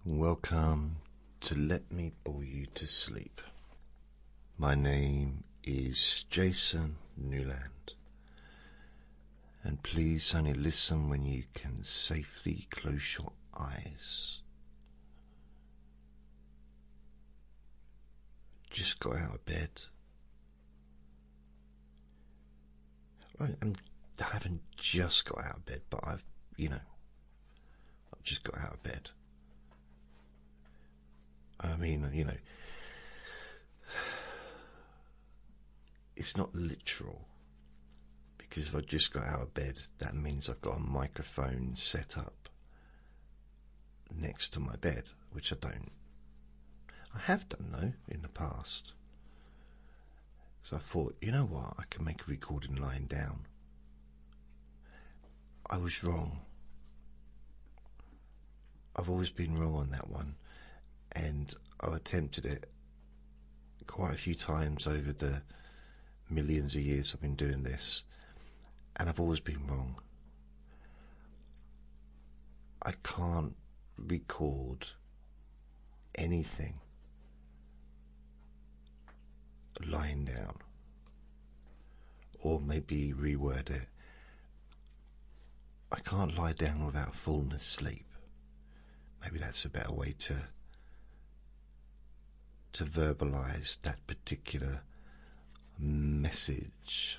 Welcome to Let Me Bore You to Sleep. My name is Jason Newland, and please only listen when you can safely close your eyes. Just got out of bed. I haven't just got out of bed, but I've just got out of bed. I mean, it's not literal, because if I just got out of bed, that means I've got a microphone set up next to my bed, which I don't. I have done, though, in the past. So I thought, you know what, I can make a recording lying down. I was wrong. I've always been wrong on that one. And I've attempted it quite a few times over the millions of years I've been doing this, and I've always been wrong. I can't record anything lying down, or maybe reword it. I can't lie down without falling asleep. Maybe that's a better way to verbalize that particular message.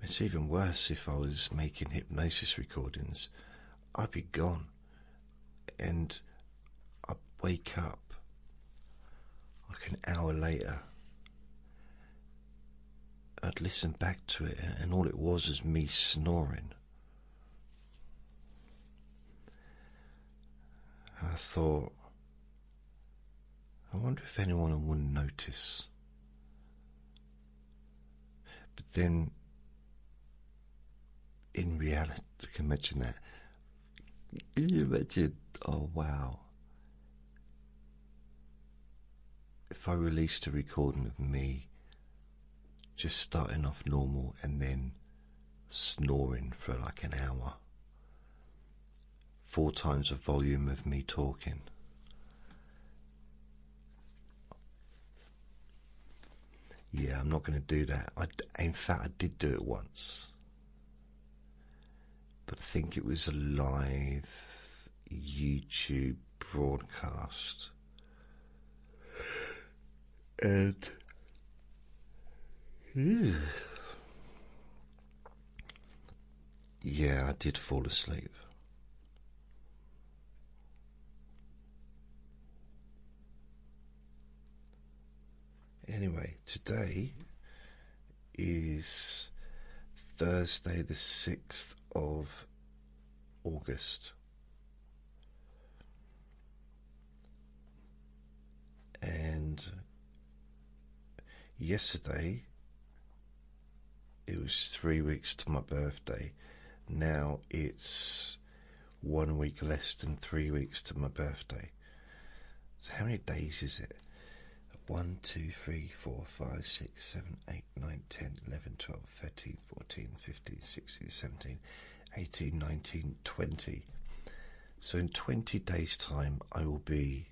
It's even worse if I was making hypnosis recordings. I'd be gone, and I'd wake up like an hour later. I'd listen back to it, and all it was me snoring. I thought, I wonder if anyone wouldn't notice. But then, in reality, I can imagine that. Can you imagine? Oh, wow. If I released a recording of me just starting off normal and then snoring for like an hour. 4 times the volume of me talking. Yeah, I'm not going to do that. In fact, I did do it once. But I think it was a live YouTube broadcast. And yeah, I did fall asleep. Anyway, today is Thursday the 6th of August. And yesterday it was 3 weeks to my birthday. Now it's 1 week less than 3 weeks to my birthday. So how many days is it? 1, 2, 3, 4, 5, 6, 7, 8, 9, 10, 11, 12, 13, 14, 15, 16, 17, 18, 19, 20. So in 20 days' time, I will be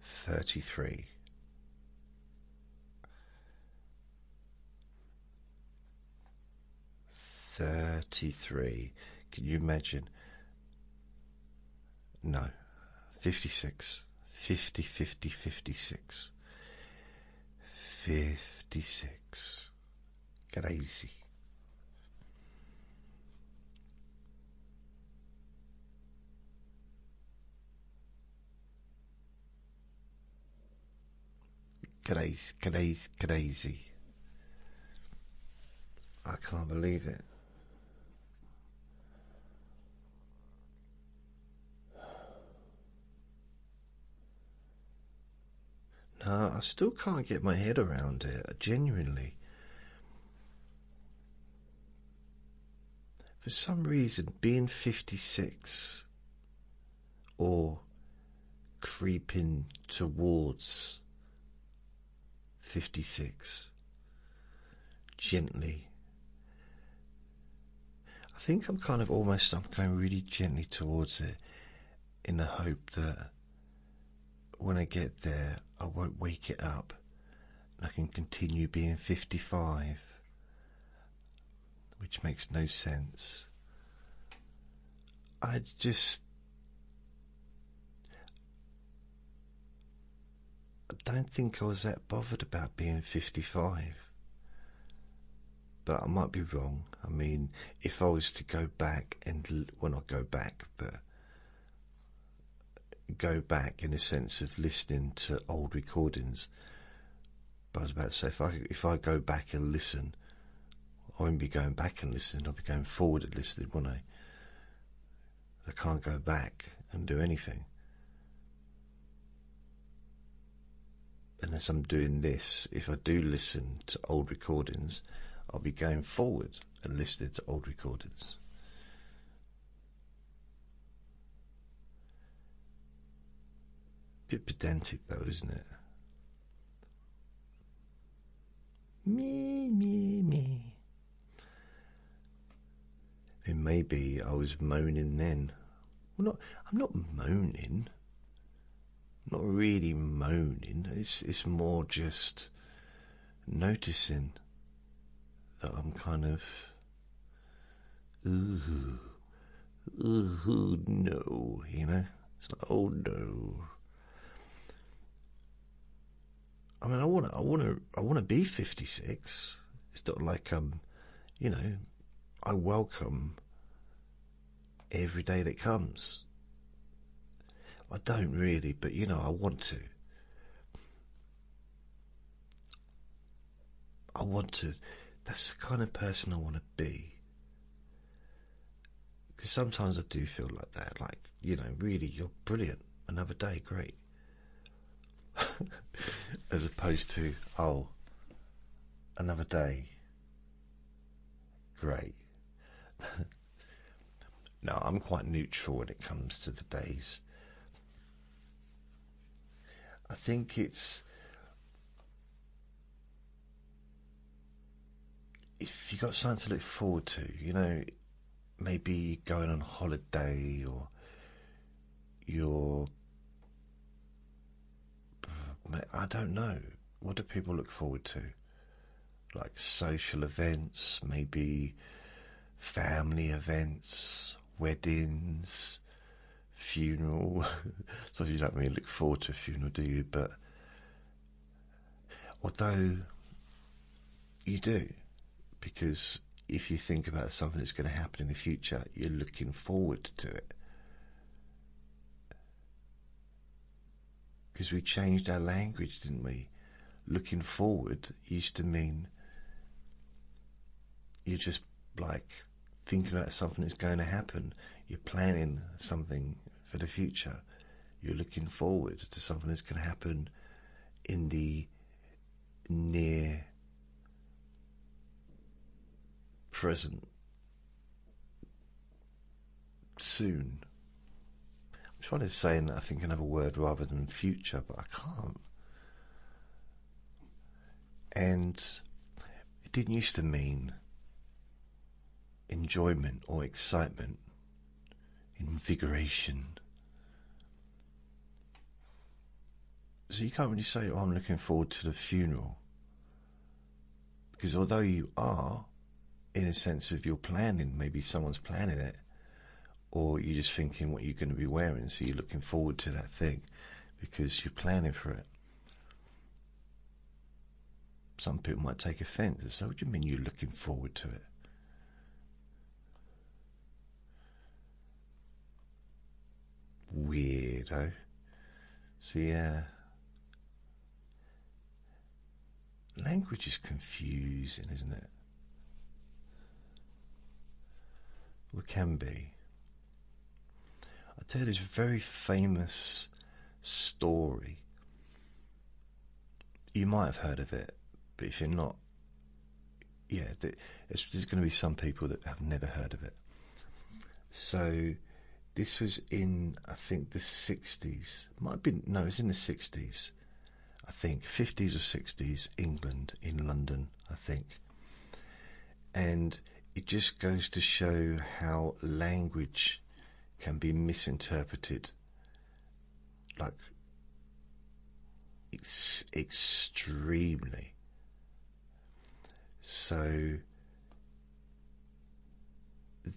33. Can you imagine? No, 56. 56. Crazy. Crazy. I can't believe it. No, I still can't get my head around it, genuinely. For some reason, being 56 or creeping towards 56 gently think I'm going really gently towards it in the hope that when I get there, I won't wake it up and I can continue being 55, which makes no sense. I don't think I was that bothered about being 55. But I might be wrong. I mean, if I was to go back and, well, not go back, but go back in the sense of listening to old recordings. But I was about to say, if I go back and listen, I won't be going back and listening, I'll be going forward and listening, won't I? I can't go back and do anything. And as I'm doing this, if I do listen to old recordings, I'll be going forward and listening to old recordings. Bit pedantic though, isn't it? Me. And maybe I was moaning then. Well, I'm not moaning. Not really moaning. It's more just noticing that I'm kind of, ooh, no, you know? It's like, oh no. I mean, I want to be 56. It's not like you know, I welcome every day that comes. I don't really, but you know, I want to. That's the kind of person I want to be. Because sometimes I do feel like that, like, you know, really, you're brilliant. Another day, great. As opposed to, oh, another day, great. No, I'm quite neutral when it comes to the days. I think it's, if you got something to look forward to, you know, maybe going on holiday, or you're, I don't know, what do people look forward to? Like social events, maybe family events, weddings, funeral. So you don't really look forward to a funeral, do you? But although you do, because if you think about something that's going to happen in the future, you're looking forward to it. Because we changed our language, didn't we? Looking forward used to mean you're just like thinking about something that's going to happen. You're planning something for the future. You're looking forward to something that's going to happen in the near present, soon. I'm trying to say, I think, another word rather than future, but I can't. And it didn't used to mean enjoyment or excitement, invigoration. So you can't really say, oh, I'm looking forward to the funeral. Because although you are, in a sense of you're planning, maybe someone's planning it, or you're just thinking what you're going to be wearing, so you're looking forward to that thing because you're planning for it. Some people might take offence and say, what do you mean you're looking forward to it? Weirdo. So yeah, language is confusing, isn't it? Well, it can be. I'll tell you this very famous story. You might have heard of it, but if you're not, yeah, there's going to be some people that have never heard of it. So this was in, I think, the 60s. Might have been, no, it was in the 60s. I think 50s or 60s, England, in London, I think. And it just goes to show how language can be misinterpreted, like it's extremely. So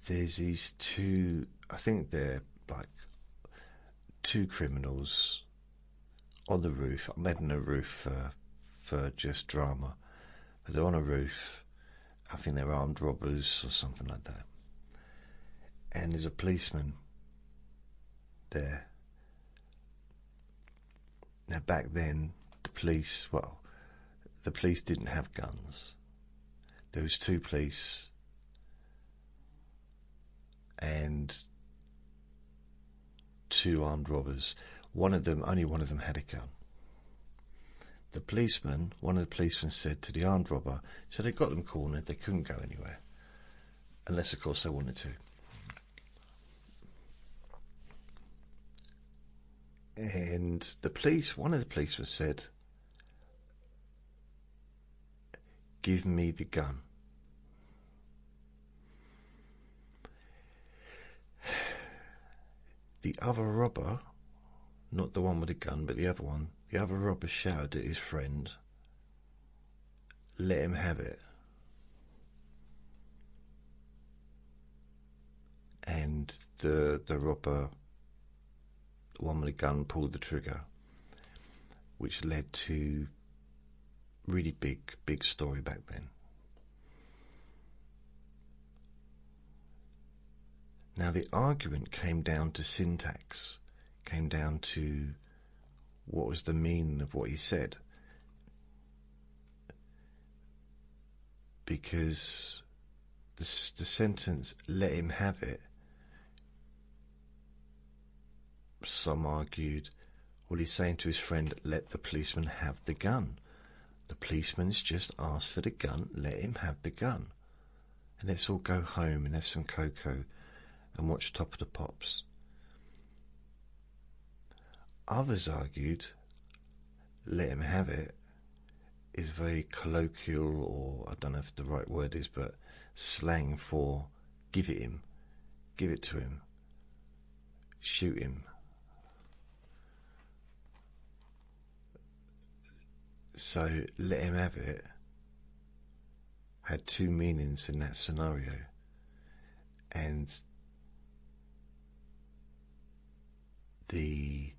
there's these two, I think they're like two criminals on the roof. I'm heading a roof for just drama, but they're on a roof. I think they're armed robbers or something like that. And there's a policeman there. Now back then, the police didn't have guns. There was two police and two armed robbers. Only one of them had a gun. One of the policemen said to the armed robber, so they got them cornered, they couldn't go anywhere. Unless, of course, they wanted to. And one of the policemen said, give me the gun. The other robber, not the one with the gun, but the other one, the other robber shouted at his friend, let him have it. And the robber, the one with the gun, pulled the trigger, which led to really big story back then. Now the argument came down to syntax, came down to what was the meaning of what he said. Because the sentence, let him have it, some argued, well, he's saying to his friend, let the policeman have the gun. The policeman's just asked for the gun, let him have the gun. And let's all go home and have some cocoa and watch Top of the Pops. Others argued, let him have it is very colloquial, or I don't know if the right word is, but slang for give it him, give it to him, shoot him. So let him have it had two meanings in that scenario, and the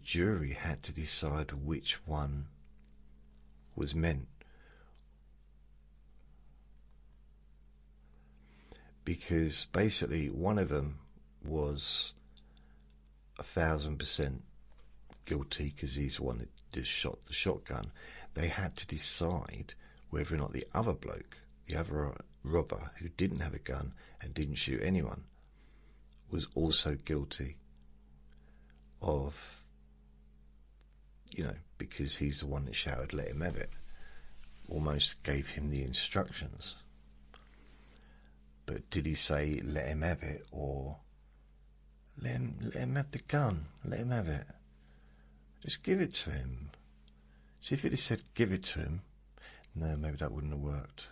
jury had to decide which one was meant, because basically one of them was 1,000% guilty because he's the one that just shot the shotgun. They had to decide whether or not the other bloke, the other robber who didn't have a gun and didn't shoot anyone, was also guilty of, because he's the one that shouted let him have it, almost gave him the instructions. But did he say let him have it, or let him have the gun, let him have it, just give it to him? See, if it had said give it to him, no, maybe that wouldn't have worked.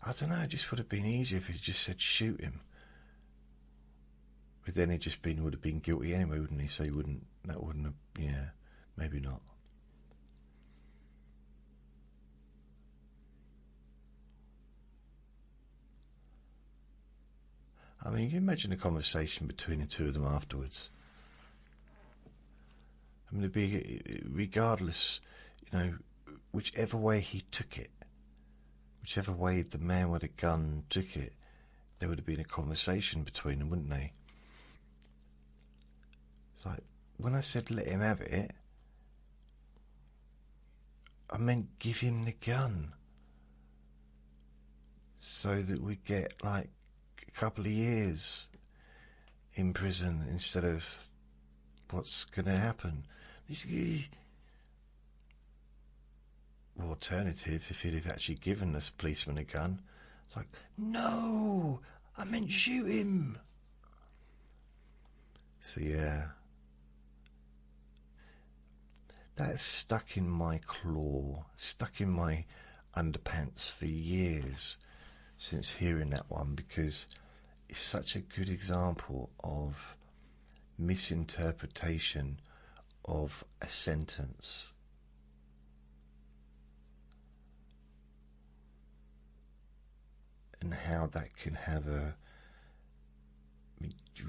I don't know, it just would have been easier if it just said shoot him. But then he would have been guilty anyway, wouldn't he? So that wouldn't have, yeah, maybe not. I mean, you imagine a conversation between the two of them afterwards. I mean, it'd be, regardless, whichever way he took it, whichever way the man with a gun took it, there would have been a conversation between them, wouldn't they? It's like, when I said let him have it, I meant give him the gun, so that we get like a couple of years in prison instead of what's going to happen. Alternative, if he'd have actually given this policeman a gun, it's like, no, I meant shoot him. So yeah, that's stuck in my claw, stuck in my underpants for years since hearing that one, because it's such a good example of misinterpretation of a sentence. And how that can have a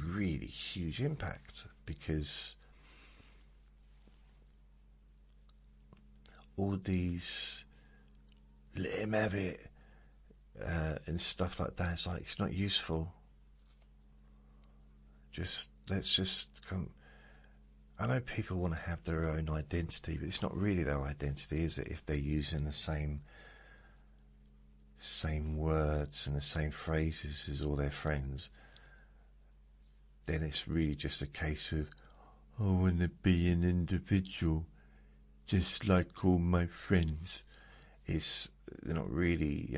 really huge impact, because all these let him have it and stuff like that, it's like, it's not useful. Let's just come. I know people want to have their own identity, but it's not really their identity, is it? If they're using the same words and the same phrases as all their friends, then it's really just a case of, I want to be an individual just like all my friends. They're not really,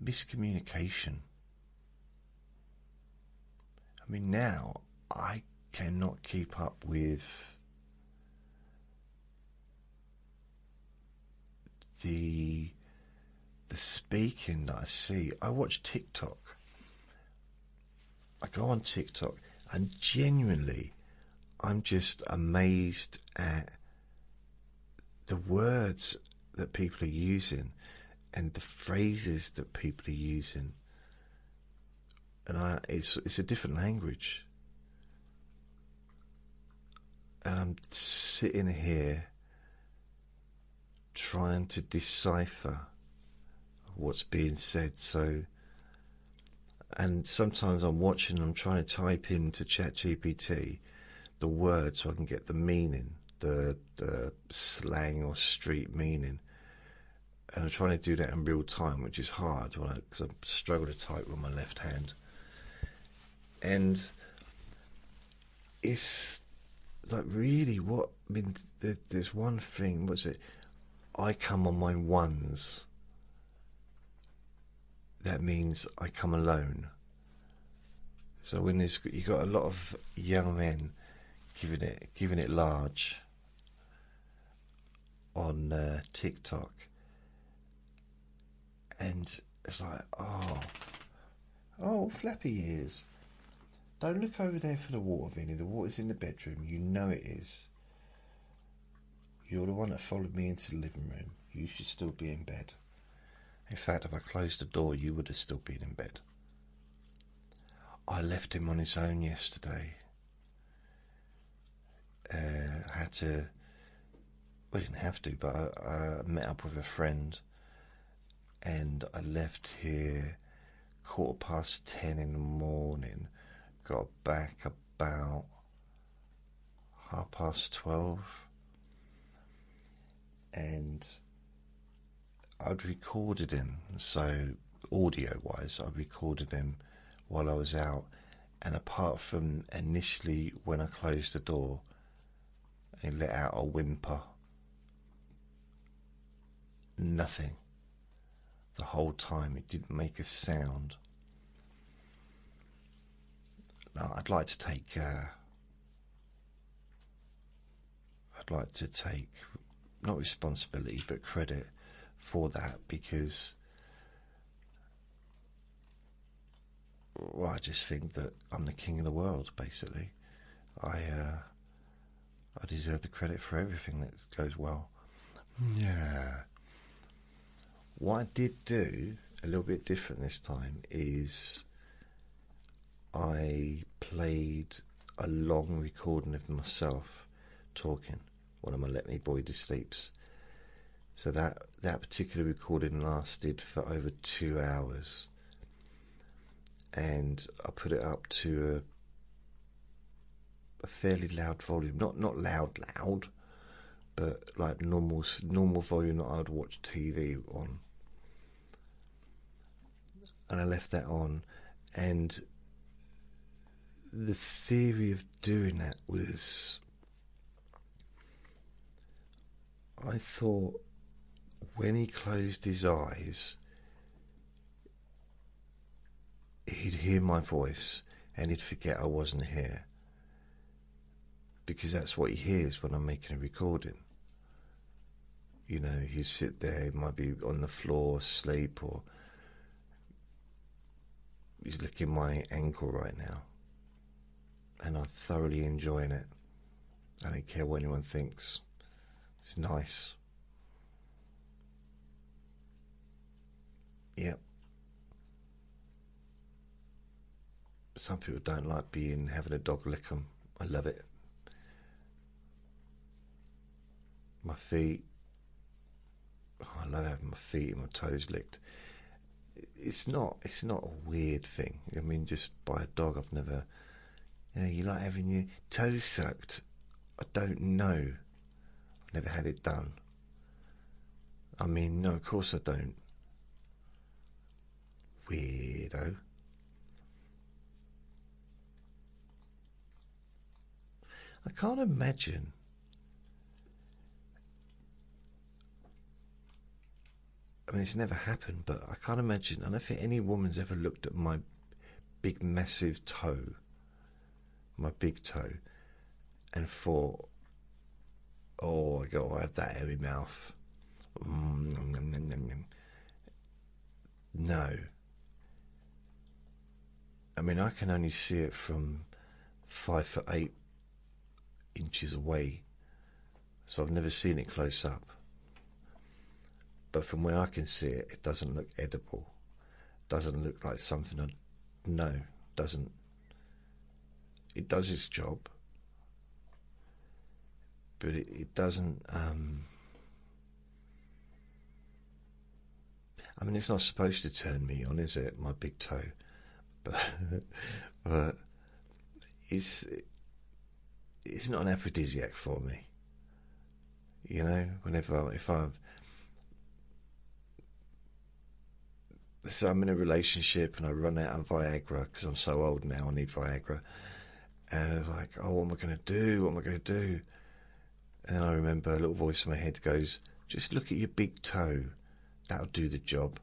miscommunication. I mean, now I cannot keep up with the speaking that I see. I watch TikTok. I go on TikTok, and genuinely, I'm just amazed at the words that people are using and the phrases that people are using. And it's a different language. And I'm sitting here trying to decipher what's being said. And sometimes I'm watching, I'm trying to type into ChatGPT the words so I can get the meaning, the slang or street meaning. And I'm trying to do that in real time, which is hard because I struggle to type with my left hand. And it's like, really, there's one thing, what's it? I come on my ones. That means I come alone. So when you got a lot of young men giving it large on TikTok, and it's like, oh, flappy ears. Don't look over there for the water, Vinny. The water's in the bedroom. You know it is. You're the one that followed me into the living room. You should still be in bed. In fact, if I closed the door, you would have still been in bed. I left him on his own yesterday. I didn't have to, but I met up with a friend, and I left here 10:15 in the morning. Got back about 12:30, and I'd recorded him, so audio-wise, I recorded him while I was out, and apart from initially when I closed the door, he let out a whimper. Nothing. The whole time, it didn't make a sound. Now, I'd like to take not responsibility but credit for that, because I just think that I'm the king of the world, basically. I deserve the credit for everything that goes well. Yeah. What I did do a little bit different this time is I played a long recording of myself talking, one of my Let Me Boy to Sleeps. So that particular recording lasted for over 2 hours, and I put it up to a fairly loud volume, not loud, but like normal volume that I would watch TV on. And I left that on, and the theory of doing that was, I thought when he closed his eyes, he'd hear my voice and he'd forget I wasn't here. because that's what he hears when I'm making a recording. You know, he sit there, he might be on the floor asleep, or he's licking my ankle right now, and I'm thoroughly enjoying it. I don't care what anyone thinks. It's nice. Yep. Some people don't like having a dog lick them. I love it. My feet. Oh, I love having my feet and my toes licked. It's not a weird thing. I mean, just by a dog, I've never. You like having your toes sucked? I don't know. I've never had it done. I mean, no, of course I don't. Weirdo. I can't imagine. I mean, it's never happened, but I can't imagine. I don't think any woman's ever looked at my big, massive toe, my big toe, and thought, oh, I got to have that hairy mouth. No. I mean, I can only see it from 5'8" away, so I've never seen it close up. But from where I can see it, it doesn't look edible. Doesn't look like something doesn't. It does its job, but it doesn't. I mean, it's not supposed to turn me on, is it? My big toe, but it's not an aphrodisiac for me. You know, so I'm in a relationship and I run out of Viagra because I'm so old now, I need Viagra. And I was like, oh, what am I going to do? What am I going to do? And then I remember a little voice in my head goes, just look at your big toe. That'll do the job.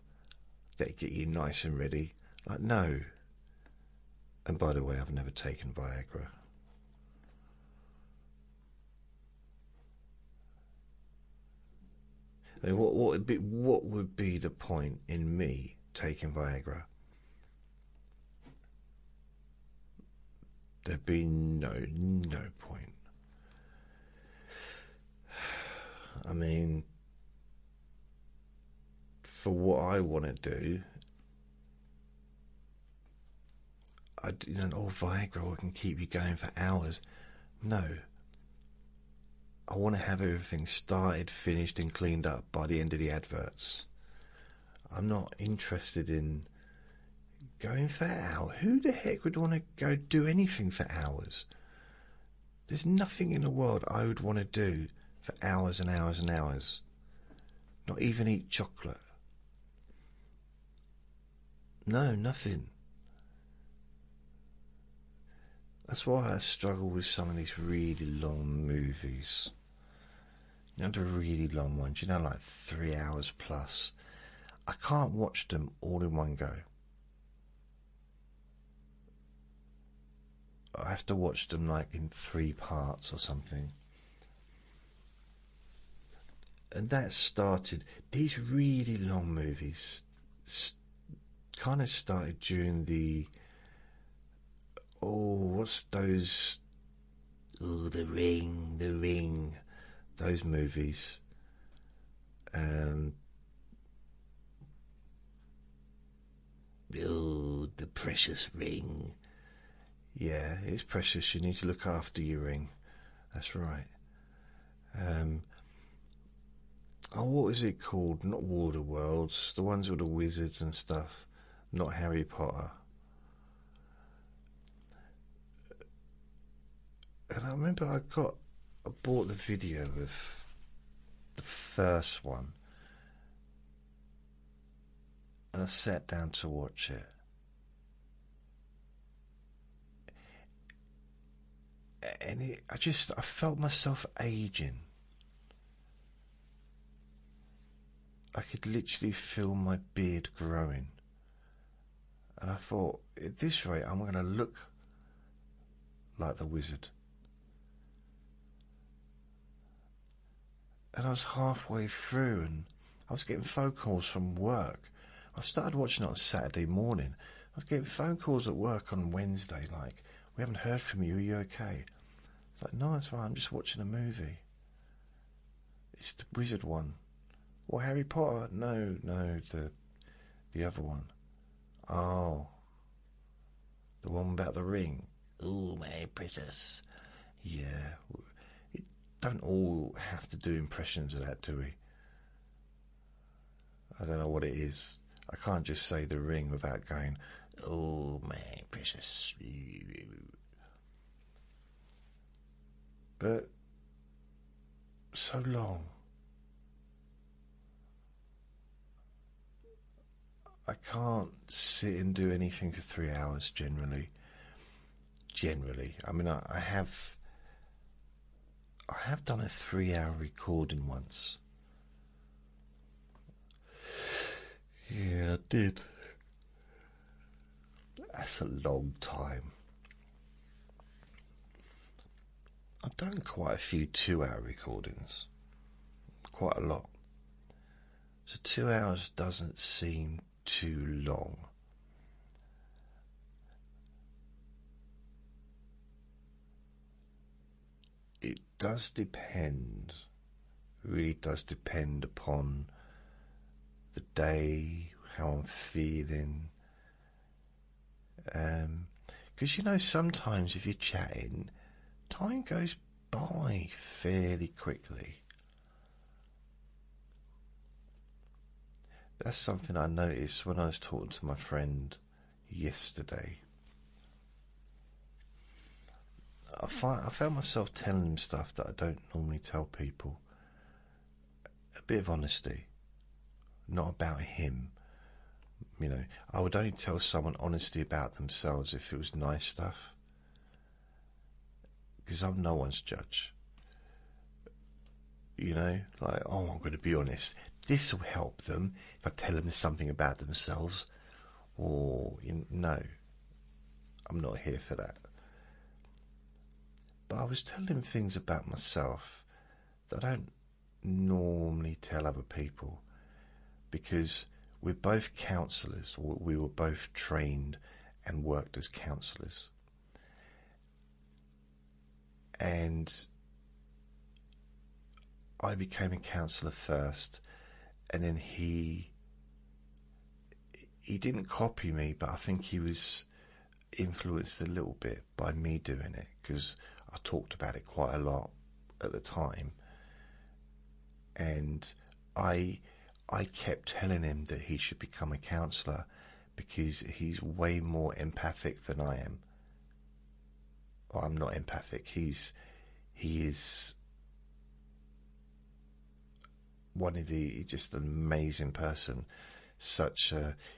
That'll get you nice and ready. Like, no. And by the way, I've never taken Viagra. I mean, what would be the point in me taking Viagra? There'd be no point. I mean, for what I want to do, Viagra can keep you going for hours. No. I want to have everything started, finished and cleaned up by the end of the adverts. I'm not interested in going for hours. Who the heck would want to go do anything for hours? There's nothing in the world I would want to do for hours and hours and hours. Not even eat chocolate. No, nothing. That's why I struggle with some of these really long movies. You know, the really long ones, like 3 hours plus. I can't watch them all in one go. I have to watch them like in 3 parts or something. And that started, these really long movies kind of started during the, what's those, The Ring, those movies. The precious ring. Yeah, it's precious. You need to look after your ring. That's right. What is it called? Not War of the Worlds. The ones with the wizards and stuff. Not Harry Potter. And I remember I bought the video of the first one. And I sat down to watch it. And I felt myself aging. I could literally feel my beard growing. And I thought, at this rate, I'm going to look like the wizard. And I was halfway through and I was getting phone calls from work. I started watching it on Saturday morning. I was getting phone calls at work on Wednesday like, we haven't heard from you, are you okay? It's like, no, it's fine, I'm just watching a movie. It's the wizard one. Well, Harry Potter? No, the other one. Oh, the one about the ring. Oh, my precious. Yeah, we don't all have to do impressions of that, do we? I don't know what it is. I can't just say the ring without going, oh, my precious. But so long. I can't sit and do anything for 3 hours generally. I mean, I have done a 3-hour recording once. Yeah, I did. That's a long time. I've done quite a few 2-hour recordings. Quite a lot. So 2 hours doesn't seem too long. It does depend, really does depend upon the day, how I'm feeling. Because you know, sometimes if you're chatting, time goes by fairly quickly. That's something I noticed when I was talking to my friend yesterday. I found myself telling him stuff that I don't normally tell people. A bit of honesty, not about him. You know, I would only tell someone honesty about themselves if it was nice stuff. Because I'm no one's judge. You know, like, oh, I'm going to be honest. This will help them if I tell them something about themselves. Or, no, I'm not here for that. But I was telling him things about myself that I don't normally tell other people, because we're both counsellors, or we were both trained and worked as counsellors. And I became a counsellor first, and then he didn't copy me, but I think he was influenced a little bit by me doing it, because I talked about it quite a lot at the time, and I kept telling him that he should become a counsellor because he's way more empathic than I am. Well, I'm not empathic. He is he's just an amazing person.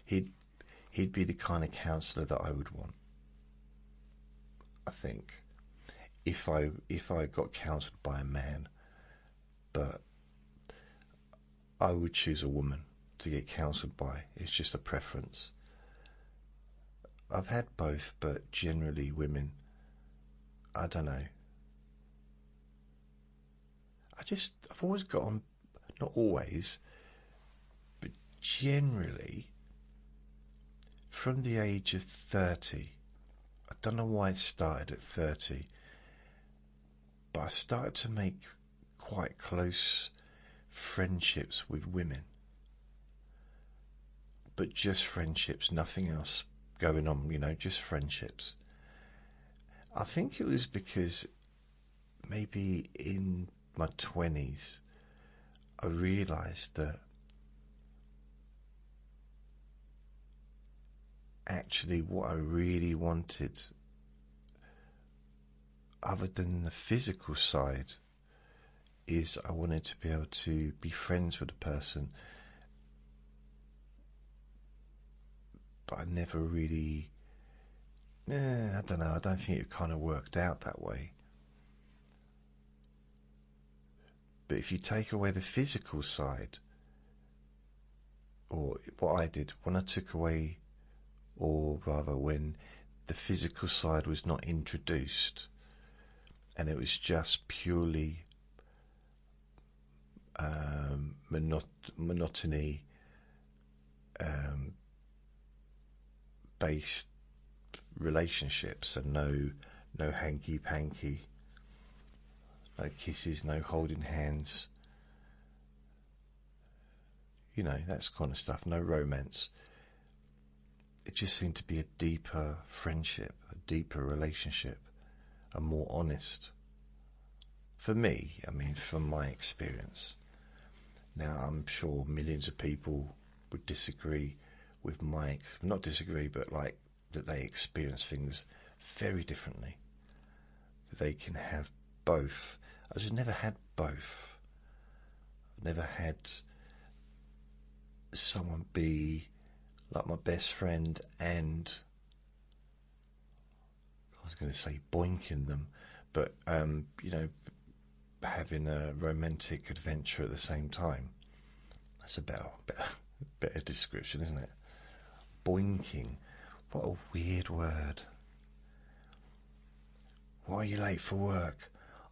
He'd be the kind of counsellor that I would want, I think, if I got counselled by a man. But I would choose a woman to get counselled by. It's just a preference. I've had both, but generally women. I don't know. I've always got on, not always, but generally, from the age of 30, I don't know why it started at 30, but I started to make quite close friendships with women. But just friendships, nothing else going on, just friendships. I think it was because maybe in my 20s, I realised that actually what I really wanted, other than the physical side, is I wanted to be able to be friends with a person, but I never really, I don't know, I don't think it kind of worked out that way. But if you take away the physical side, or what I did, when I took away, or rather when the physical side was not introduced, and it was just purely monotony based relationships, and no hanky panky, no kisses, no holding hands, that kind of stuff, no romance. It just seemed to be a deeper friendship, a deeper relationship, a more honest. For me, from my experience. Now, I'm sure millions of people would disagree with not disagree, but like that they experience things very differently. They can have both. I just never had both. Never had someone be like my best friend and, I was going to say boinking them, but having a romantic adventure at the same time. That's a better description, isn't it? Boinking. What a weird word. Why are you late for work?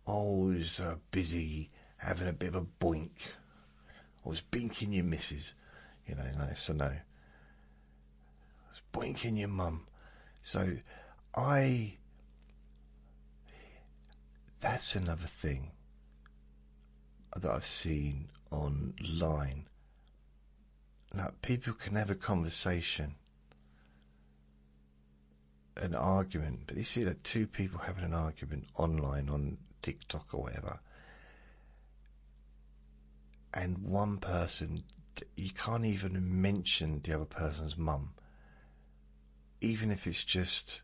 Oh, I was busy having a bit of a boink. I was binking your missus. No, so no. I was boinking your mum. So that's another thing that I've seen online. Now, people can have a conversation, an argument, but you see that two people having an argument online on TikTok or whatever, and one person, you can't even mention the other person's mum, even if it's just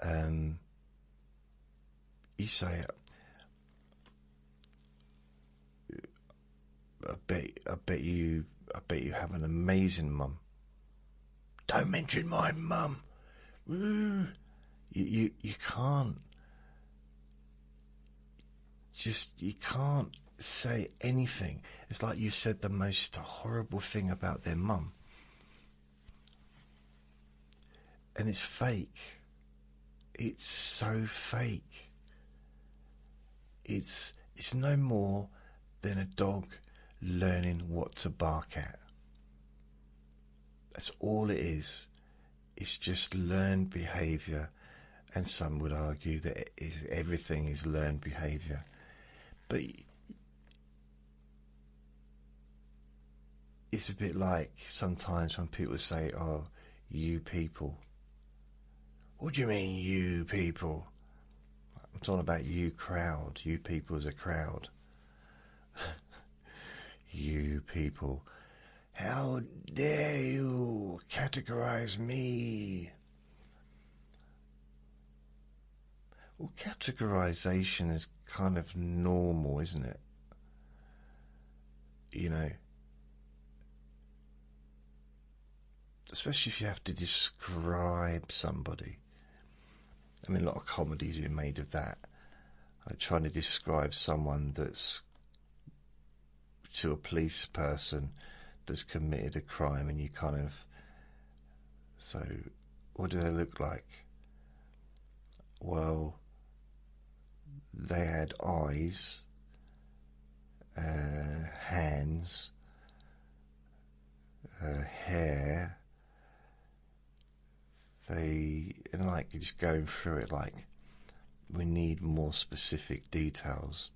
you say, I bet you have an amazing mum. Don't mention my mum. You can't. You can't say anything. It's like you said the most horrible thing about their mum. And it's fake. It's so fake. It's no more than a dog learning what to bark at. That's all it is. It's just learned behaviour, and some would argue that everything is learned behaviour. But it's a bit like sometimes when people say, oh, you people. What do you mean, you people? I'm talking about you crowd. You people as a crowd. You people. How dare you categorize me? Well, categorization is kind of normal, isn't it? Especially if you have to describe somebody. A lot of comedies are made of that. Like trying to describe someone that's, to a police person, that's committed a crime, and you kind of, so what do they look like? Well, they had eyes, hands, hair. And like you're just going through it, like we need more specific details.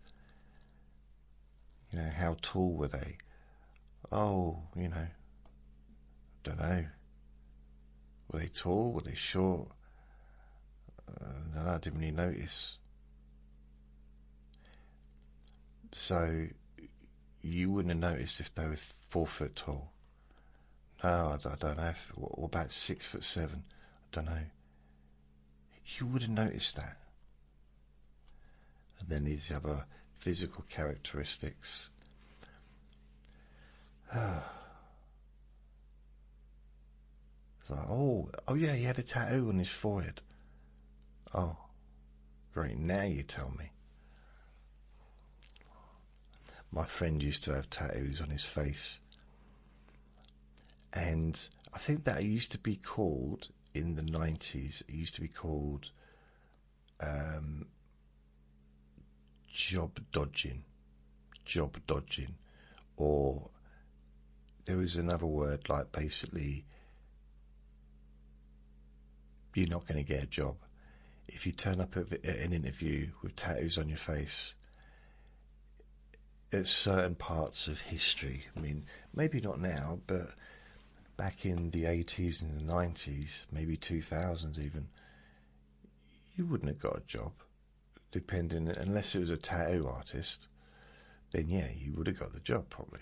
How tall were they? Oh, don't know. Were they tall? Were they short? No, I didn't really notice. So you wouldn't have noticed if they were 4 foot tall. No, I don't know. What about 6'7"? I don't know. You would have noticed that. And then these other physical characteristics. It's like, oh yeah, he had a tattoo on his forehead. Oh, great, now you tell me. My friend used to have tattoos on his face. And I think that used to be called, in the 90s, it used to be called job dodging. or there was another word like basically you're not going to get a job. If you turn up at an interview with tattoos on your face, at certain parts of history, I mean, maybe not now, but back in the 80s and the 90s, maybe 2000s even, you wouldn't have got a job, depending, unless it was a tattoo artist, then yeah, you would have got the job probably.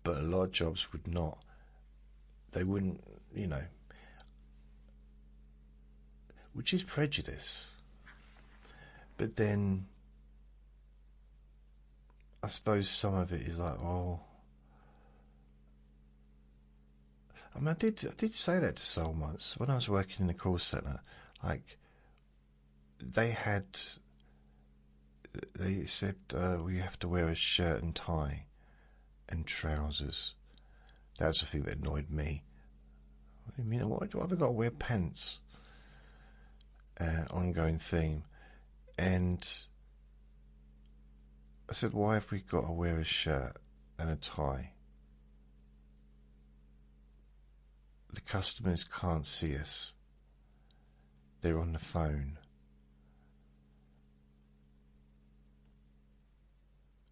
But a lot of jobs would not, they wouldn't, you know, which is prejudice. But then I suppose some of it is like, well, I mean, I did say that to someone once when I was working in the call centre. Like, they said we have to wear a shirt and tie and trousers. That's the thing that annoyed me. What do you mean? Why have I got to wear pants? Ongoing theme. And I said, why have we got to wear a shirt and a tie? The customers can't see us. They're on the phone.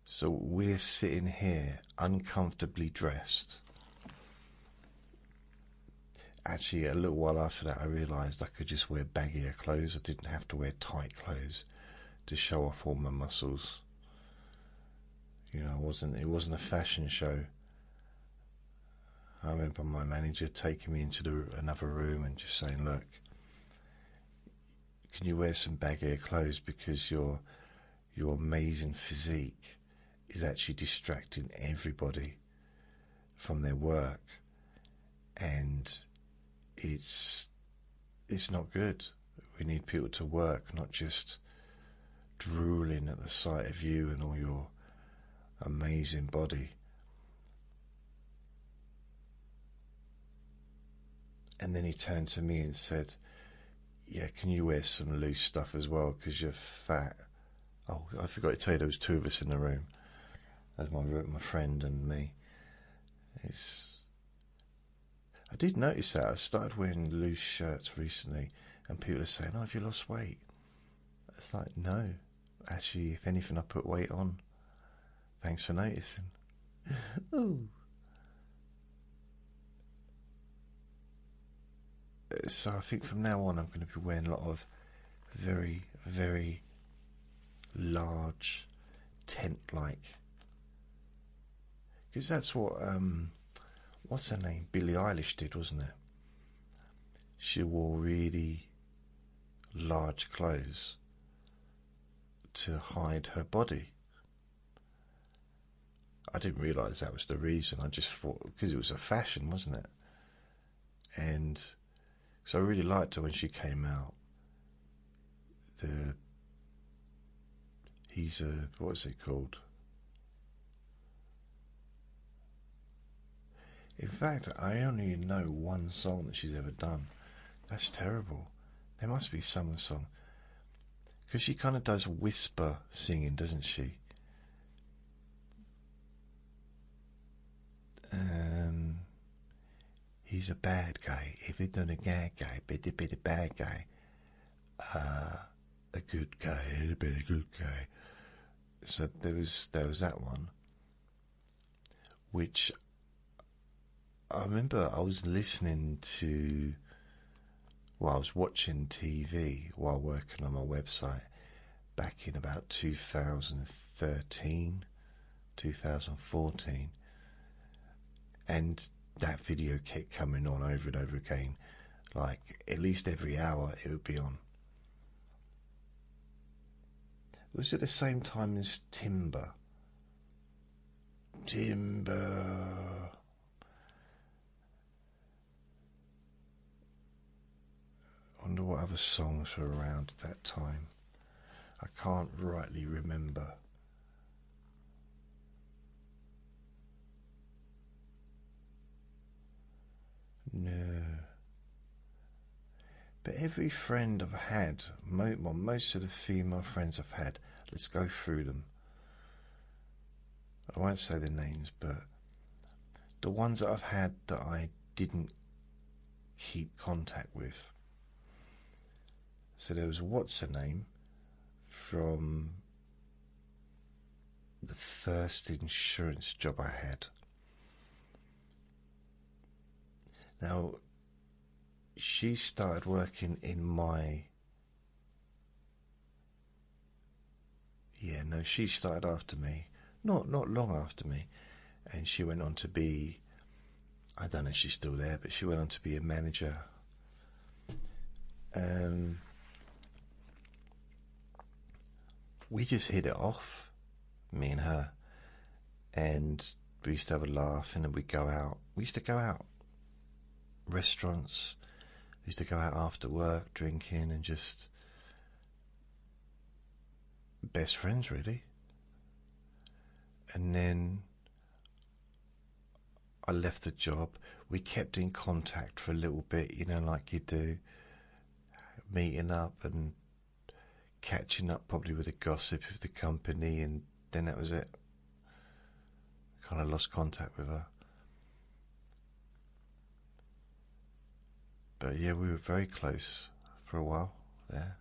So we're sitting here uncomfortably dressed. Actually, a little while after that, I realised I could just wear baggier clothes. I didn't have to wear tight clothes to show off all my muscles. You know, it wasn't a fashion show. I remember my manager taking me into another room and just saying, look, can you wear some baggier clothes, because your amazing physique is actually distracting everybody from their work, and it's not good. We need people to work, not just drooling at the sight of you and all your amazing body. And then he turned to me and said, yeah, can you wear some loose stuff as well, because you're fat. Oh, I forgot to tell you, there was two of us in the room. There's my friend and me. I did notice that. I started wearing loose shirts recently, and people are saying, oh, have you lost weight? It's like, no. Actually, if anything, I put weight on. Thanks for noticing. Ooh. So I think from now on I'm going to be wearing a lot of very, very large tent-like, because that's what what's her name, Billie Eilish did, wasn't it? She wore really large clothes to hide her body. I didn't realise that was the reason. I just thought because it was a fashion, wasn't it? And so I really liked her when she came out. What is it called? In fact, I only know one song that she's ever done. That's terrible. There must be some song. Because she kind of does whisper singing, doesn't she? He's a bad guy. If he's not a bad guy, better be a bad guy. A good guy, a better good guy. So there was that one, which I remember I was listening to. Well, I was watching TV while working on my website back in about 2013, 2014, and that video kept coming on over and over again. Like at least every hour it would be on. It was at the same time as Timber. I wonder what other songs were around at that time. I can't rightly remember. No. But every friend I've had, most of the female friends I've had, let's go through them. I won't say the names, but the ones that I've had that I didn't keep contact with. So there was what's her name from the first insurance job I had. Now, she started working in my... she started after me. Not long after me. And she went on to be... I don't know if she's still there, but she went on to be a manager. We just hit it off, me and her. And we used to have a laugh, and then we'd go out. We used to go out. Restaurants. We used to go out after work, drinking, and just best friends, really. And then I left the job. We kept in contact for a little bit, like you do, meeting up and catching up, probably with the gossip of the company, and then that was it. Kind of lost contact with her. But yeah, we were very close for a while there.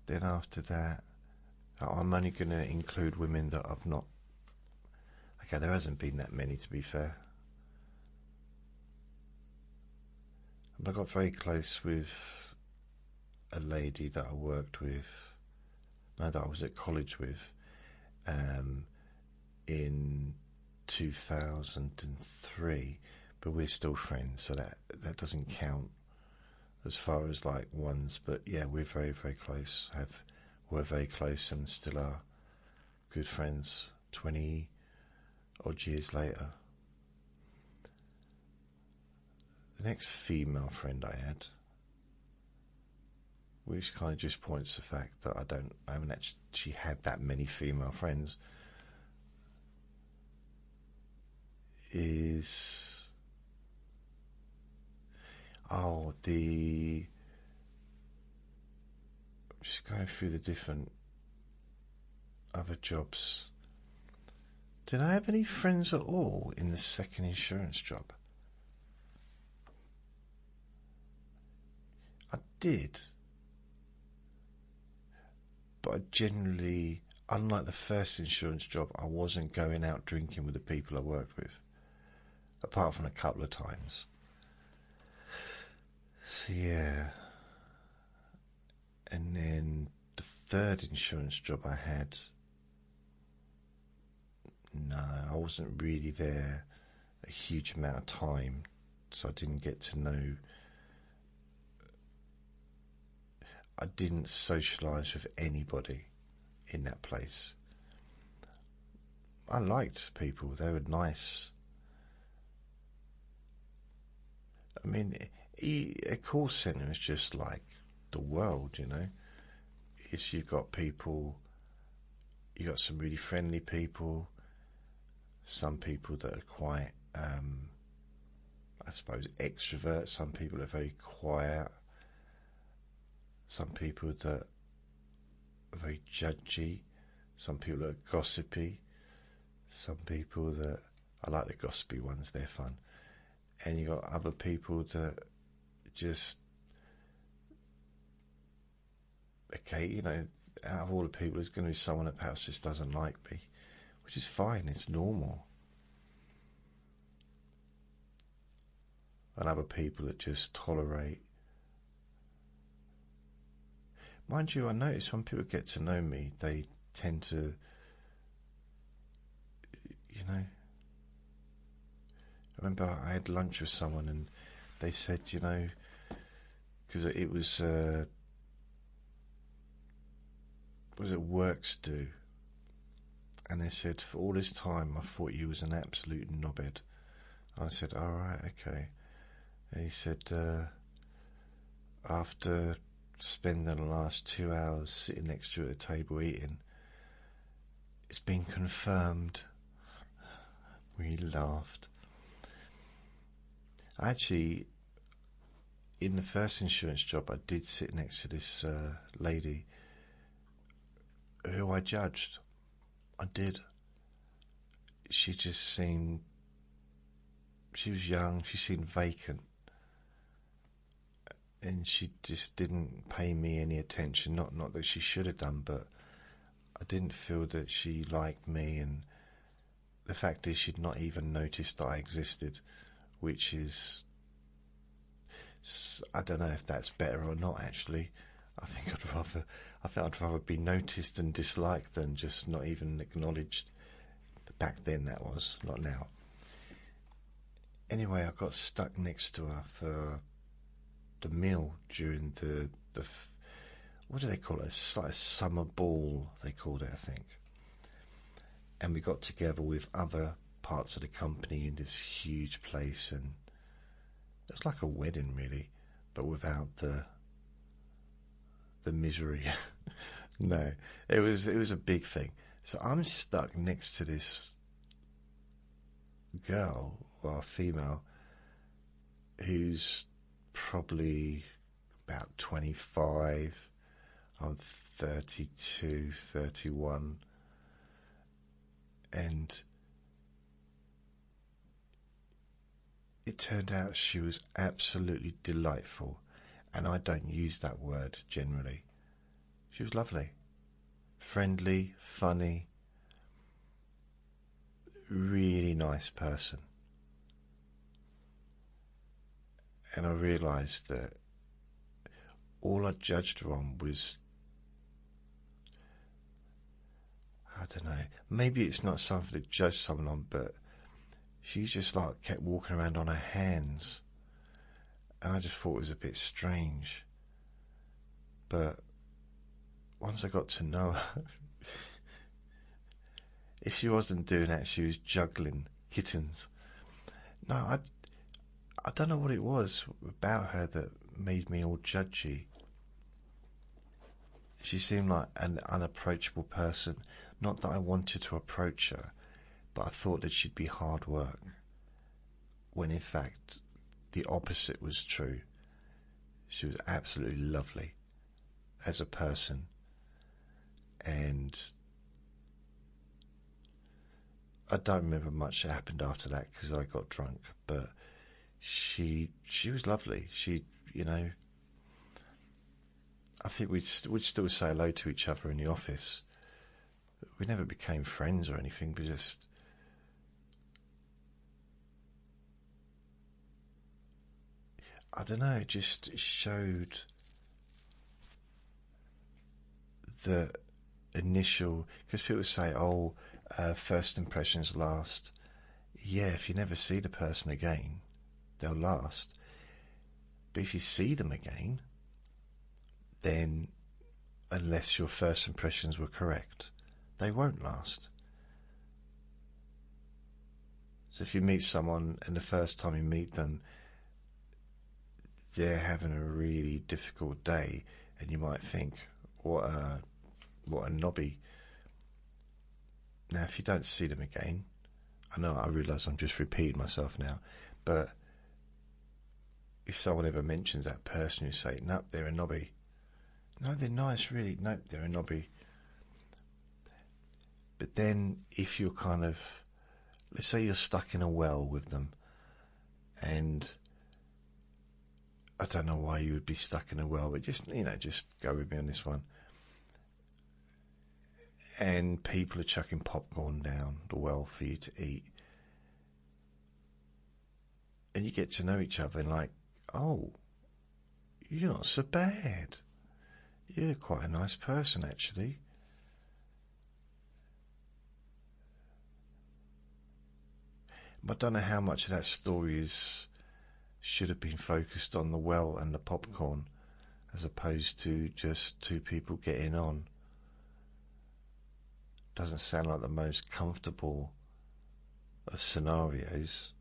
Then after that, I'm only going to include women that I've not... Okay, there hasn't been that many, to be fair. But I got very close with a lady that I worked with, that I was at college with, in 2003. But we're still friends, so that doesn't count as far as like ones. But yeah, we're very, very close. We're very close and still are good friends 20 odd years later. The next female friend I had, which kind of just points to the fact that I haven't actually had that many female friends, is... I'm just going through the different other jobs. Did I have any friends at all in the second insurance job? I did. But I generally, unlike the first insurance job, I wasn't going out drinking with the people I worked with. Apart from a couple of times. So yeah. And then the third insurance job I had, no, I wasn't really there a huge amount of time, so I didn't get to know... I didn't socialise with anybody in that place. I liked people, they were nice. I mean, a call centre is just like the world, It's, you've got people, you've got some really friendly people, some people that are quite, I suppose, extroverts, some people are very quiet, some people that are very judgy, some people that are gossipy, some people that... I like the gossipy ones, they're fun. And you've got other people that just... Okay, out of all the people, there's going to be someone that perhaps just doesn't like me, which is fine, it's normal. And other people that just tolerate. Mind you, I notice when people get to know me, they tend to, I remember I had lunch with someone and they said, because it was it Works Do? And they said, for all this time, I thought you was an absolute knobhead. I said, all right, okay. And he said, after spending the last 2 hours sitting next to you at a table eating, it's been confirmed. We laughed. Actually, in the first insurance job, I did sit next to this lady who I judged. I did. she just seemed, she was young, she seemed vacant, and she just didn't pay me any attention. Not that she should have done, but I didn't feel that she liked me, and the fact is she'd not even noticed that I existed, which is, I don't know if that's better or not, actually. I think I'd rather be noticed and disliked than just not even acknowledged. Back then that was, not now. Anyway, I got stuck next to her for the meal during the what do they call it? It's like a summer ball, they called it, I think. And we got together with other parts of the company in this huge place, and it was like a wedding, really, but without the misery. No, it was a big thing. So I'm stuck next to this girl, or female, who's probably about 25. I'm 32, 31, and it turned out she was absolutely delightful, and I don't use that word generally. She was lovely, friendly, funny, really nice person. And I realised that all I judged her on was, I don't know, maybe it's not something to judge someone on, but she just like kept walking around on her hands, and I just thought it was a bit strange. But once I got to know her, if she wasn't doing that, she was juggling kittens. No, I don't know what it was about her that made me all judgy. She seemed like an unapproachable person. Not that I wanted to approach her, but I thought that she'd be hard work, when in fact the opposite was true. She was absolutely lovely as a person, and I don't remember much that happened after that because I got drunk, but she was lovely. She, you know, I think we'd still say hello to each other in the office. We never became friends or anything, but just, I don't know, it just showed the initial, because people say, oh, first impressions last. Yeah, if you never see the person again, they'll last. But if you see them again, then unless your first impressions were correct, they won't last. So if you meet someone and the first time you meet them, they're having a really difficult day, and you might think, what a knobby. Now, if you don't see them again, I realise I'm just repeating myself now, but if someone ever mentions that person, you say, nope, they're a knobby. No, they're nice, really. Nope, they're a knobby. But then if you're kind of, let's say you're stuck in a well with them, and I don't know why you would be stuck in a well, but just go with me on this one. And people are chucking popcorn down the well for you to eat. And you get to know each other and like, oh, you're not so bad. You're quite a nice person, actually. But I don't know how much of that story should have been focused on the well and the popcorn, as opposed to just two people getting on. Doesn't sound like the most comfortable of scenarios.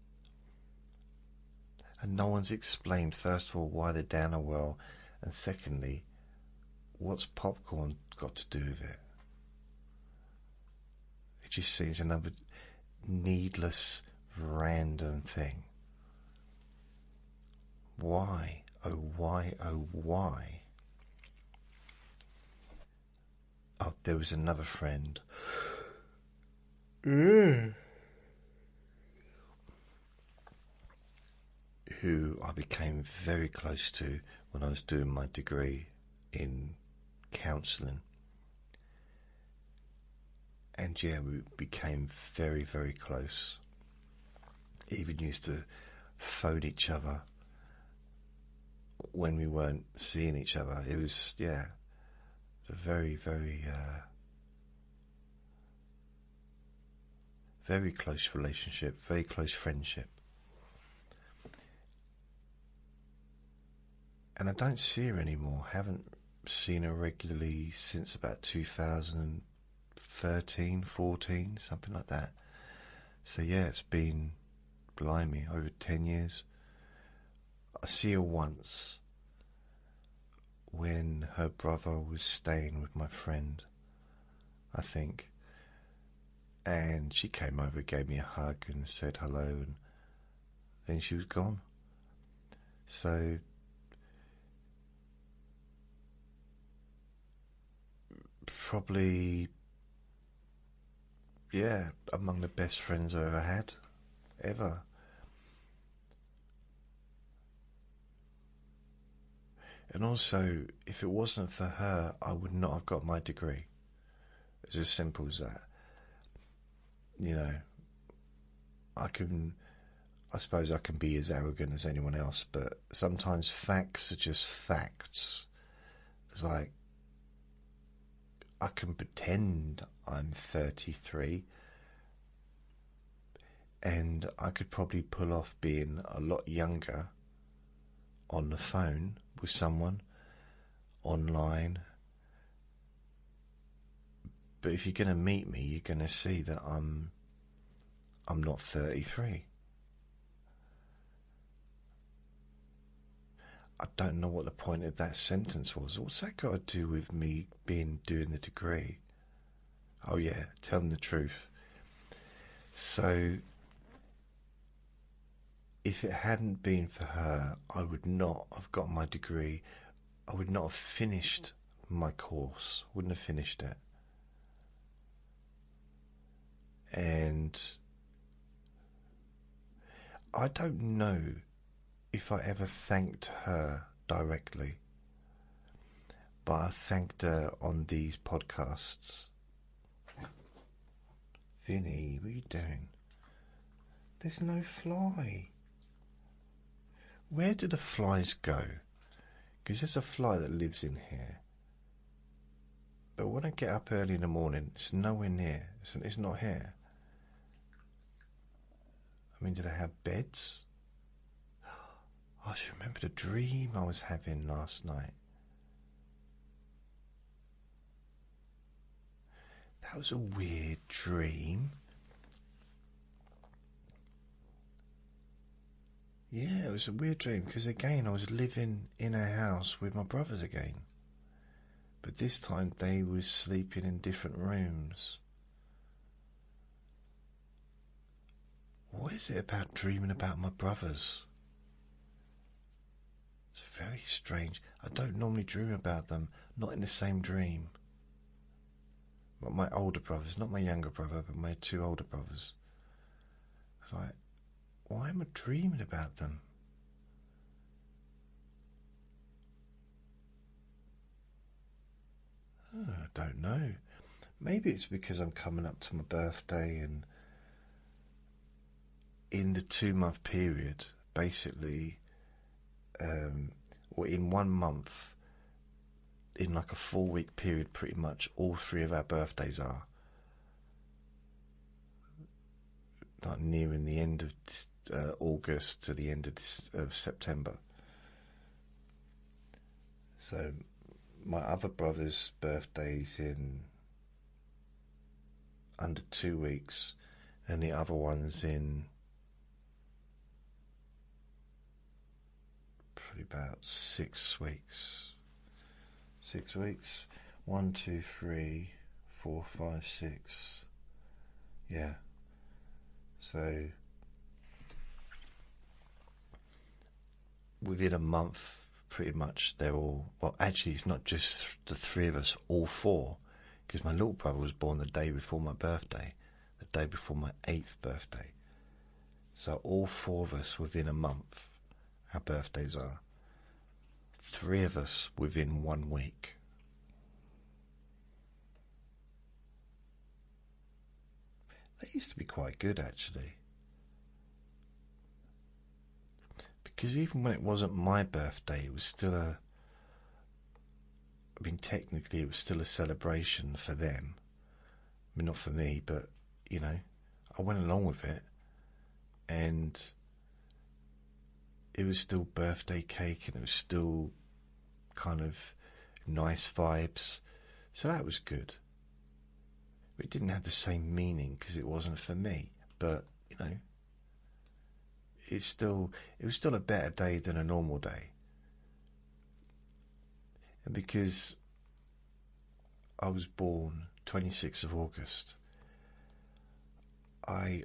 And no one's explained, first of all, why they're down a well, and secondly, what's popcorn got to do with it? It just seems another needless, random thing. Why? Oh, why? Oh, why? Oh, there was another friend. who I became very close to when I was doing my degree in counselling. And yeah, we became very, very close. Even used to phone each other when we weren't seeing each other. It was, yeah, a very, very, very close relationship, very close friendship. And I don't see her anymore. Haven't seen her regularly since about 2013, 14, something like that. So yeah, it's been, blimey, over 10 years. I see her once when her brother was staying with my friend, I think. And she came over, gave me a hug and said hello, and then she was gone. So probably, yeah, among the best friends I ever had, ever. And also, if it wasn't for her, I would not have got my degree. It's as simple as that. You know, I suppose I can be as arrogant as anyone else, but sometimes facts are just facts. It's like, I can pretend I'm 33 and I could probably pull off being a lot younger on the phone with someone, online. But if you're going to meet me, you're going to see that I'm not 33. I don't know what the point of that sentence was. What's that got to do with me doing the degree? Oh yeah, telling the truth. So, if it hadn't been for her, I would not have got my degree. I would not have finished my course. Wouldn't have finished it. And I don't know if I ever thanked her directly, but I thanked her on these podcasts. Vinny, what are you doing? There's no fly. Where do the flies go? Because there's a fly that lives in here. But when I get up early in the morning, it's nowhere near. It's not here. I mean, do they have beds? I should remember the dream I was having last night. That was a weird dream. Yeah, it was a weird dream because again I was living in a house with my brothers again. But this time they were sleeping in different rooms. What is it about dreaming about my brothers? It's very strange. I don't normally dream about them, not in the same dream. But my older brothers, not my younger brother, but my two older brothers. It's like, why am I dreaming about them? Oh, I don't know. Maybe it's because I'm coming up to my birthday, and in the 2-month period, basically, or in 1 month, in like a 4-week period, pretty much all 3 of our birthdays are. Like nearing the end of August to the end of September. So my other brother's birthday's in under 2 weeks, and the other one's in probably about 6 weeks. 6 weeks. 1, 2, 3, 4, 5, 6. Yeah. So within a month, pretty much they're all, well, actually it's not just the 3 of us, all 4, because my little brother was born the day before my birthday, the day before my 8th birthday. So all 4 of us within a month our birthdays are. 3 of us within 1 week. That used to be quite good, actually. Because even when it wasn't my birthday, it was still technically it was still a celebration for them. I mean, not for me, but, I went along with it. And it was still birthday cake, and it was still kind of nice vibes. So that was good. It didn't have the same meaning because it wasn't for me. But, it was still a better day than a normal day. And because I was born 26th of August, I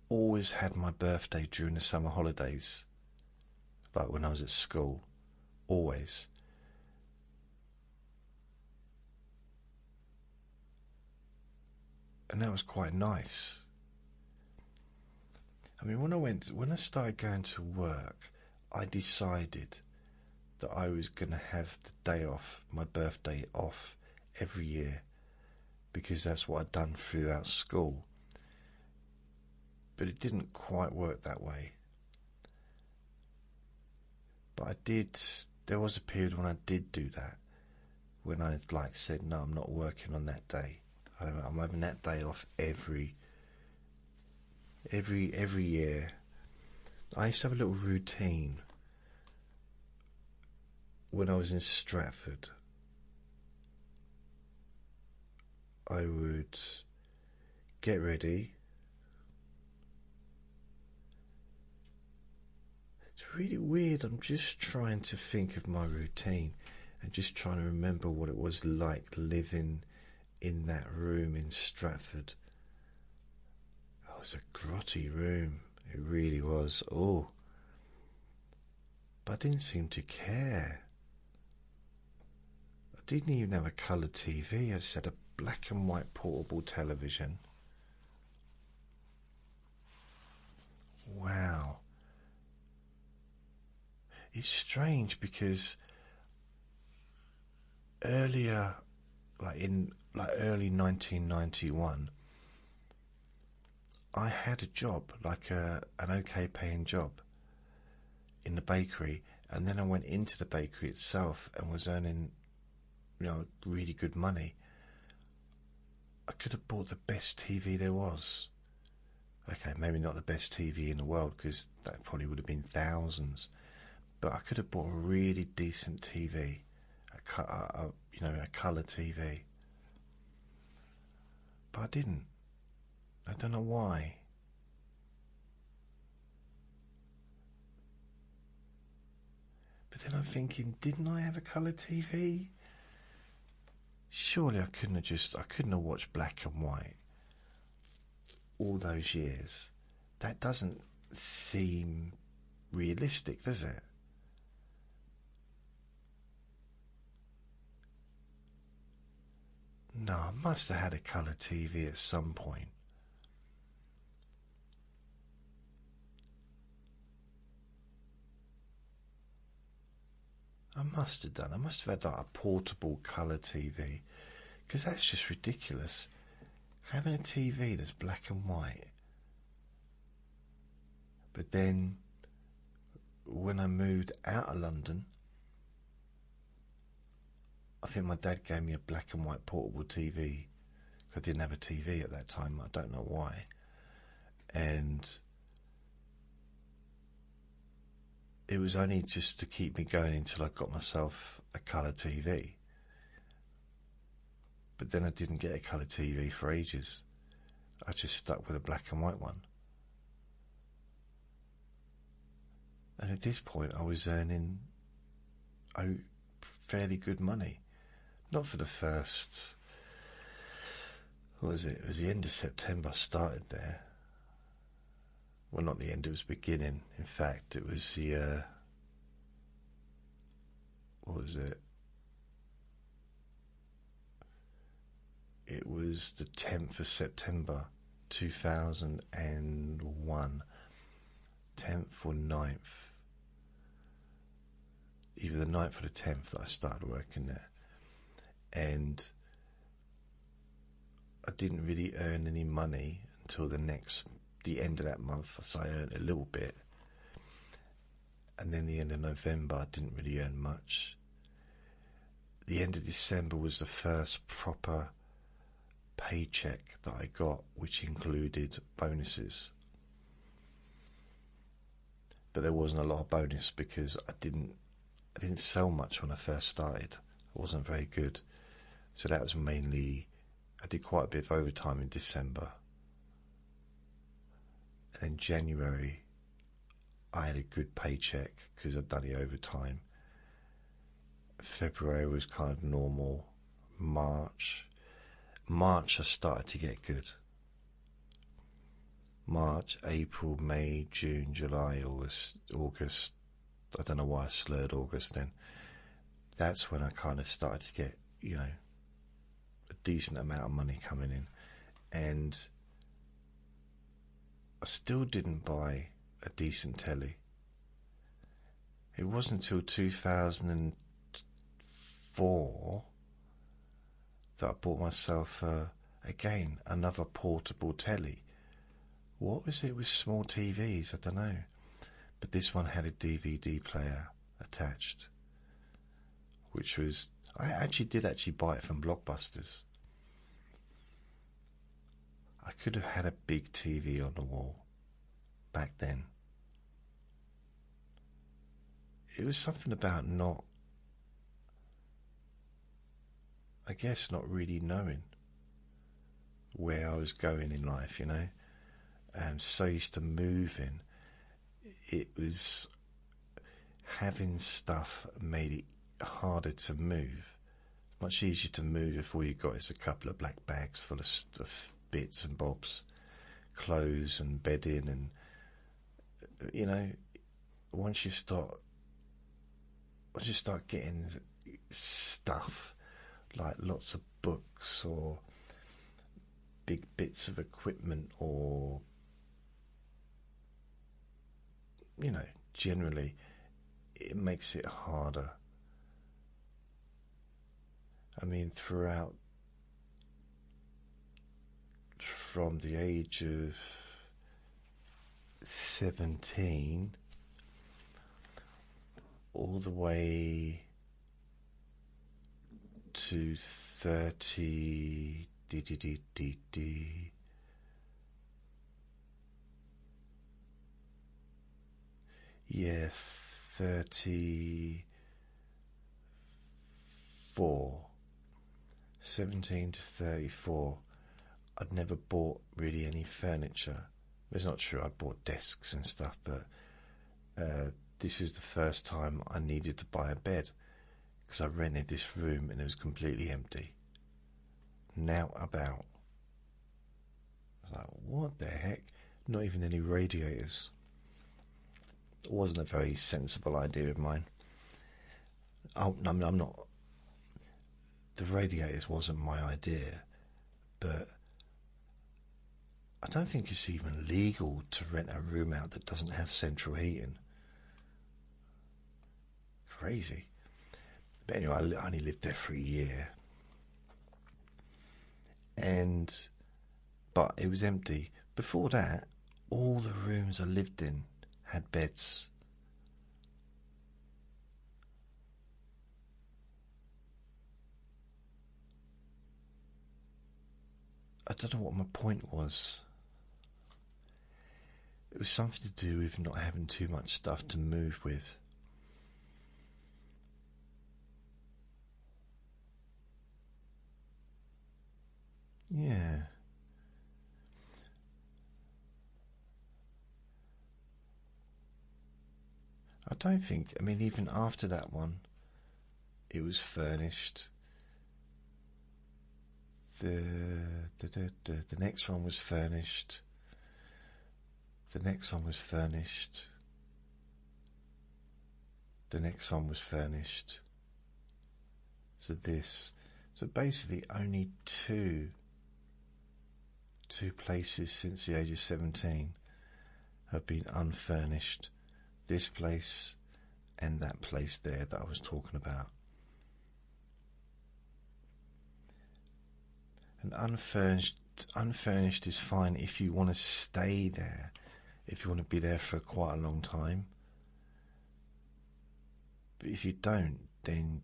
always had my birthday during the summer holidays, like when I was at school, always. And that was quite nice. I mean, when I started going to work, I decided that I was going to have the day off, my birthday off, every year, because that's what I'd done throughout school. But it didn't quite work that way. But there was a period when I did do that, when I said, no, I'm not working on that day. I'm having that day off every year. I used to have a little routine when I was in Stratford. I would get ready. It's really weird. I'm just trying to think of my routine and just trying to remember what it was like living in that room in Stratford. Oh, it was a grotty room. It really was. Oh. But I didn't seem to care. I didn't even have a colour TV. I just had a black and white portable television. Wow. It's strange because earlier, early 1991, I had a job, an okay paying job in the bakery, and then I went into the bakery itself and was earning, really good money. I could have bought the best TV there was. Okay, maybe not the best TV in the world, because that probably would have been thousands. But I could have bought a really decent TV, a colour TV. But I didn't. I don't know why. But then I'm thinking, didn't I have a colour TV? Surely I couldn't have watched black and white all those years. That doesn't seem realistic, does it? No, I must have had a colour TV at some point. I must have done. I must have had a portable colour TV, because that's just ridiculous. Having a TV that's black and white. But then, when I moved out of London, I think my dad gave me a black and white portable TV. I didn't have a TV at that time. I don't know why. And it was only just to keep me going until I got myself a colour TV. But then I didn't get a colour TV for ages. I just stuck with a black and white one. And at this point I was earning fairly good money. Not for the first, what was it? It was the end of September I started there. Well, not the end, it was the beginning. In fact, it was the, what was it? It was the 10th of September 2001. 10th or 9th. either the 9th or the 10th that I started working there. And I didn't really earn any money until the end of that month. So I earned a little bit. And then the end of November, I didn't really earn much. The end of December was the first proper paycheck that I got, which included bonuses. But there wasn't a lot of bonus because I didn't sell much when I first started. I wasn't very good. So that was mainly, I did quite a bit of overtime in December. And then January, I had a good paycheck because I'd done the overtime. February was kind of normal. March I started to get good. March, April, May, June, July, August. I don't know why I slurred August then. That's when I kind of started to get, a decent amount of money coming in. And I still didn't buy a decent telly. It wasn't until 2004 that I bought myself, again, another portable telly. What was it with small TVs? I don't know. But this one had a DVD player attached, which was, I did buy it from Blockbusters. I could have had a big TV on the wall back then. It was something about not really knowing where I was going in life, I'm so used to moving. It was having stuff made it harder to move. Much easier to move if all you got is a couple of black bags full of stuff, bits and bobs, clothes and bedding, and once you start getting stuff like lots of books or big bits of equipment, or generally it makes it harder. I mean, throughout, from the age of 17 all the way to 30, yeah, 34, 17 to 34, I'd never bought really any furniture. It's not true, I bought desks and stuff, but this was the first time I needed to buy a bed, because I rented this room and it was completely empty. Now about. I was like, what the heck? Not even any radiators. It wasn't a very sensible idea of mine. I'm not. The radiators wasn't my idea, but I don't think it's even legal to rent a room out that doesn't have central heating. Crazy. But anyway, I only lived there for a year. But it was empty. Before that, all the rooms I lived in had beds. I don't know what my point was. It was something to do with not having too much stuff to move with. Yeah. I don't think, even after that one, it was furnished. The next one was furnished. The next one was furnished. The next one was furnished. So basically only two places since the age of 17 have been unfurnished. This place and that place there that I was talking about. And unfurnished is fine if you want to stay there, if you want to be there for quite a long time. But if you don't, then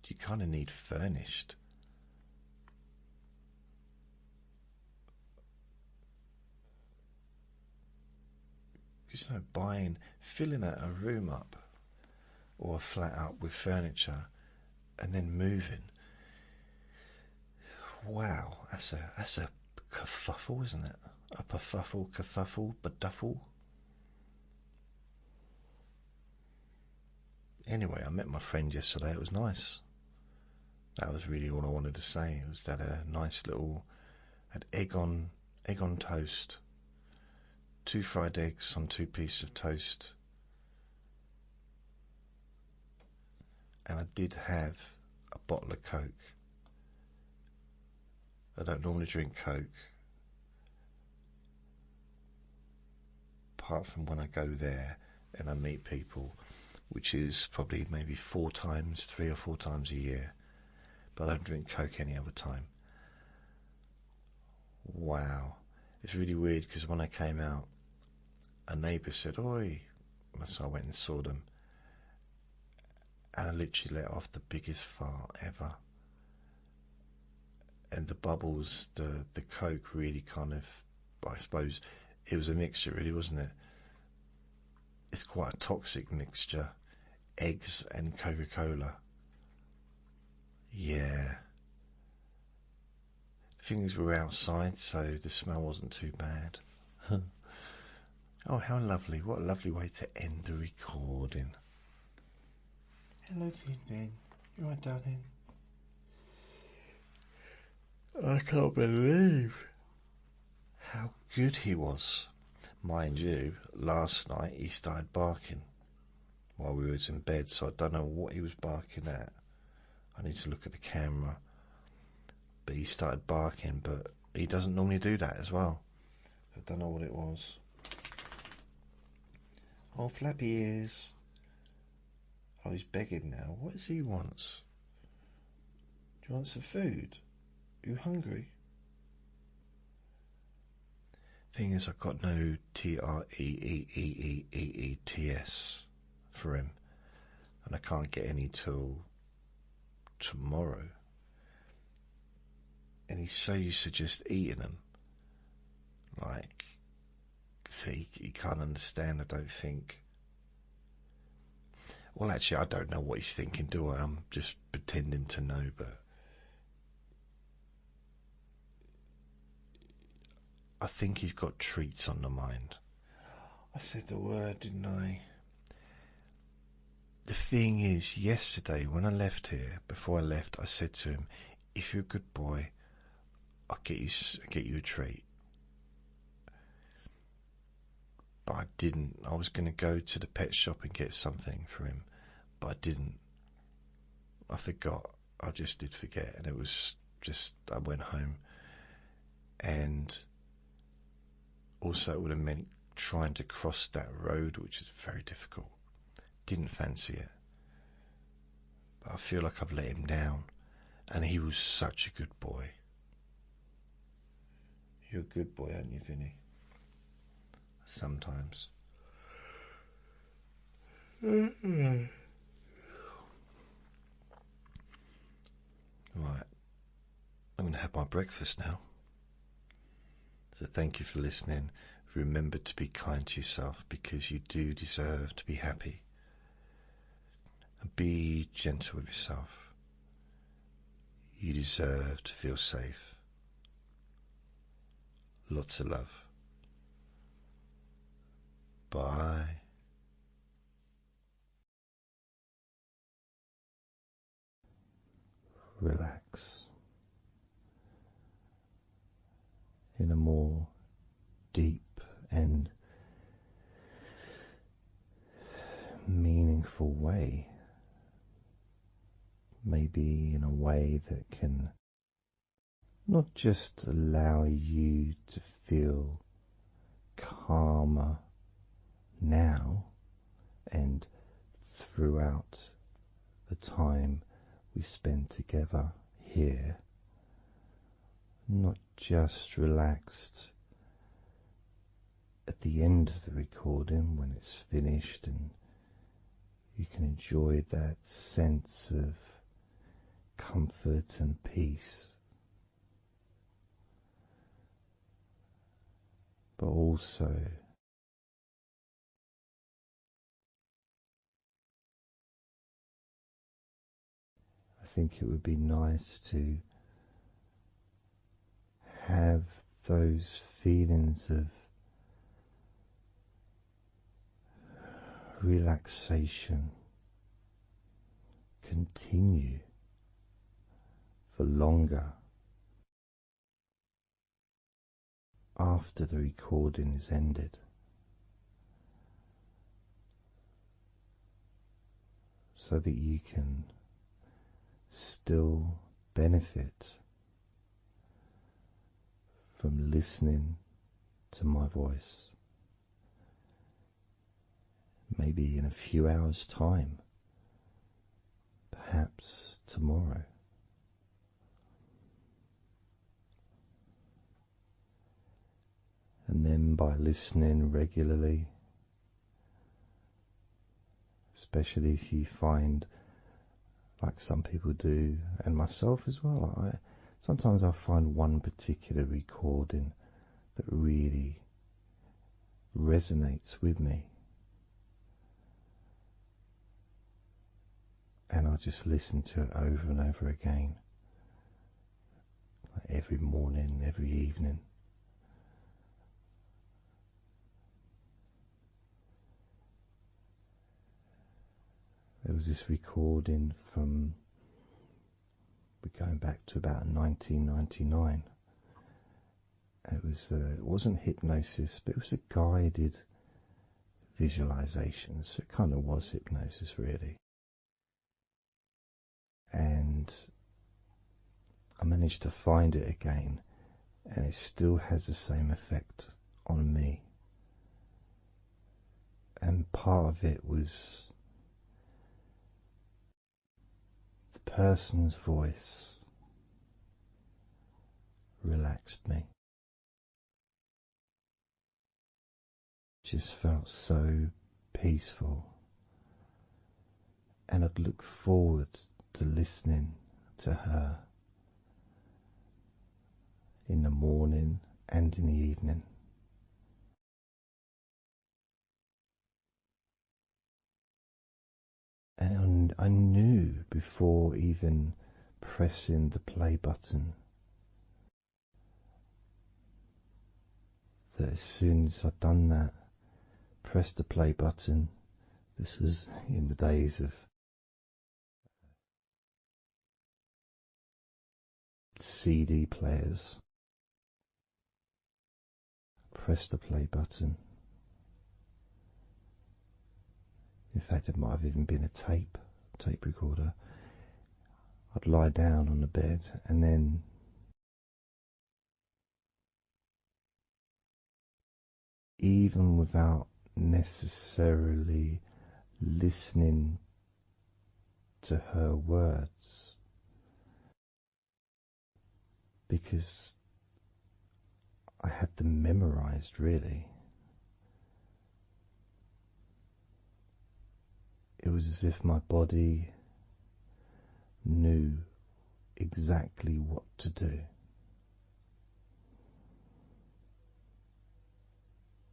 you kind of need furnished. Because filling a room up or a flat up with furniture and then moving. Wow, that's a kerfuffle, isn't it? A kerfuffle, beduffle. Anyway, I met my friend yesterday. It was nice. That was really all I wanted to say. It was that a nice little, had egg on toast. 2 fried eggs on 2 pieces of toast. And I did have a bottle of Coke. I don't normally drink Coke, apart from when I go there and I meet people, which is probably maybe 3 or 4 times a year. But I don't drink Coke any other time. Wow. It's really weird because when I came out, a neighbour said, "Oi," so I went and saw them, and I literally let off the biggest fart ever. And the bubbles, the Coke really kind of, I suppose, it was a mixture really, wasn't it? It's quite a toxic mixture. Eggs and Coca-Cola. Yeah. Things were outside, so the smell wasn't too bad. Oh, how lovely. What a lovely way to end the recording. Hello, Finley. You alright, darling? I can't believe how good he was. Mind you, last night he started barking while we was in bed, so I don't know what he was barking at. I need to look at the camera. But he started barking, but he doesn't normally do that as well. I don't know what it was. Oh, flappy ears. Oh, he's begging now. What is he wants? Do you want some food? Are you hungry? Thing is, I've got no TREEEEEEETS for him, and I can't get any till tomorrow. And he's so used to just eating them. Like, he can't understand, I don't think. Well, actually, I don't know what he's thinking, do I? I'm just pretending to know, but I think he's got treats on the mind. I said the word, didn't I? The thing is, yesterday when I left here, before I left, I said to him, "If you're a good boy, I'll get you a treat." But I didn't. I was going to go to the pet shop and get something for him, but I didn't. I forgot. I just did forget, and it was just, I went home, and also it would have meant trying to cross that road, which is very difficult. Didn't fancy it. But I feel like I've let him down, and he was such a good boy. You're a good boy, aren't you, Vinny? Sometimes. Right. I'm going to have my breakfast now. So thank you for listening. Remember to be kind to yourself, because you do deserve to be happy. And be gentle with yourself. You deserve to feel safe. Lots of love. Bye. Relax in a more deep and meaningful way. Maybe in a way that can not just allow you to feel calmer now and throughout the time we spend together here, not just relaxed at the end of the recording when it's finished and you can enjoy that sense of comfort and peace, but also I think it would be nice to have those feelings of relaxation continue for longer after the recording is ended, so that you can still benefit from listening to my voice, maybe in a few hours' time, perhaps tomorrow. And then by listening regularly, especially if you find, like some people do, and myself as well, sometimes I find one particular recording that really resonates with me, and I'll just listen to it over and over again, like every morning, every evening. There was this recording from, we're going back to about 1999. It wasn't hypnosis, but it was a guided visualization, so it kind of was hypnosis really. And I managed to find it again, and it still has the same effect on me. And part of it was the person's voice relaxed me. Just felt so peaceful, and I'd look forward to listening to her in the morning and in the evening. And I knew before even pressing the play button that as soon as I'd done that, pressed the play button, this was in the days of CD players, pressed the play button. In fact, it might have even been a tape recorder. I'd lie down on the bed, and then even without necessarily listening to her words, because I had them memorized really, it was as if my body knew exactly what to do.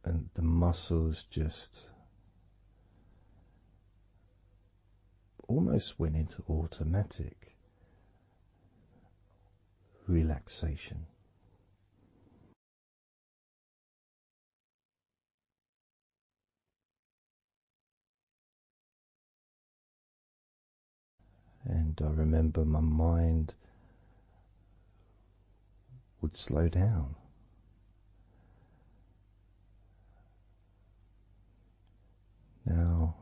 And the muscles just almost went into automatic relaxation. And I remember my mind would slow down. Now,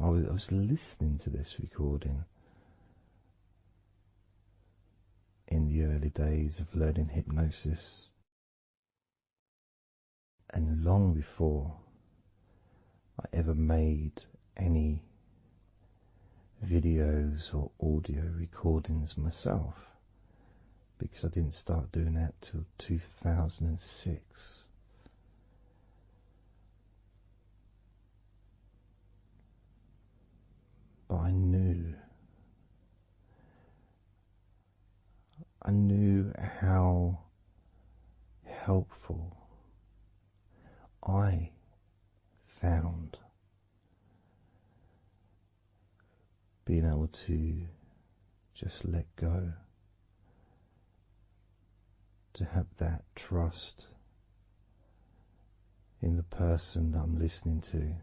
I was listening to this recording in the early days of learning hypnosis, and long before I ever made any videos or audio recordings myself, because I didn't start doing that till 2006. But I knew how helpful I found being able to just let go, to have that trust in the person that I'm listening to.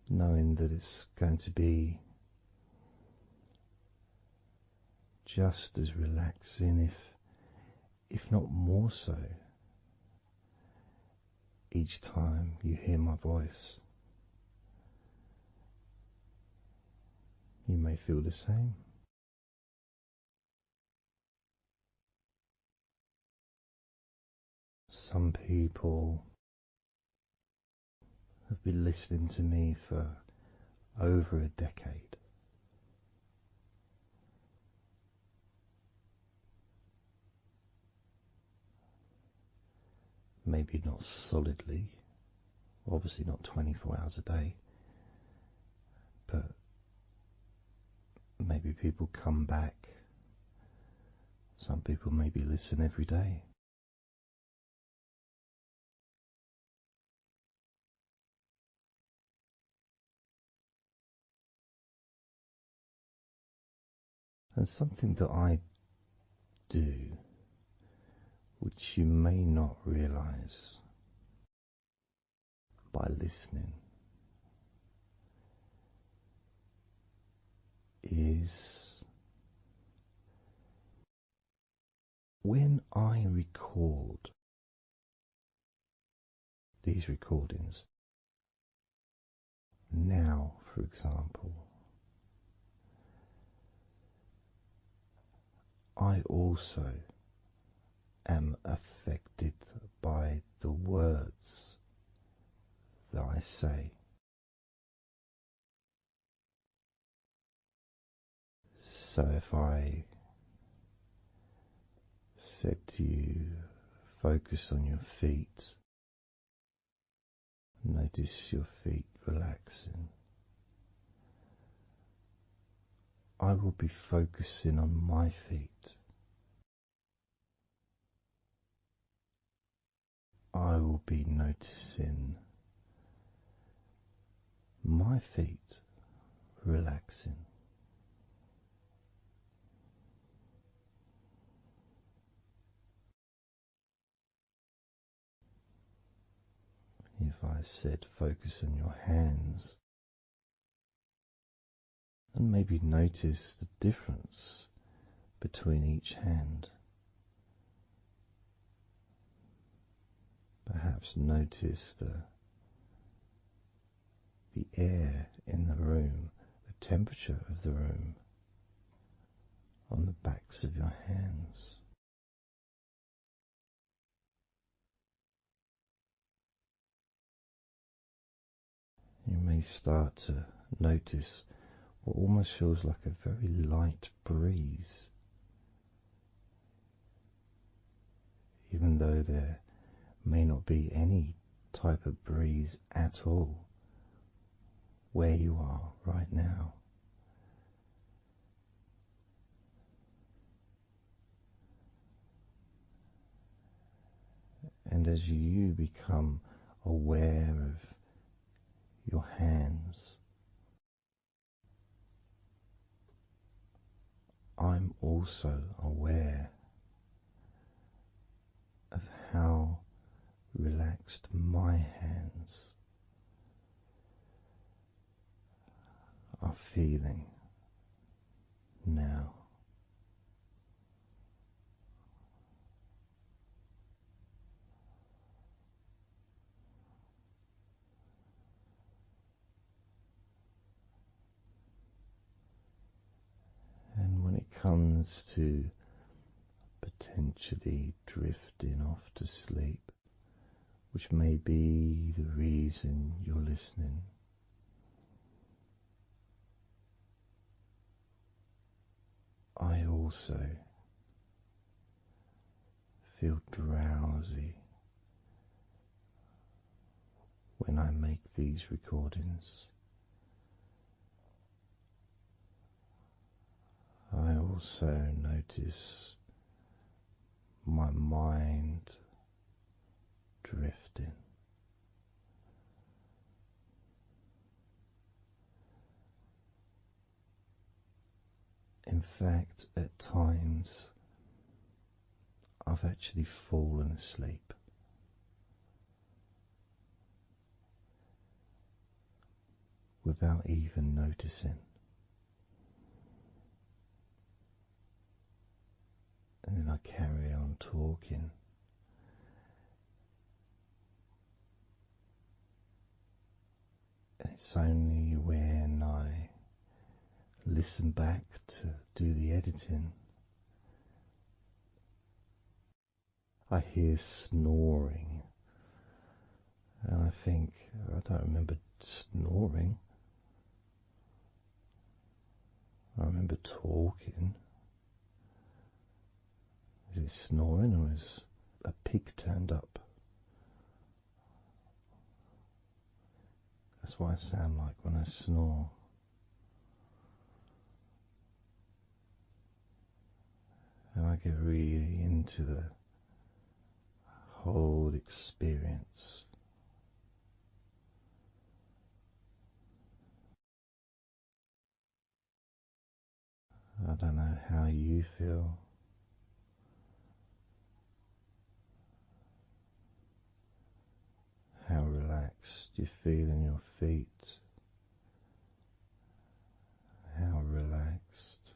Knowing that it's going to be just as relaxing, if not more so, each time you hear my voice. You may feel the same. Some people have been listening to me for over a decade. Maybe not solidly, obviously not 24 hours a day, but maybe people come back. Some people maybe listen every day. And something that I do, which you may not realize by listening, is when I record these recordings, now for example, I also am affected by the words that I say. So if I said to you, focus on your feet, notice your feet relaxing, I will be focusing on my feet. I will be noticing my feet relaxing. If I said focus on your hands, and maybe notice the difference between each hand. Perhaps notice the air in the room, the temperature of the room on the backs of your hands. You may start to notice what almost feels like a very light breeze, even though there may not be any type of breeze at all where you are right now. And as you become aware of your hands, I'm also aware of how relaxed my hands are feeling now. And when it comes to potentially drifting off to sleep, which may be the reason you're listening. I also feel drowsy when I make these recordings. I also notice my mind drifting. In fact, at times I've actually fallen asleep. Without even noticing. And then I carry on talking. And it's only when I listen back to do the editing, I hear snoring. And I think, I don't remember snoring. I remember talking. Is it snoring or is a pig turned up? That's what I sound like when I snore. And I get really into the whole experience. I don't know how you feel. How relaxed you feel in your feet. How relaxed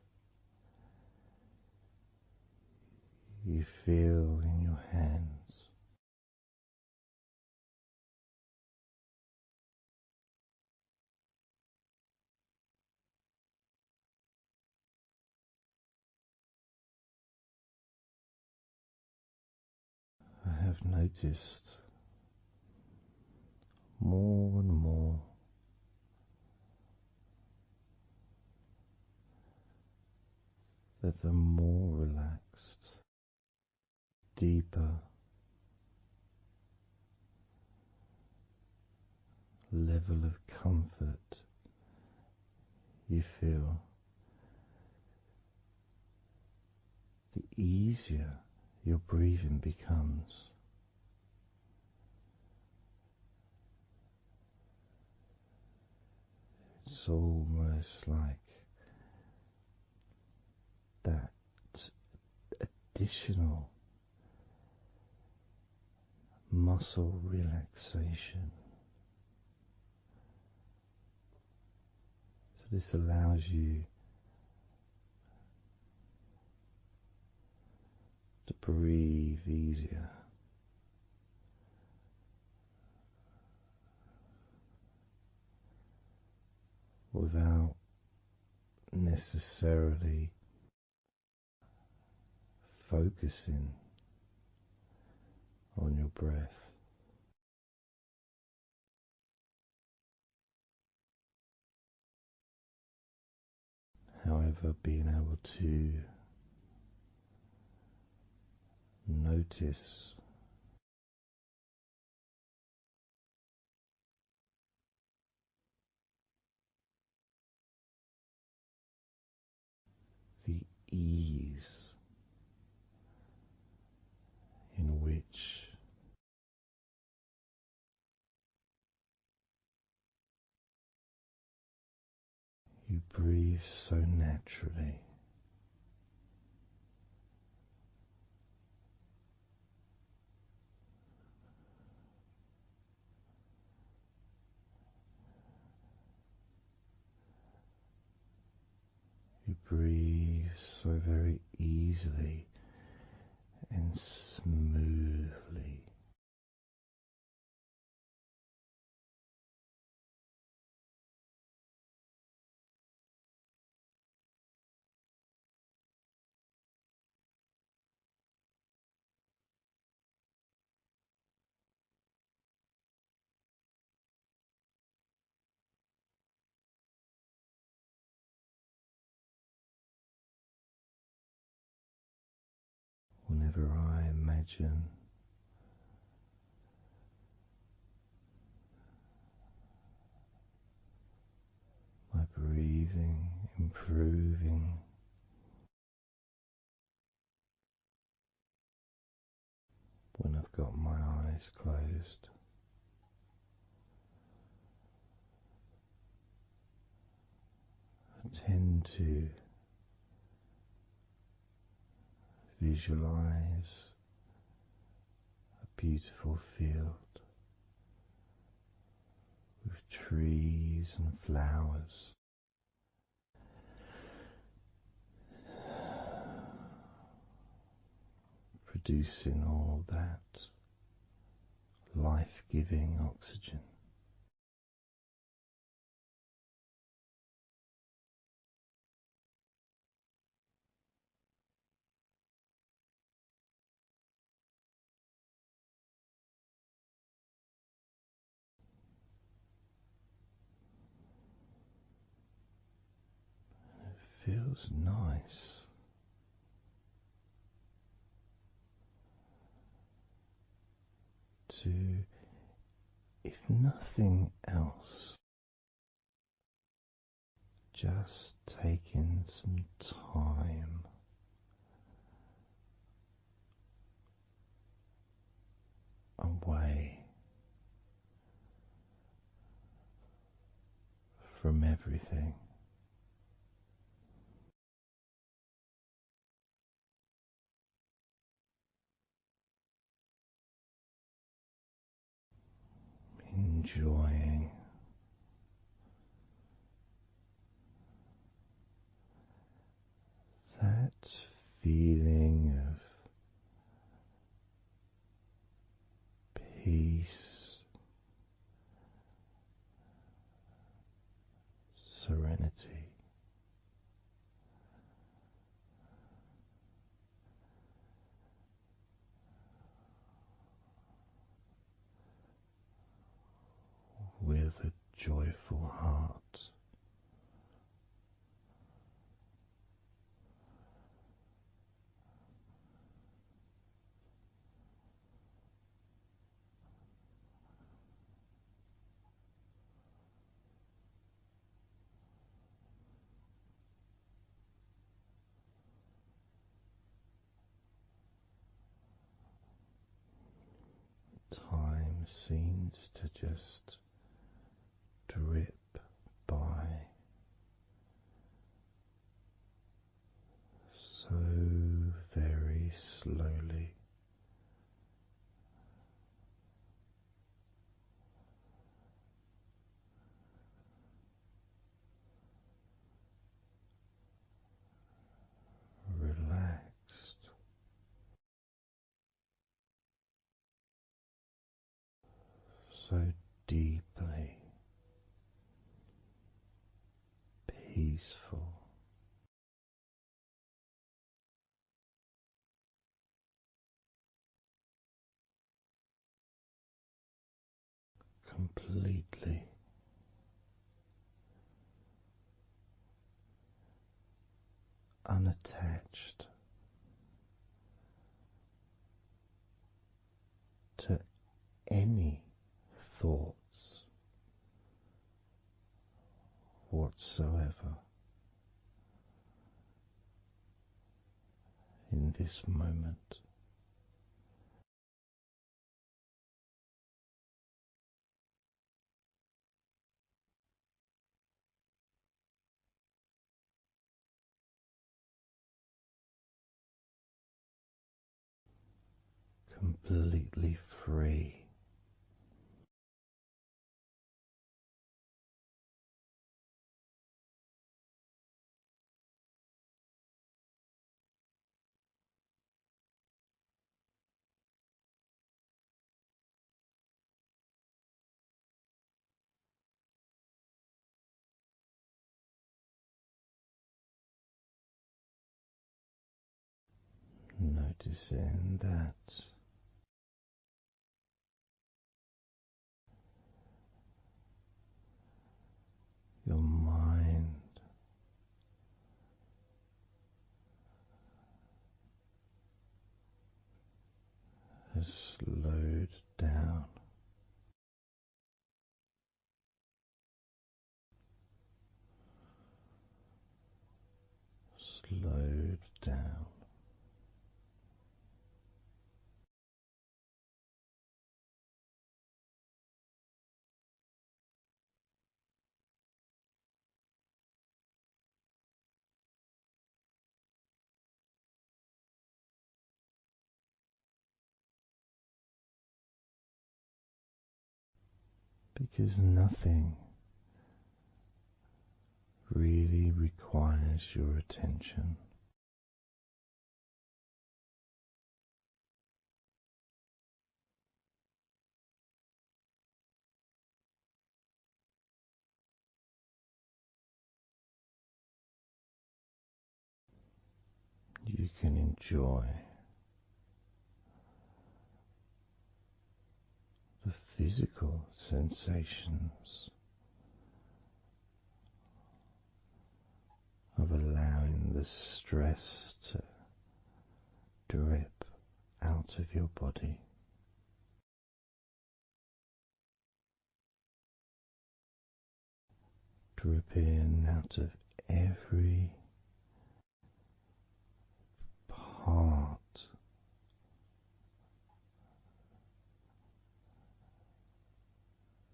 you feel in your hands. I have noticed more and more that the more relaxed, deeper level of comfort you feel, the easier your breathing becomes. It's almost like that additional muscle relaxation. So this allows you to breathe easier. Without necessarily focusing on your breath. However, being able to notice the ease in which you breathe so naturally. You breathe so very easily and smoothly. whenever I imagine my breathing improving, when I've got my eyes closed, I tend to visualize a beautiful field with trees and flowers, producing all that life-giving oxygen. It feels nice to, if nothing else, just taking some time away from everything. Enjoying that feeling of peace, serenity, with a joyful heart. Time seems to just drip by so very slowly. Relaxed, so deeply peaceful, completely unattached to any thoughts whatsoever in this moment. Completely free. Noticing that your mind slowed down. Slowed down. Because nothing really requires your attention. You can enjoy the physical sensations of allowing the stress to drip out of your body. Drip in out of every part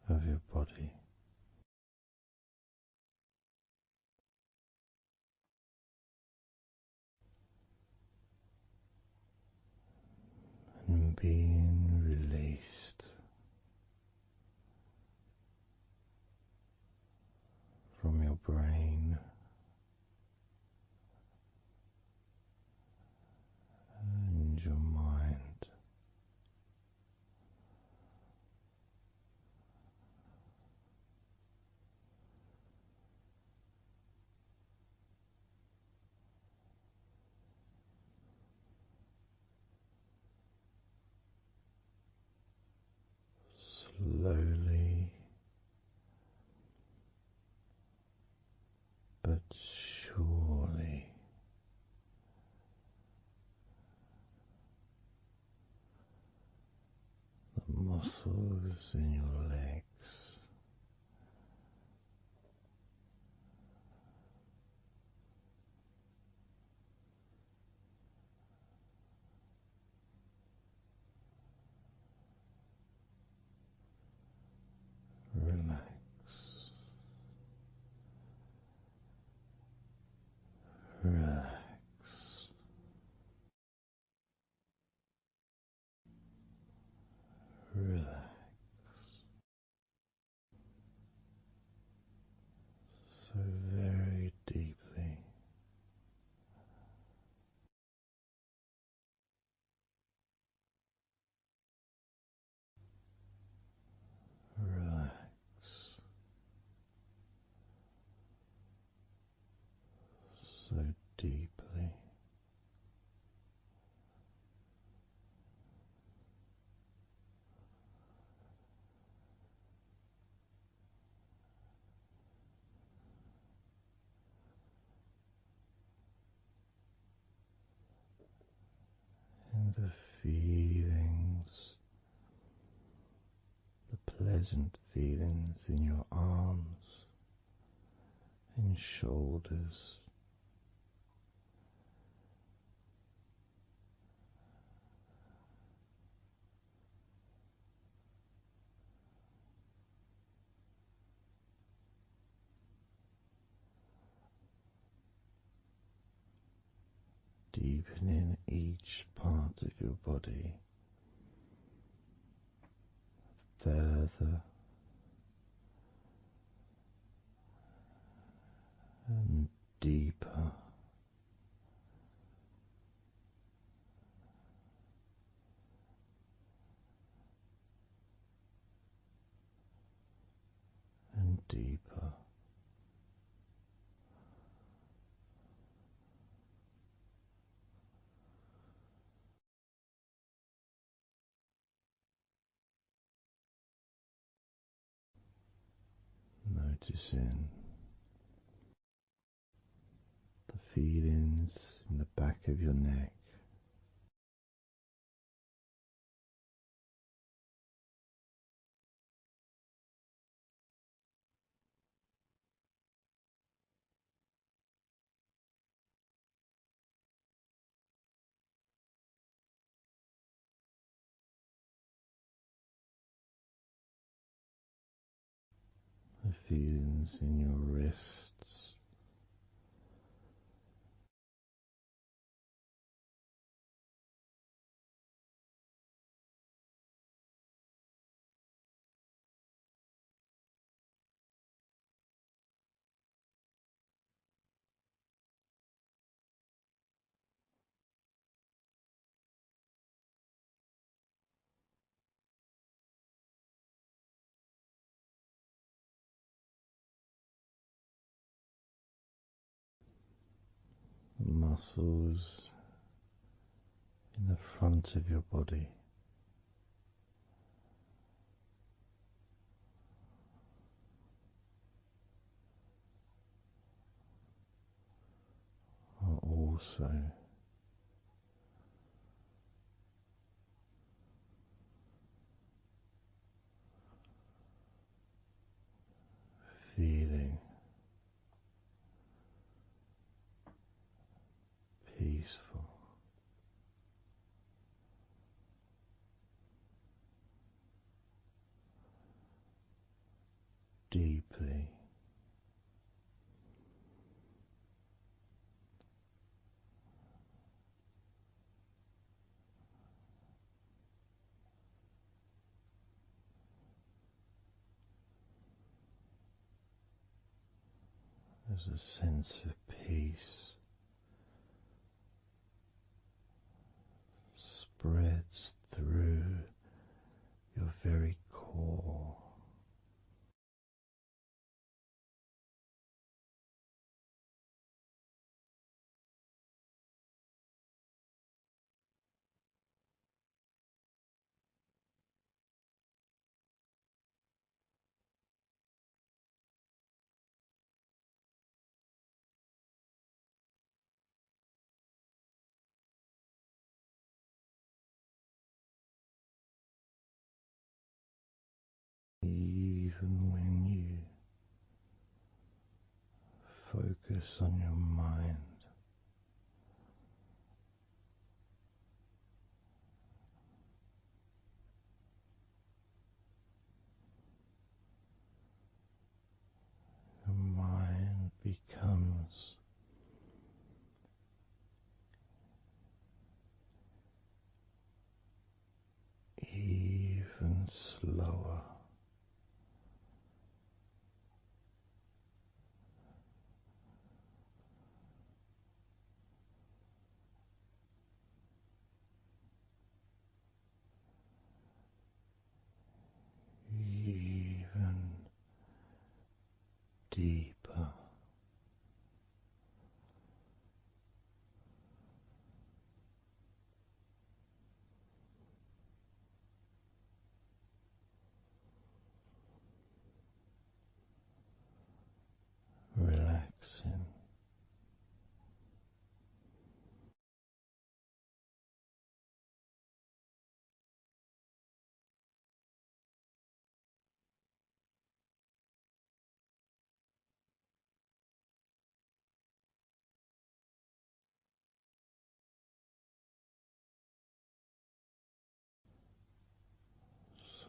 of your body. And being released from your brain and your mind. Slowly but surely the muscles in your legs relax, relax, relax so very deeply. Relax so deeply. And the feelings, the pleasant feelings in your arms and shoulders, deepening each part of your body further and deeper and deeper. Noticing the feelings in the back of your neck, feelings in your wrists, the muscles in the front of your body, are also feeling peaceful. Deeply there's a sense of peace spreads through your very core. Even when you focus on your mind, your mind becomes even slower. Even deeper. Relaxing.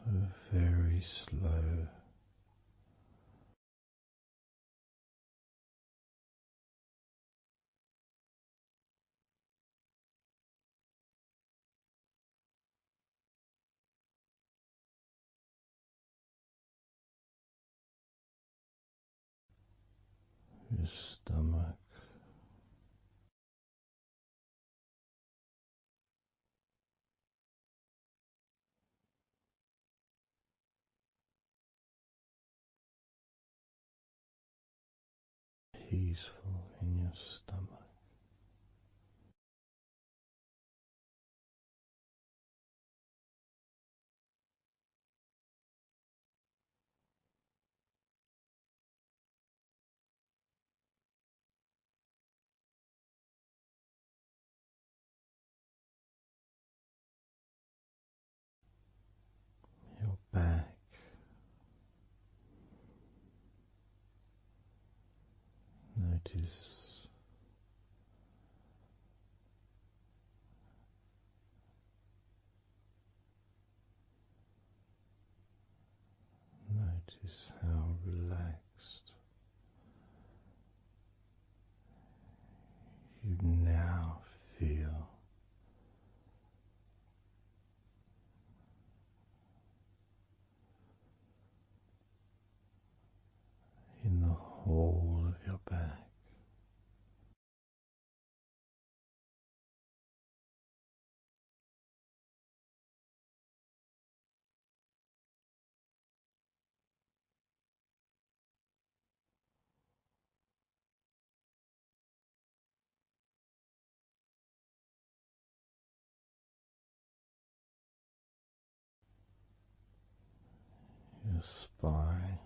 So very slow. Your stomach. Peaceful in your stomach. Your back. Notice how relaxed spine,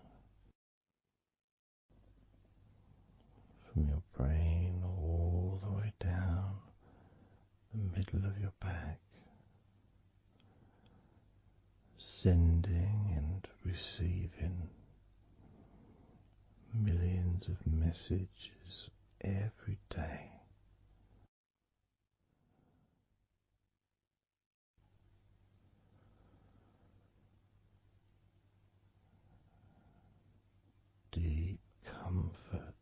from your brain all the way down the middle of your back, sending and receiving millions of messages every day. Deep comfort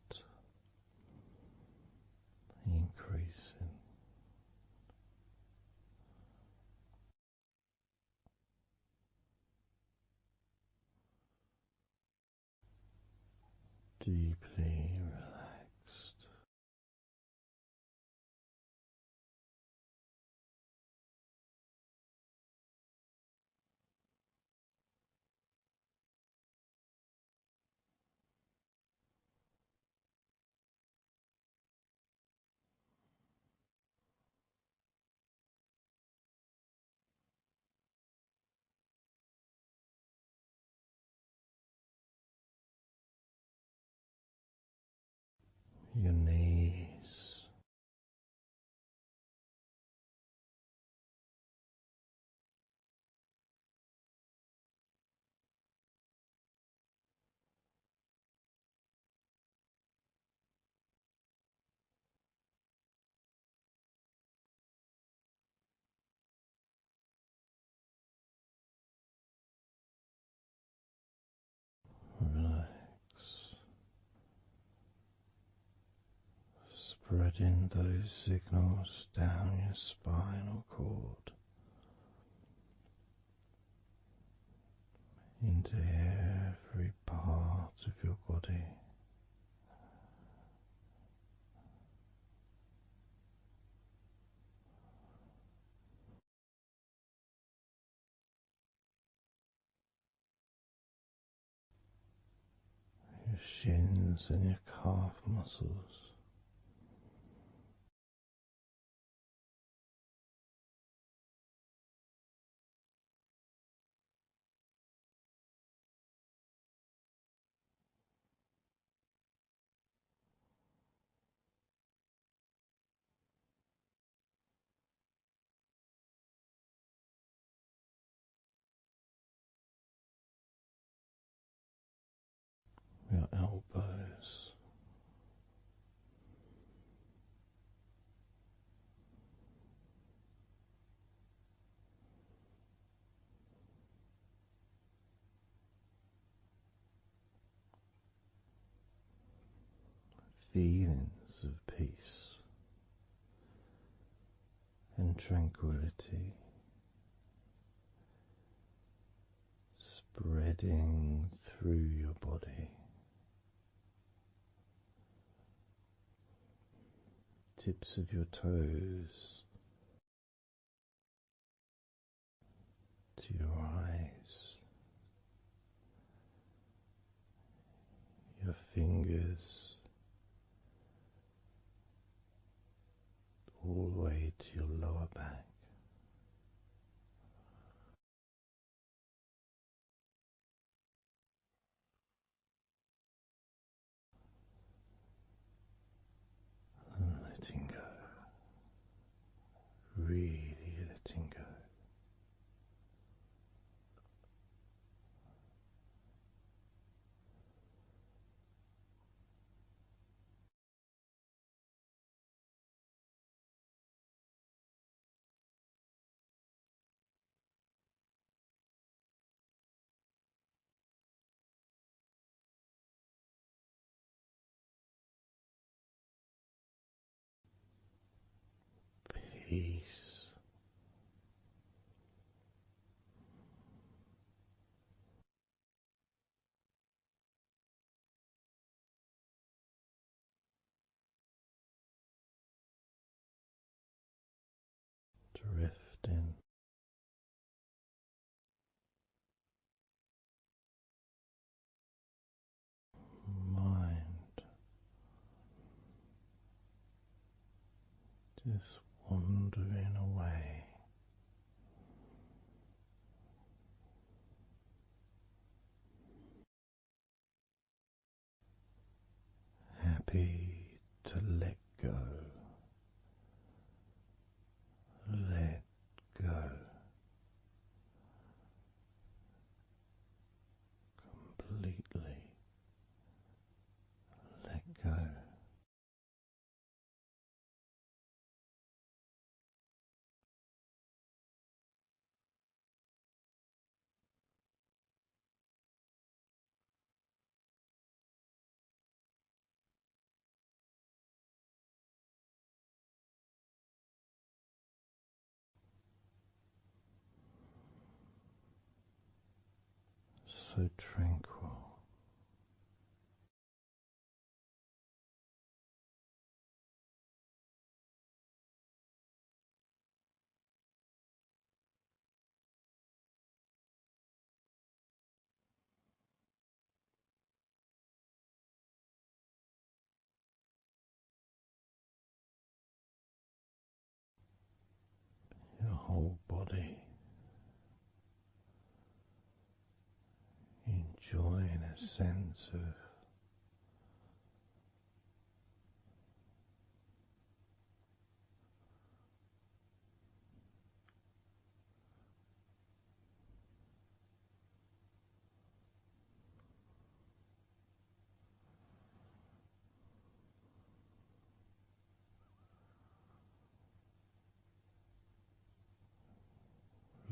increasing. Deeply relaxed. Your knees, relax, spreading those signals down your spinal cord into every part of your body. Your shins and your calf muscles, your elbows, feelings of peace and tranquility spreading through your body, tips of your toes to your eyes, your fingers all the way to your lower back. And letting go, really letting go. Peace, drifting, mind just wandering away, happy to let go. Let go completely. Let go. So tranquil. Your whole body enjoying a sense of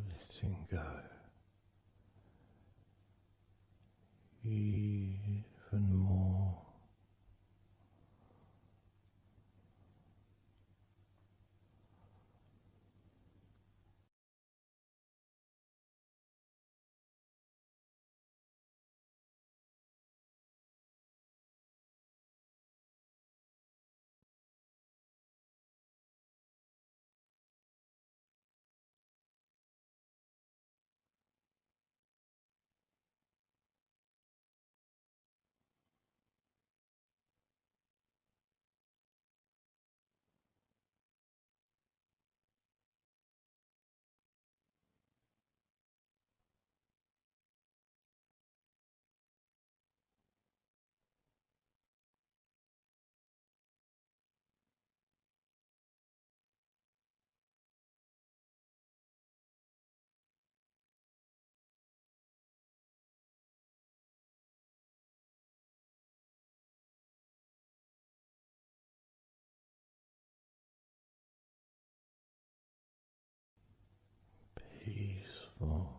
letting go even more. Peaceful.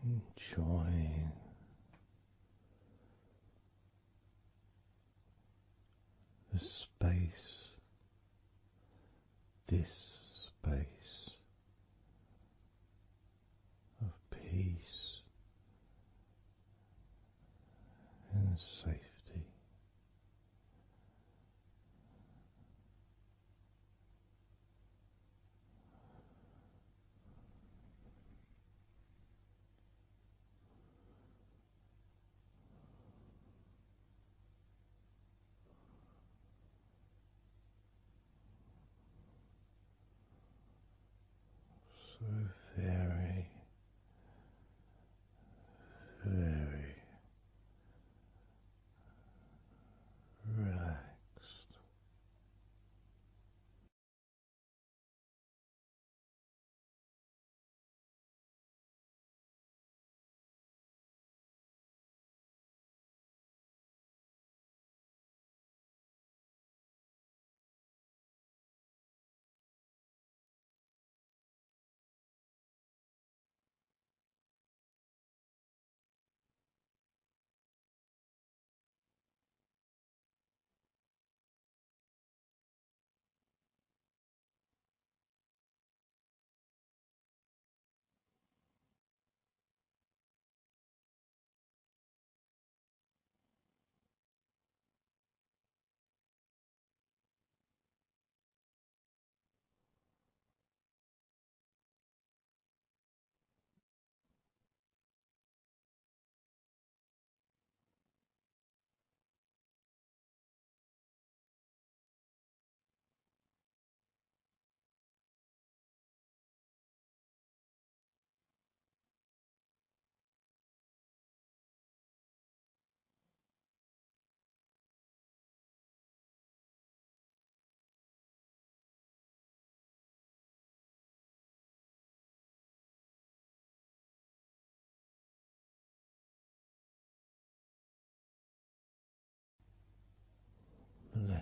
Enjoying the space, this space of peace and safety. So very, very relaxed.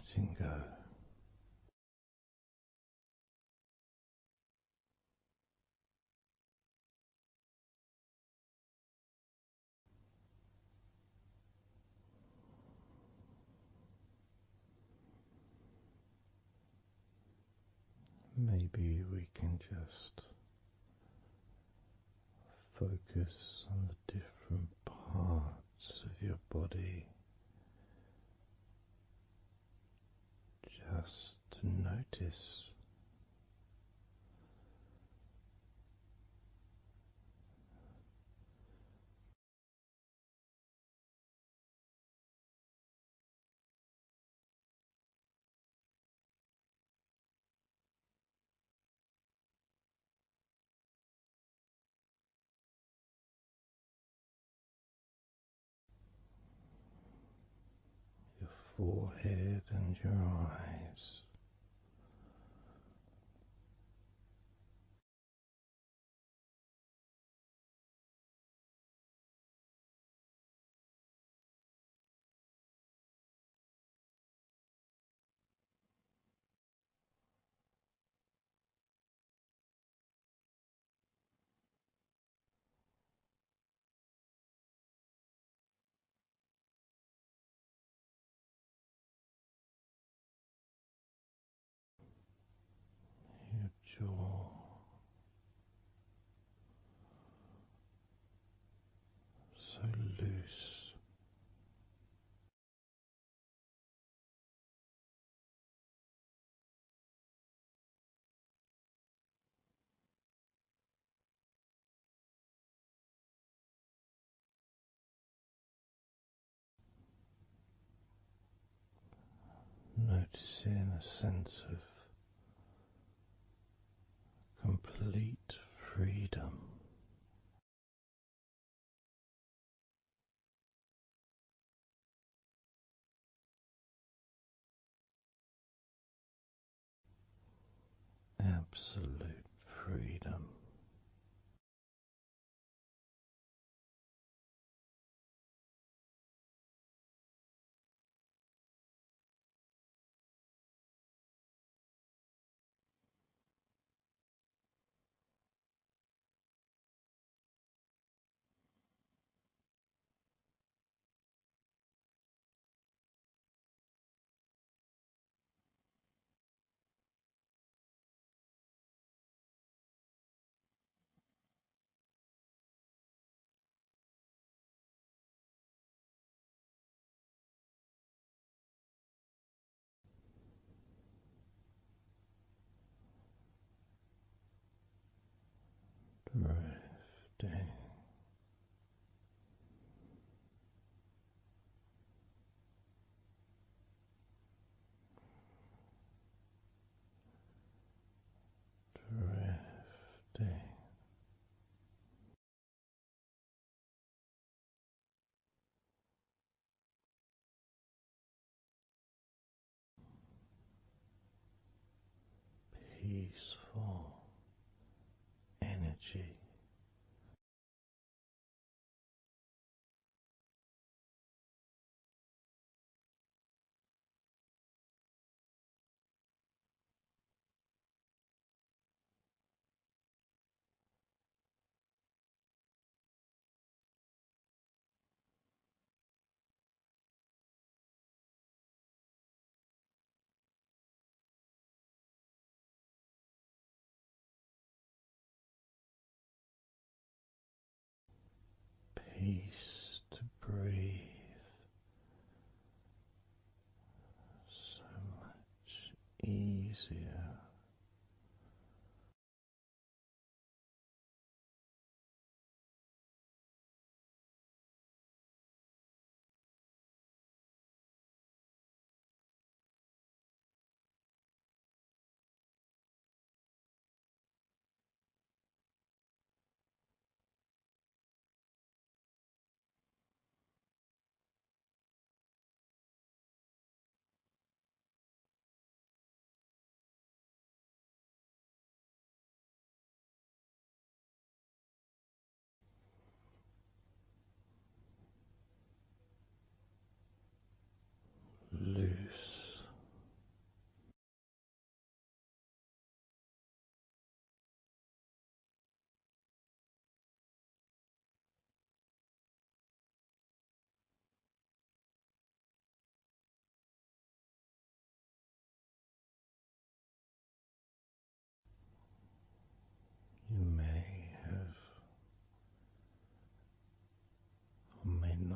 letting go. Maybe we can just focus on the different parts of your body, just to notice your forehead and your eyes. Your jaw, so loose. Noticing a sense of complete freedom. Absolute freedom. Drifting, drifting, peaceful energy. Peace to breathe, so much easier.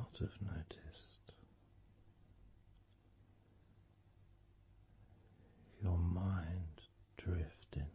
not have noticed your mind drifting.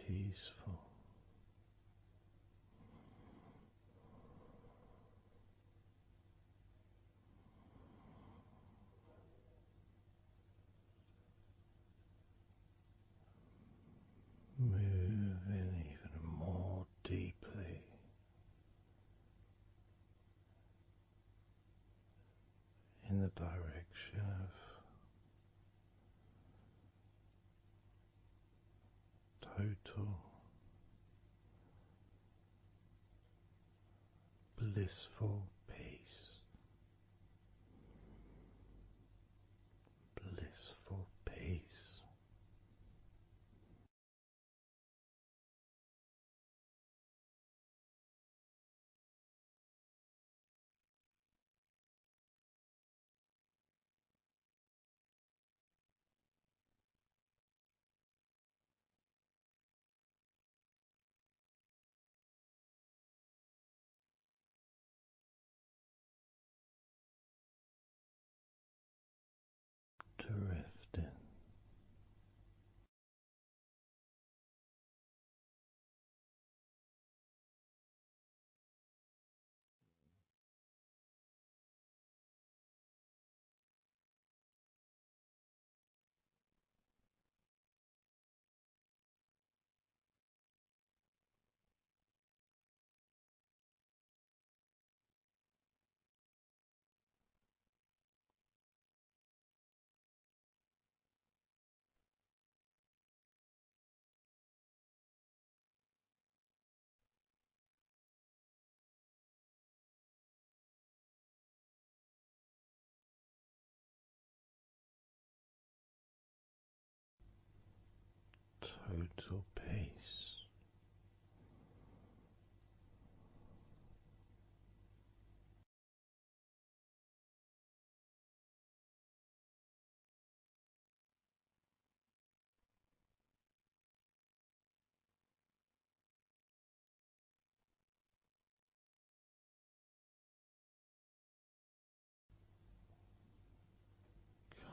Peaceful. Moving even more deeply in the direction of total blissful peace. Blissful peace. Drifting. Total peace.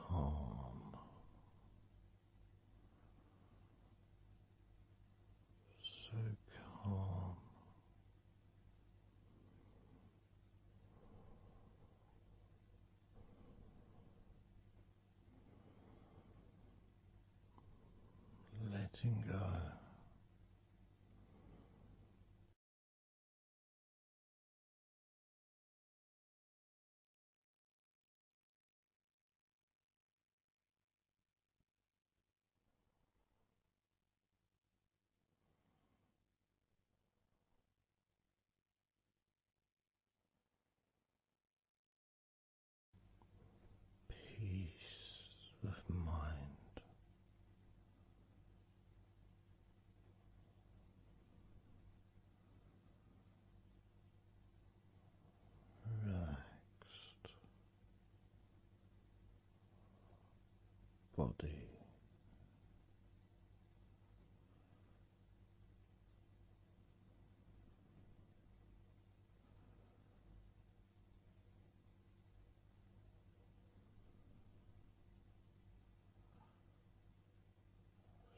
Calm. So calm. Letting go. Peace of mind. Relaxed body.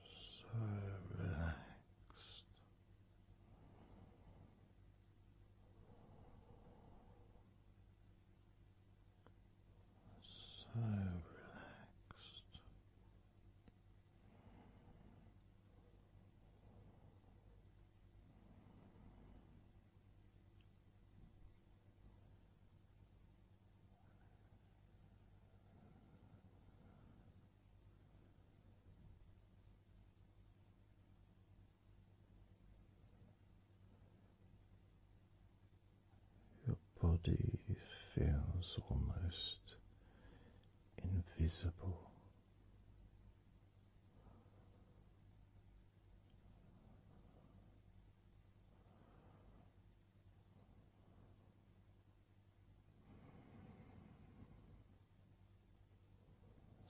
So relaxed. So relaxed. body feels almost invisible.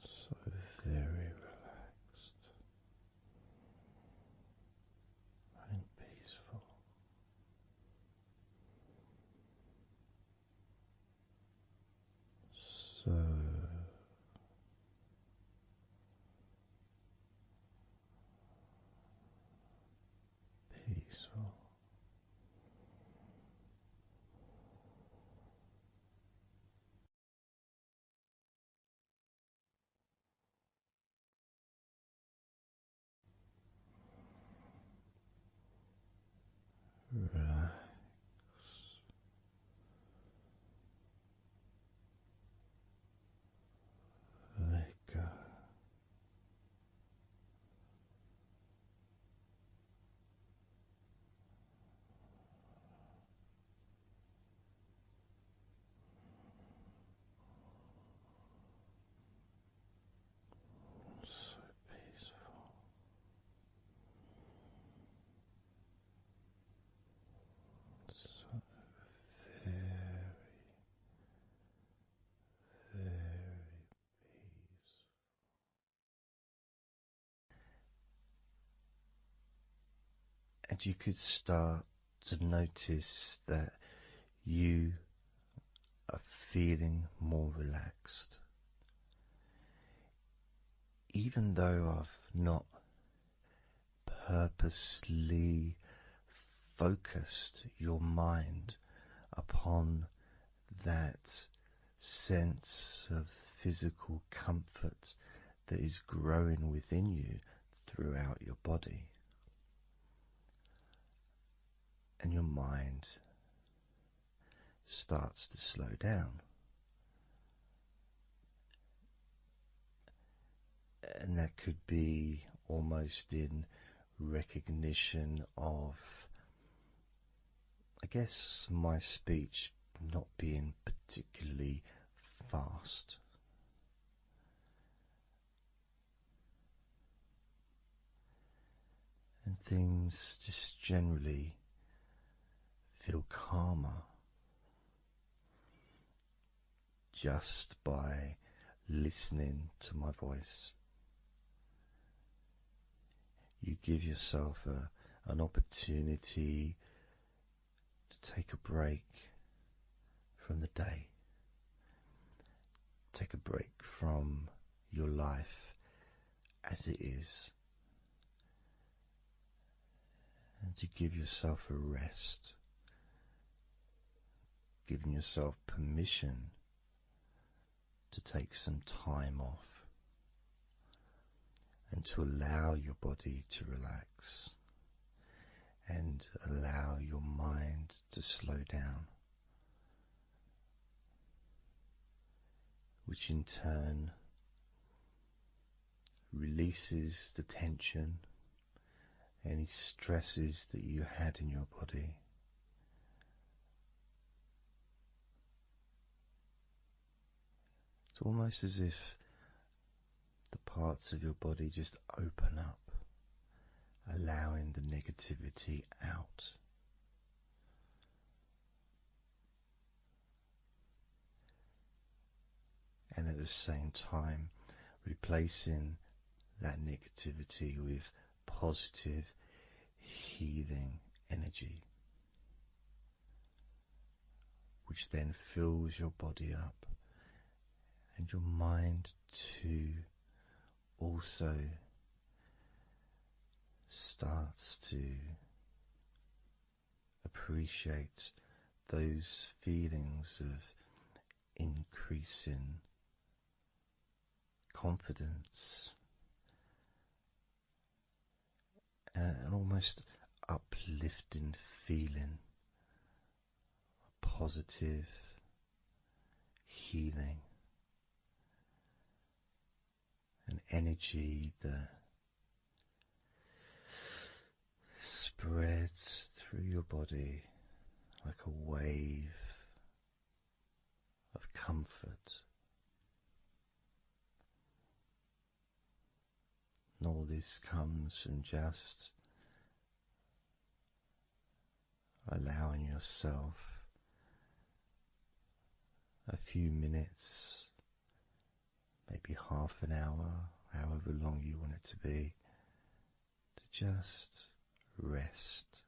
So very relaxed and peaceful. So peaceful. Relax. Let go. So peaceful. So very, very peaceful. And you could start to notice that you are feeling more relaxed. Even though I've not purposely focused your mind upon that sense of physical comfort that is growing within you throughout your body. And your mind starts to slow down. And that could be almost in recognition of, I guess, my speech not being particularly fast. And things just generally feel calmer just by listening to my voice. You give yourself an opportunity to take a break from the day, take a break from your life as it is, and to give yourself a rest, giving yourself permission to take some time off and to allow your body to relax and allow your mind to slow down, which in turn releases the tension, any stresses that you had in your body. It's almost as if the parts of your body just open up, allowing the negativity out. And at the same time, replacing that negativity with positive, healing energy, which then fills your body up and your mind too also starts to appreciate those feelings of increasing confidence and an almost uplifting feeling, positive healing, an energy that spreads through your body like a wave comfort. And all this comes from just allowing yourself a few minutes, maybe half an hour, however long you want it to be, to just rest.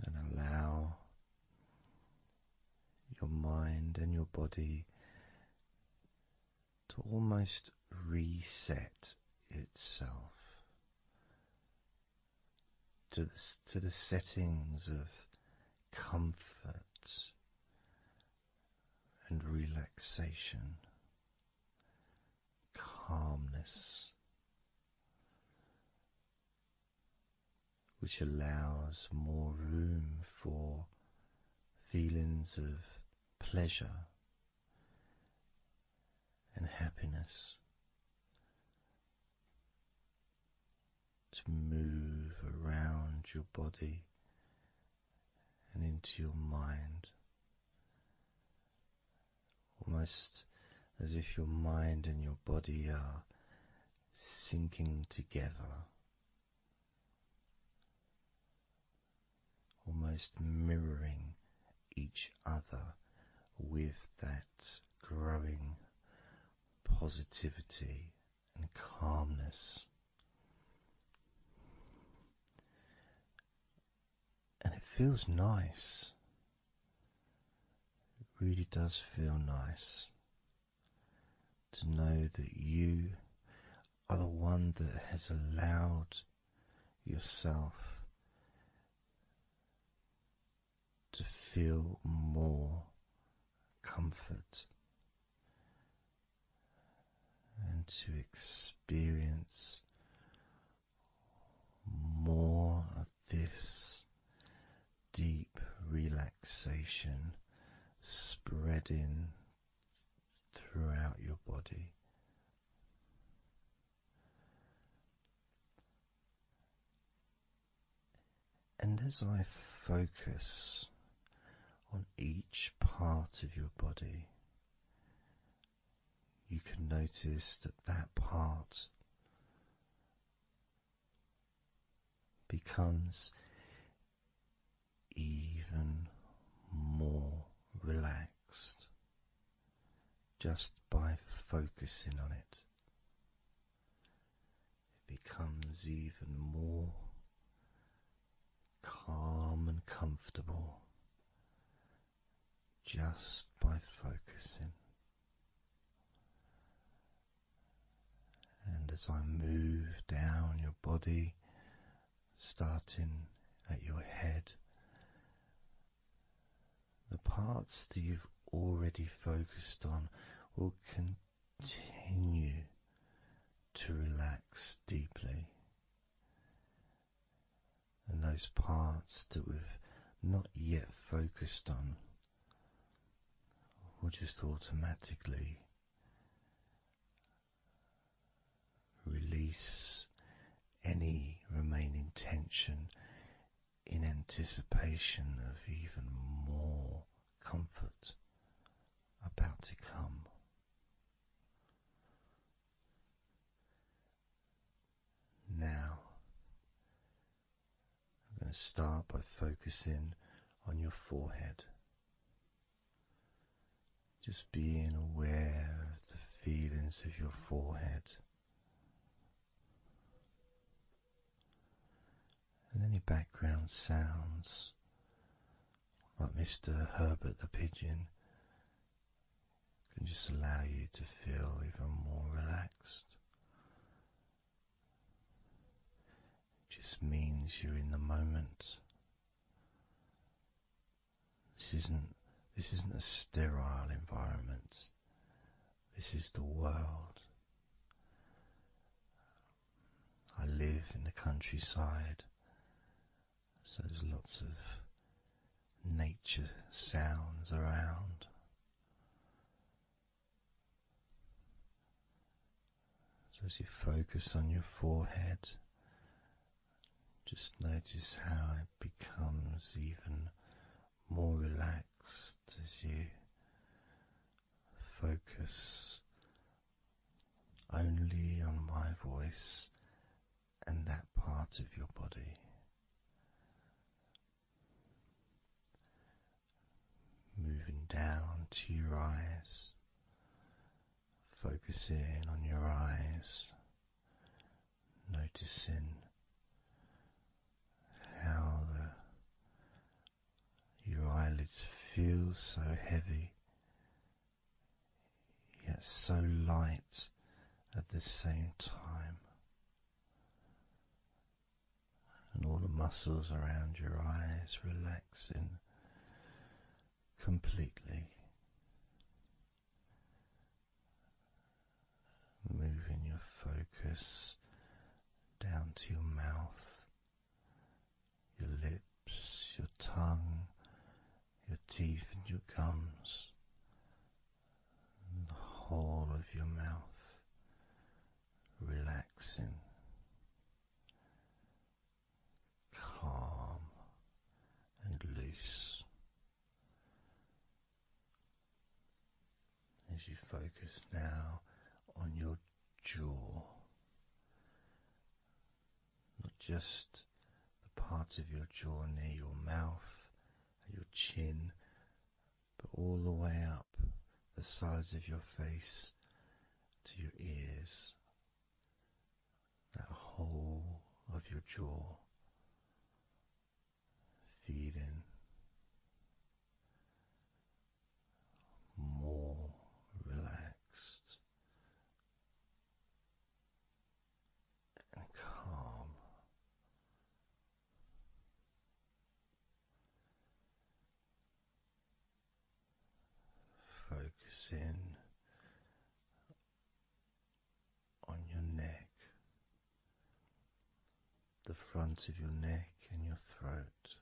And allow your mind and your body to almost reset itself to the settings of comfort and relaxation, calmness, which allows more room for feelings of pleasure and happiness to move around your body and into your mind, almost as if your mind and your body are sinking together, almost mirroring each other with that growing positivity and calmness. And it feels nice. It really does feel nice to know that you are the one that has allowed yourself to feel more comfort and to experience more of this deep relaxation spreading throughout your body. And as I focus on each part of your body, you can notice that that part becomes even more relaxed just by focusing on it. It becomes even more calm and comfortable just by focusing. And as I move down your body, starting at your head, the parts that you've already focused on will continue to relax deeply. And those parts that we've not yet focused on will just automatically release any remaining tension in anticipation of even more comfort about to come. Now, I'm going to start by focusing on your forehead. Just being aware of the feelings of your forehead and any background sounds, like Mr. Herbert the pigeon, can just allow you to feel even more relaxed. It just means you're in the moment. This isn't a sterile environment. This is the world. I live in the countryside, so there's lots of nature sounds around. So as you focus on your forehead, just notice how it becomes even more relaxed as you focus only on my voice and that part of your body. Moving down to your eyes, focusing on your eyes, noticing how your eyelids feel so heavy, yet so light at the same time, and all the muscles around your eyes relaxing completely. Moving your focus down to your mouth, your lips, your tongue, your teeth and your gums, and the whole of your mouth relaxing, calm and loose. As you focus now on your jaw, not just the part of your jaw near your mouth, your chin, but all the way up the sides of your face to your ears, that whole of your jaw, feeling more relaxed and calm. Focusing on your neck, the front of your neck and your throat,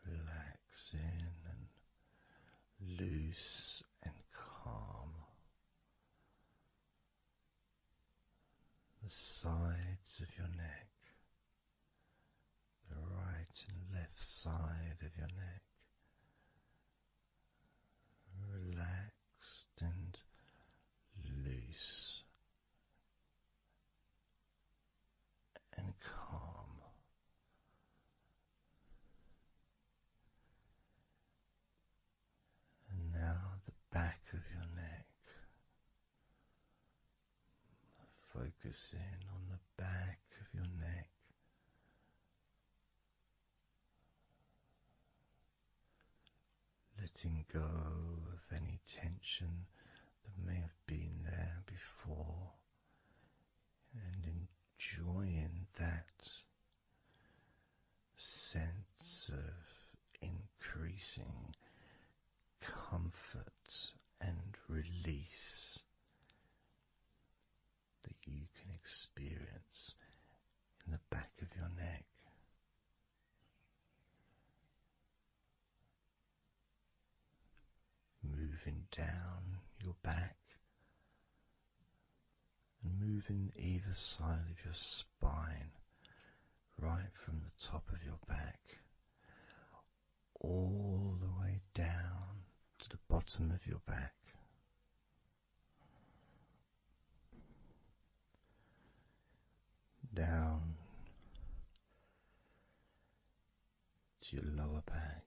relaxing and loose and calm. The sides of your neck, the right and left side of your neck, relaxed and loose and calm. And now the back of your neck, focusing on the back of your neck, letting go of any tension that may have been there before, and enjoying that sense of increasing comfort and release that you can experience in the back of your neck. Moving down your back and moving either side of your spine, right from the top of your back all the way down to the bottom of your back. Down to your lower back.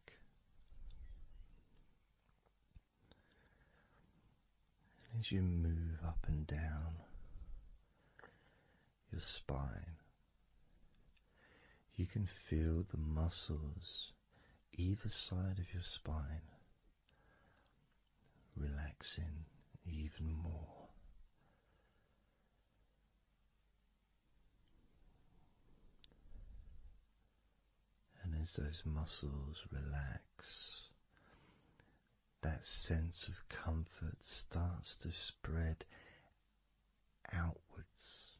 And as you move up and down your spine, you can feel the muscles either side of your spine relaxing even more. And as those muscles relax, that sense of comfort starts to spread outwards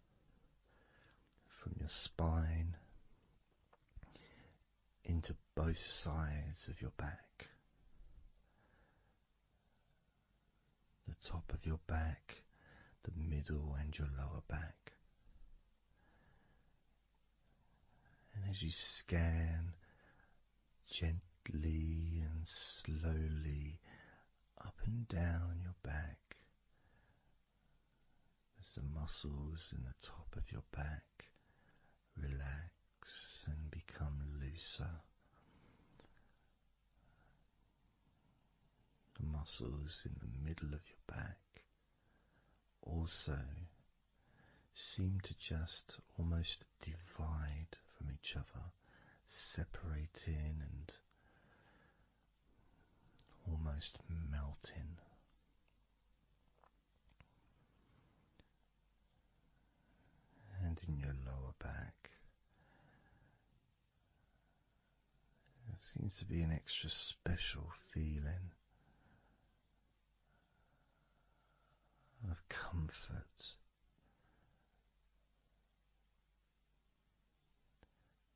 from your spine into both sides of your back. The top of your back, the middle and your lower back. And as you scan gently gently and slowly up and down your back as the muscles in the top of your back relax and become looser. The muscles in the middle of your back also seem to just almost divide from each other, separating and almost melting. And in your lower back, there seems to be an extra special feeling of comfort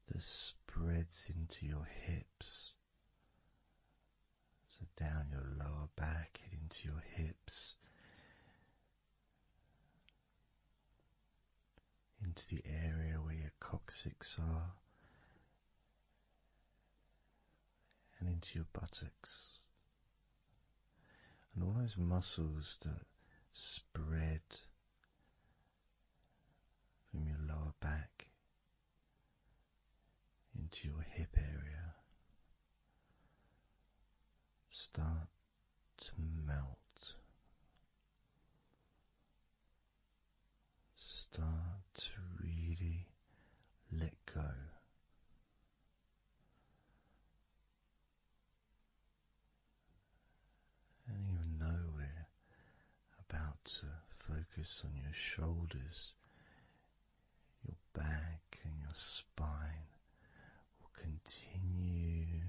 that spreads into your hips. So down your lower back and into your hips, into the area where your coccyx are, and into your buttocks. And all those muscles that spread from your lower back into your hip area start to melt, start to really let go. And even though we're about to focus on your shoulders, your back and your spine will continue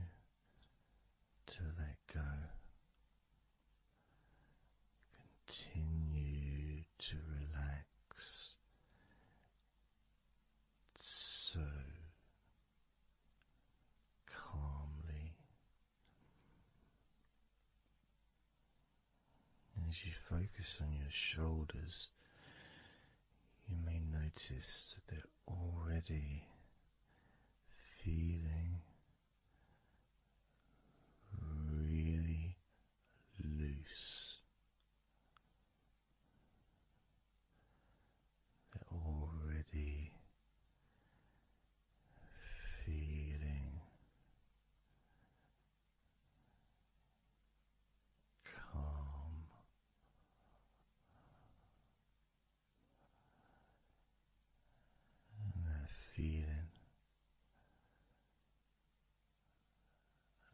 to let go. Continue to relax so calmly. And as you focus on your shoulders, you may notice that they're already feeling really loose. They're already feeling calm. And that feeling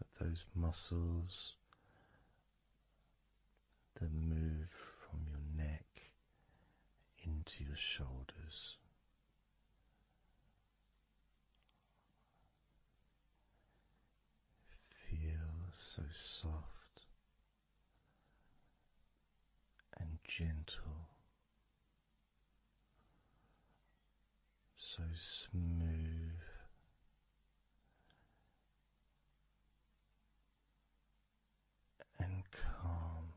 of those muscles that move from your neck into your shoulders. Feel so soft and gentle, so smooth and calm.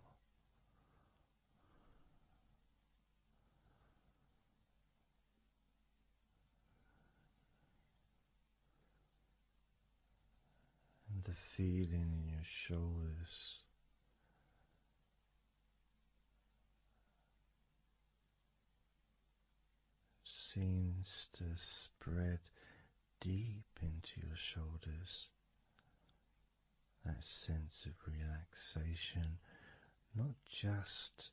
And the feeling in your shoulders seems to spread deep into your shoulders. That sense of relaxation, not just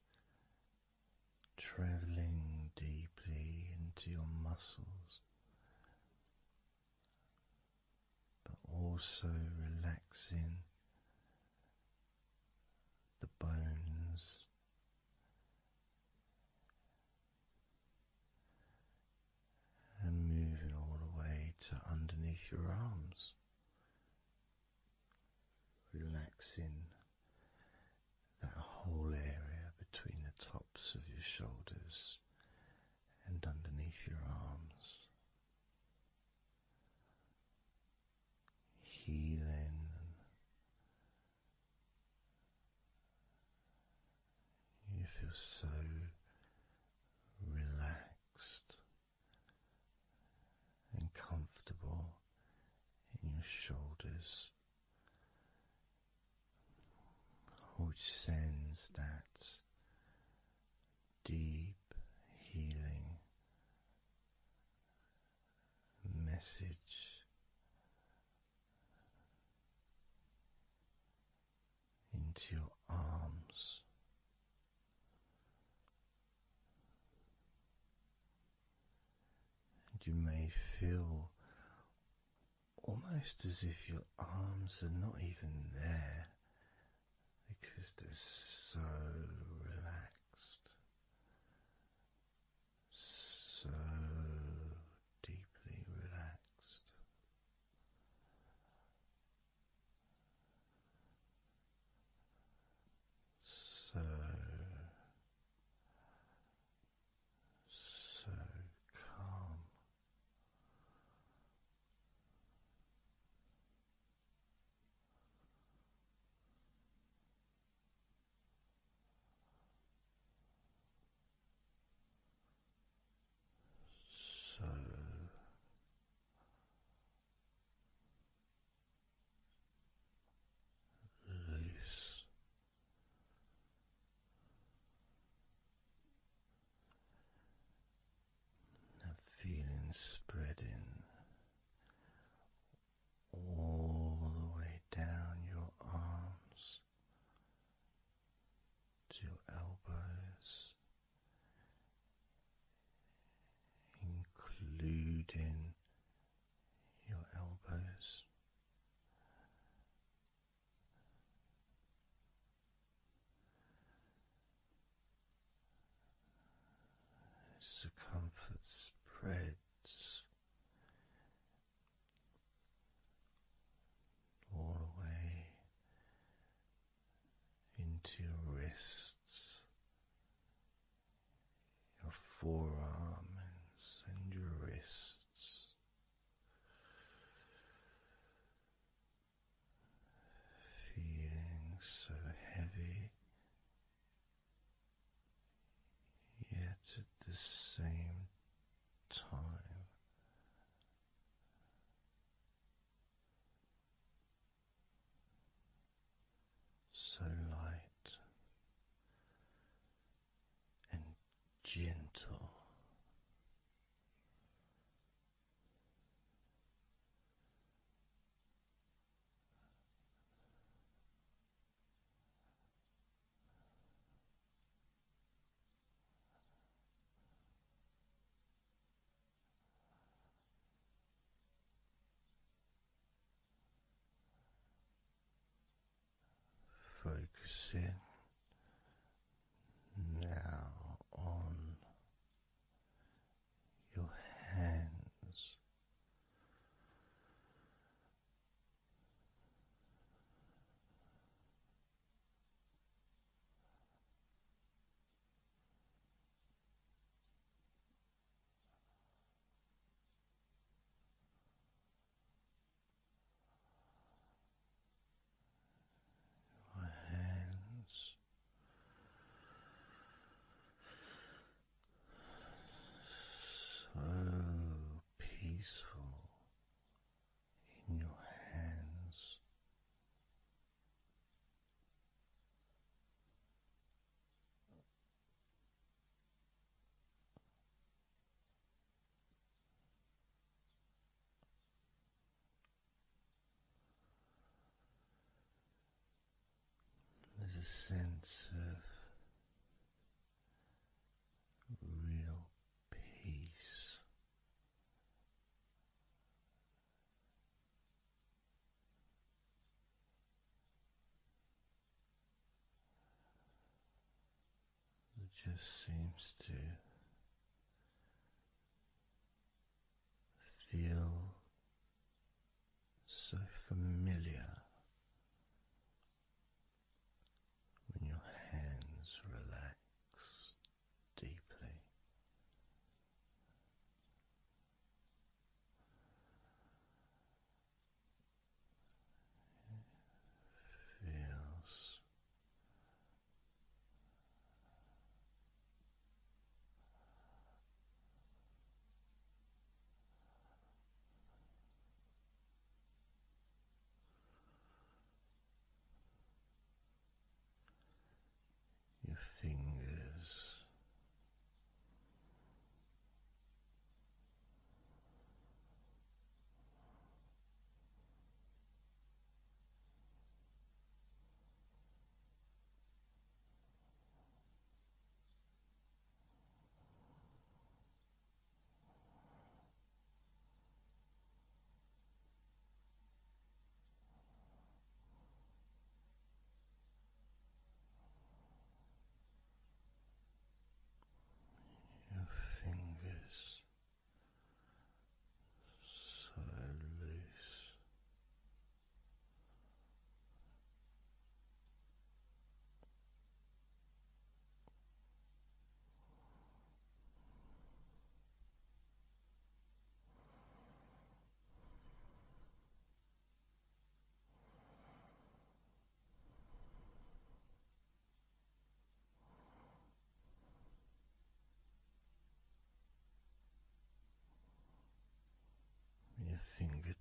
traveling deeply into your muscles, but also relaxing the bones and moving all the way to underneath your arms, relaxing that whole area between the tops of your shoulders and underneath your arms, healing. You feel so relaxed and comfortable in your shoulders message into your arms. And you may feel almost as if your arms are not even there because they're so relaxed, so deeply relaxed. So, so calm. So loose. That feeling spreading all the way down your arms to your elbows, including your elbows. Circumference spreads all the way into your wrists, your forearms and your wrists, feeling so heavy, yet at the same time so light and gentle. Focusing now on your hands, your hands so peaceful in your hands. There's a sense of real peace that just seems to feel so familiar when your hands relax deeply. Feels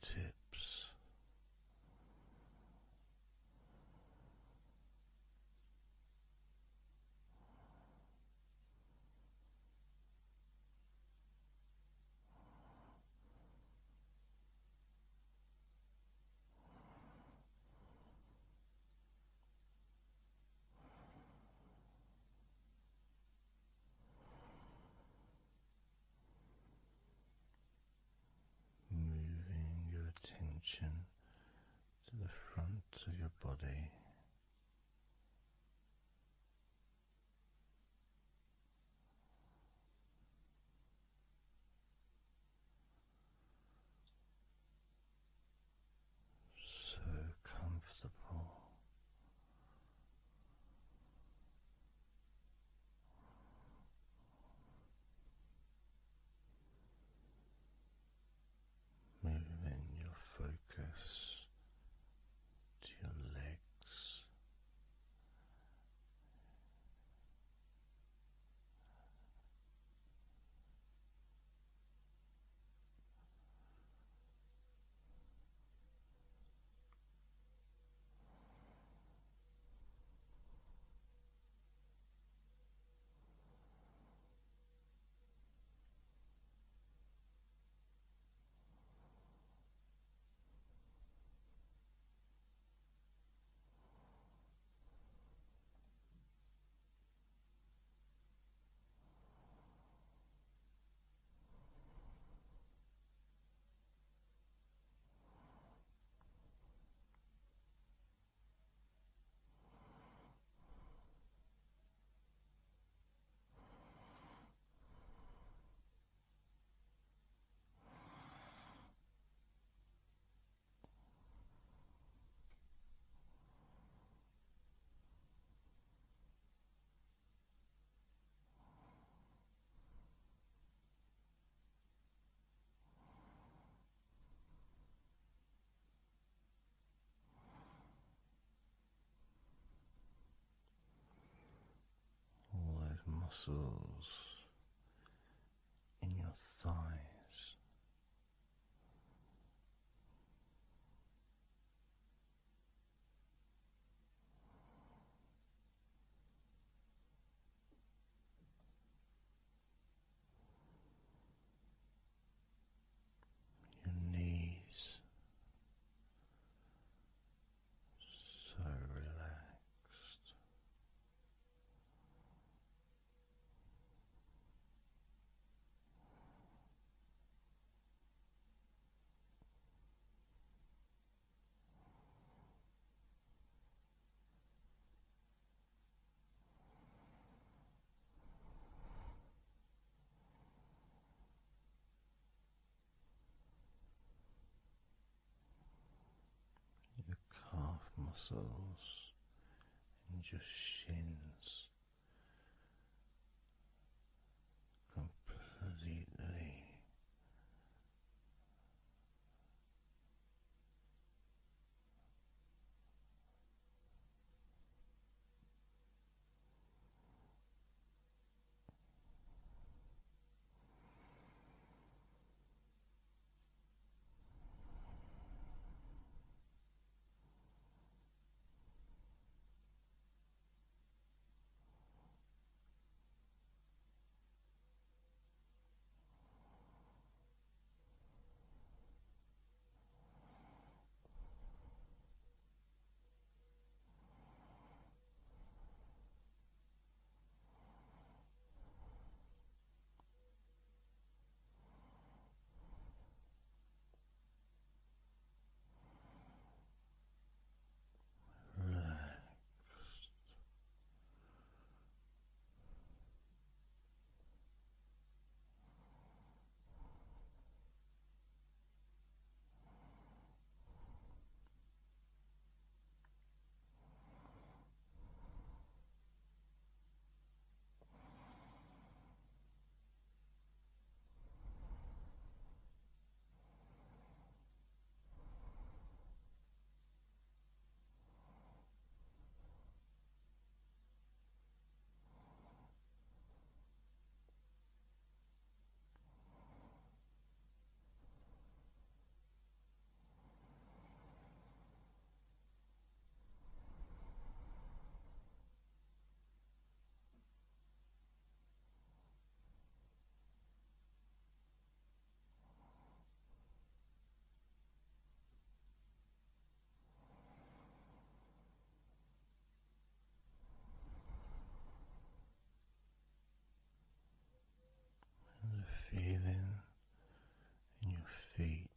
fingertips. Moving your attention to the front of your body, so comfortable. Moving your focus to your legs, all those muscles in your thighs, your knees, so relaxed. Your calf muscles and your shins completely feeling in your feet.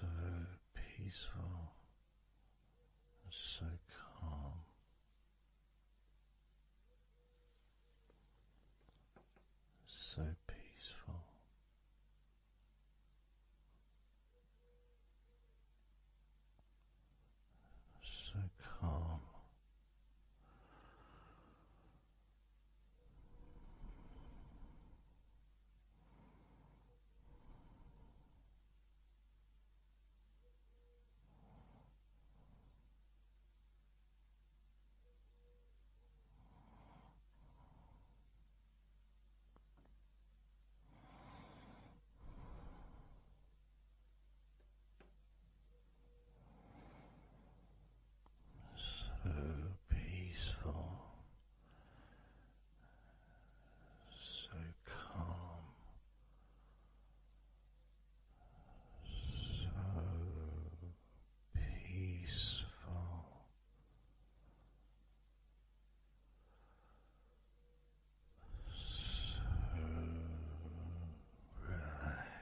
So peaceful, so calm, so peaceful, so calm. So peaceful, so calm, so peaceful, so relaxing,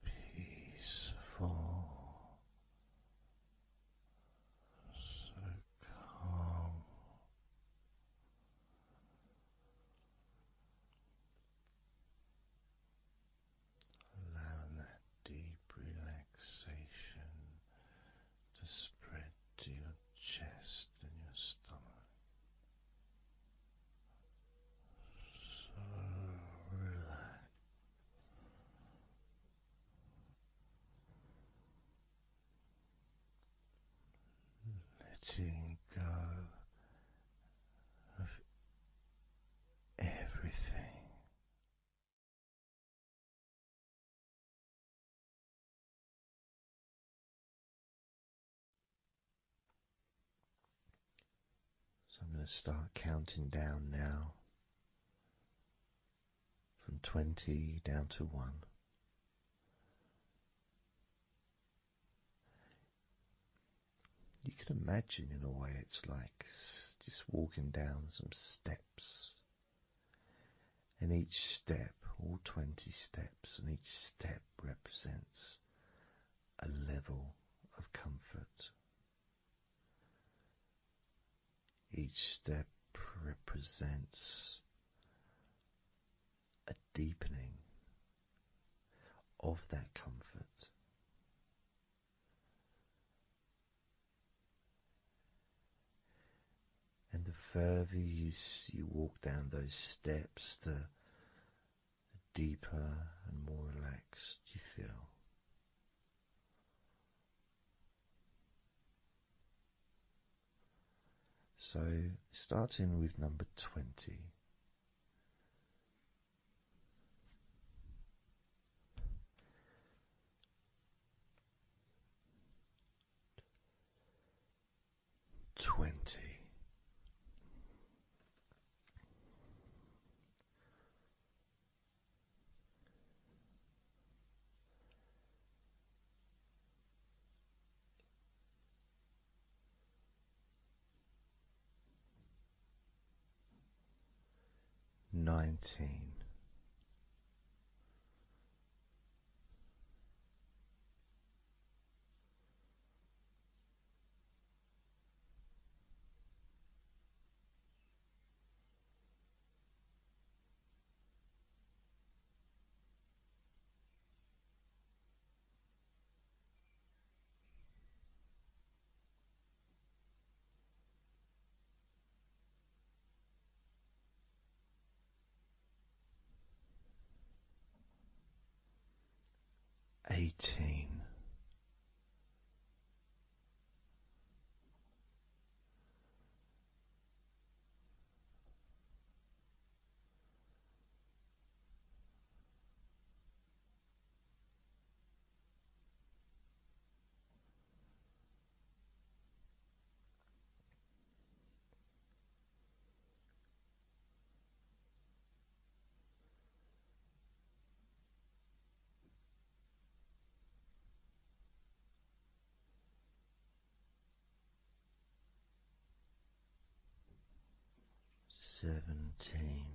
peaceful, so calm. Allowing that deep relaxation to spread to your chest and your stomach. So relaxed. Letting go of everything. So I'm going to start counting down now from 20 down to 1. You can imagine, in a way, it's like just walking down some steps. And each step, all 20 steps, and each step represents a level of comfort. Each step represents a deepening of that comfort. And the further you walk down those steps, the deeper and more relaxed you feel. So, starting with number 20. Twenty. 19. 18. 17.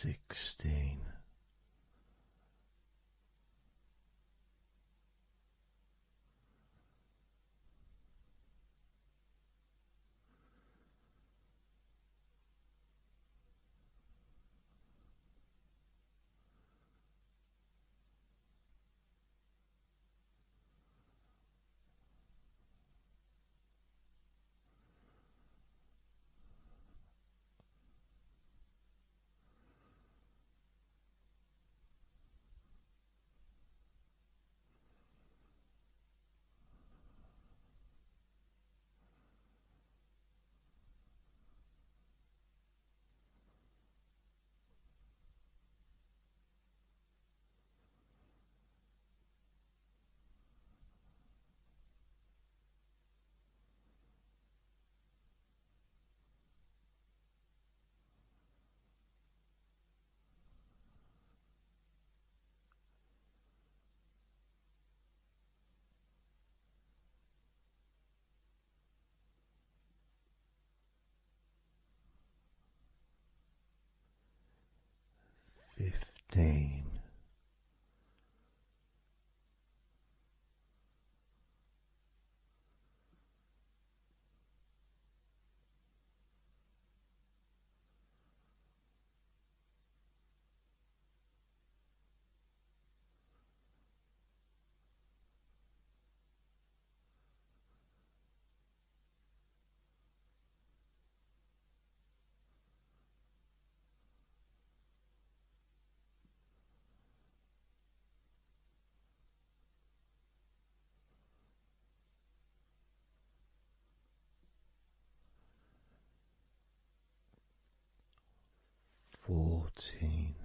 16. 15. 14.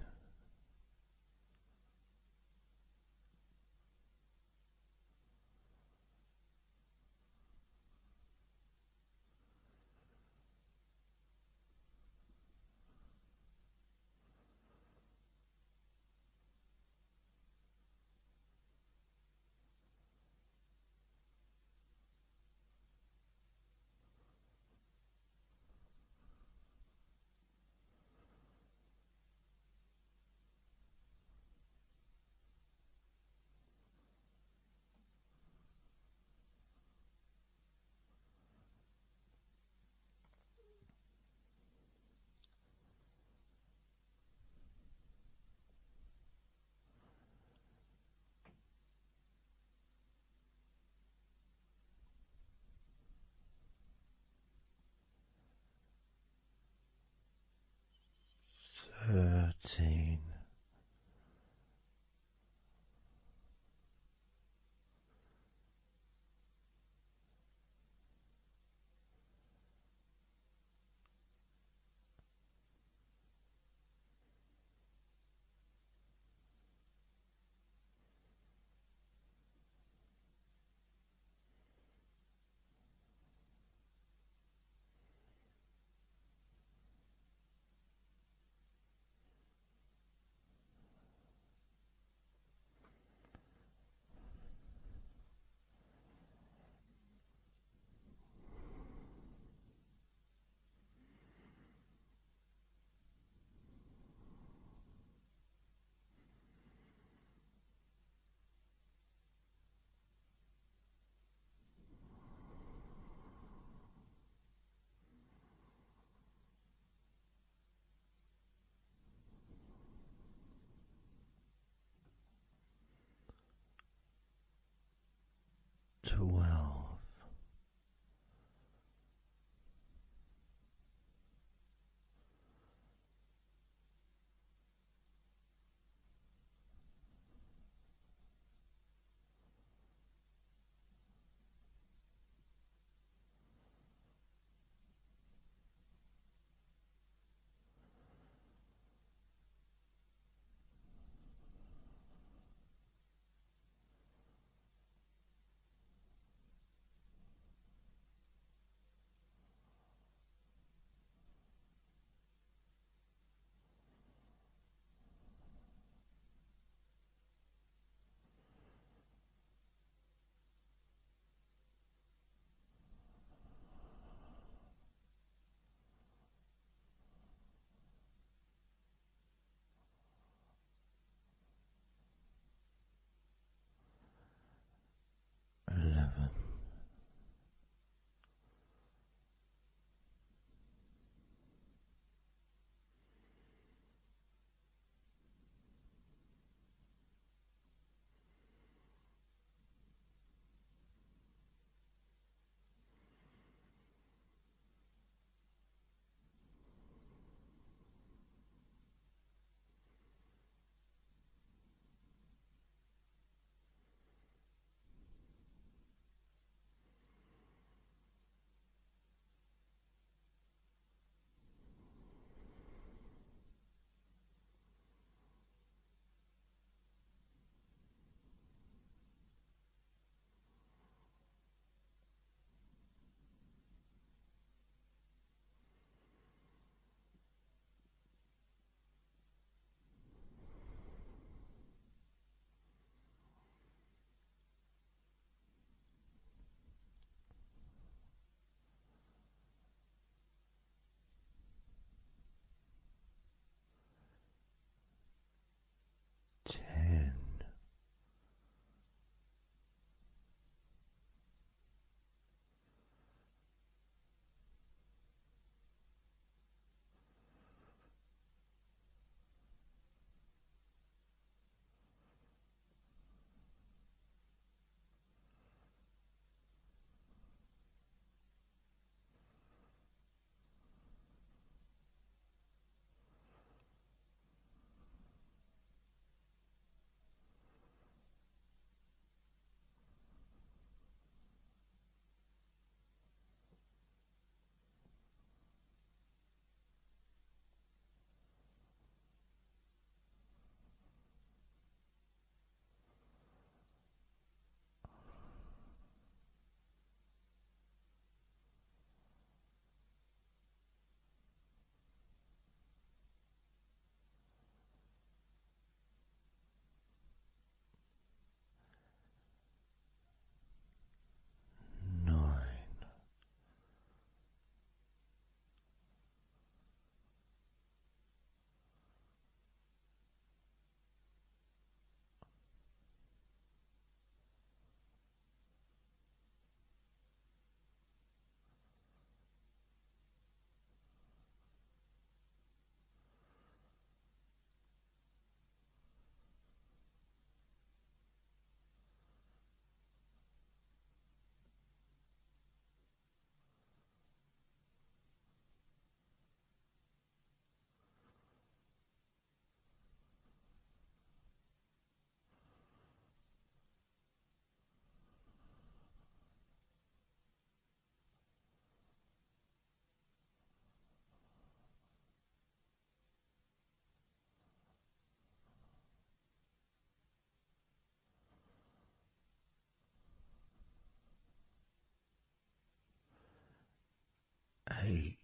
13. 12. 8.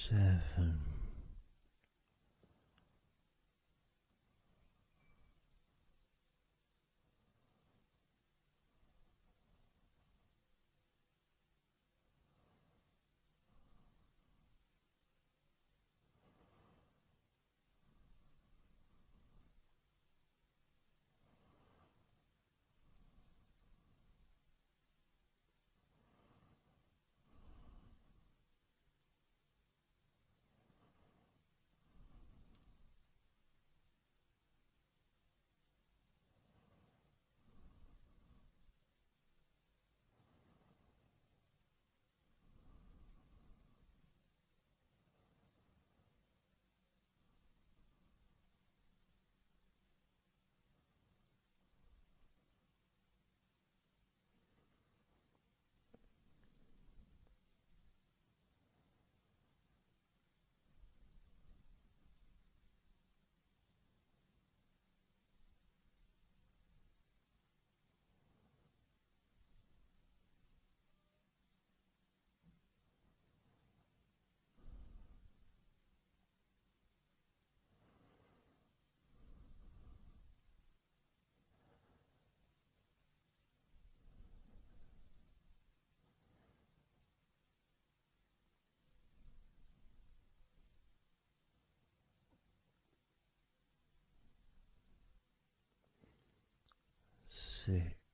7. 6.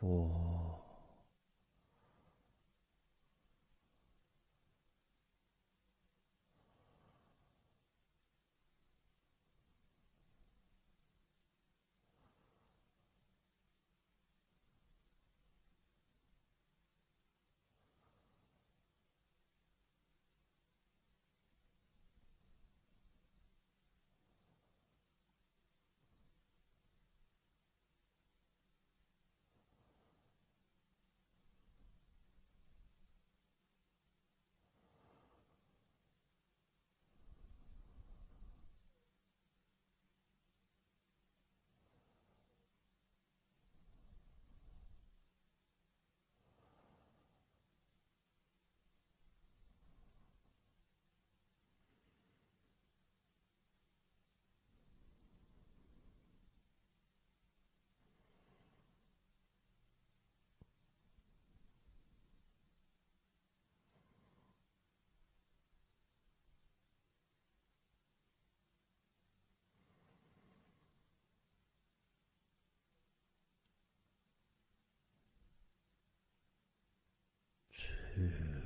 4. 2.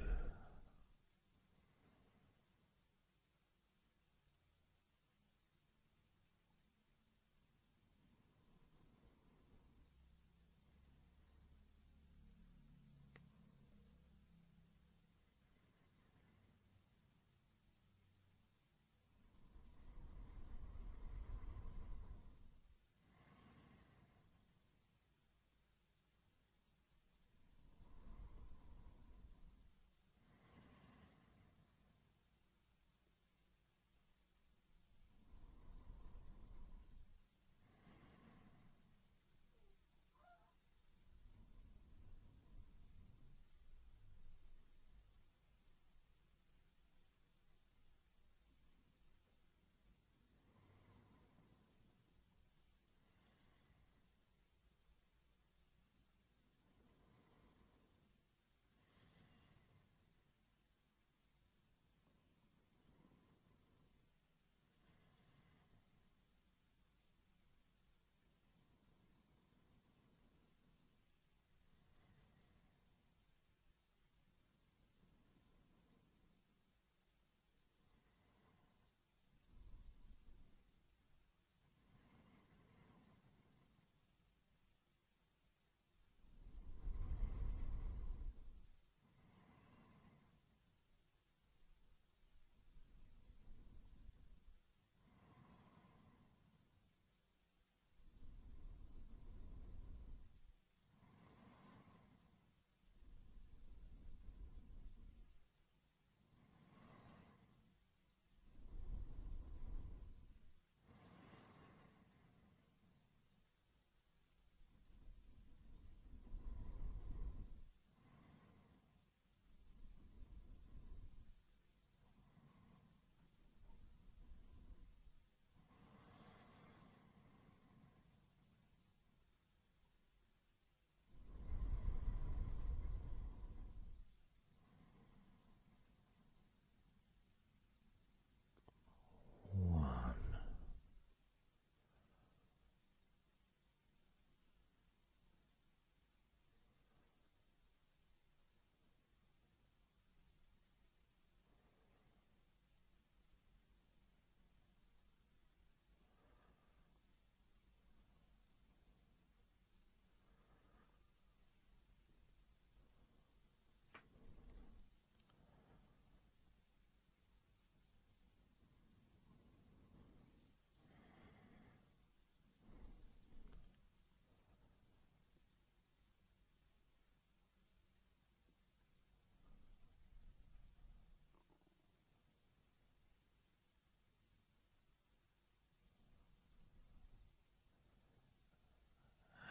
1.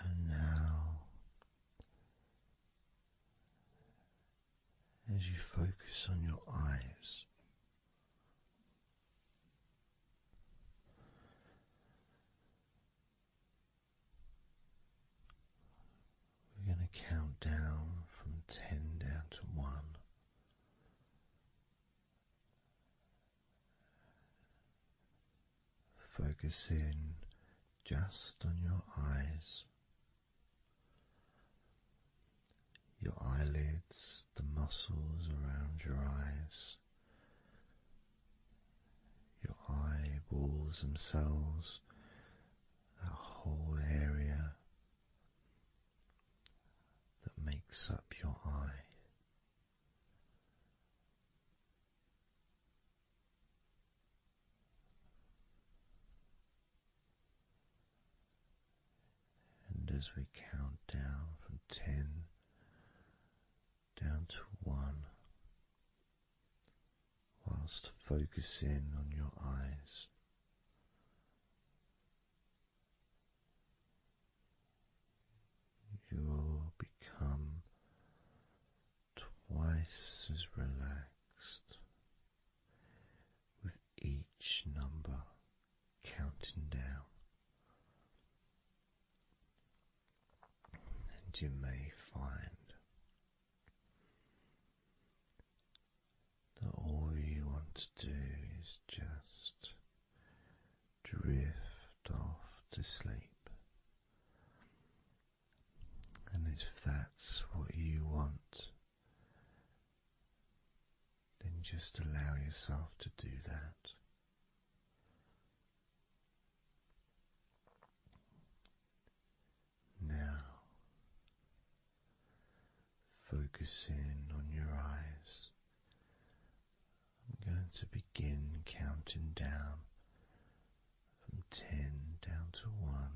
And now, as you focus on your eyes, we're going to count down from 10 down to 1. Focus in just on your eyes. muscles around your eyes, your eyeballs themselves, that whole area that makes up your eye. And as we count down from 10 down to 1, whilst focusing on your eyes, you will become twice as relaxed with each number counting down. And you may find that all you want to do is just drift off to sleep. And if that's what you want, then just allow yourself to do that. Now, focusing on your eyes, I'm going to begin counting down from 10 down to 1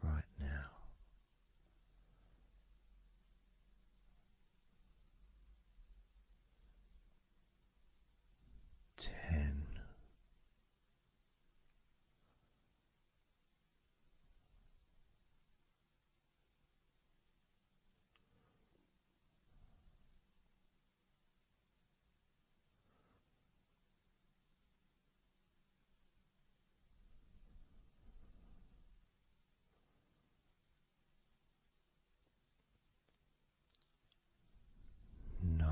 right now. 10. 9.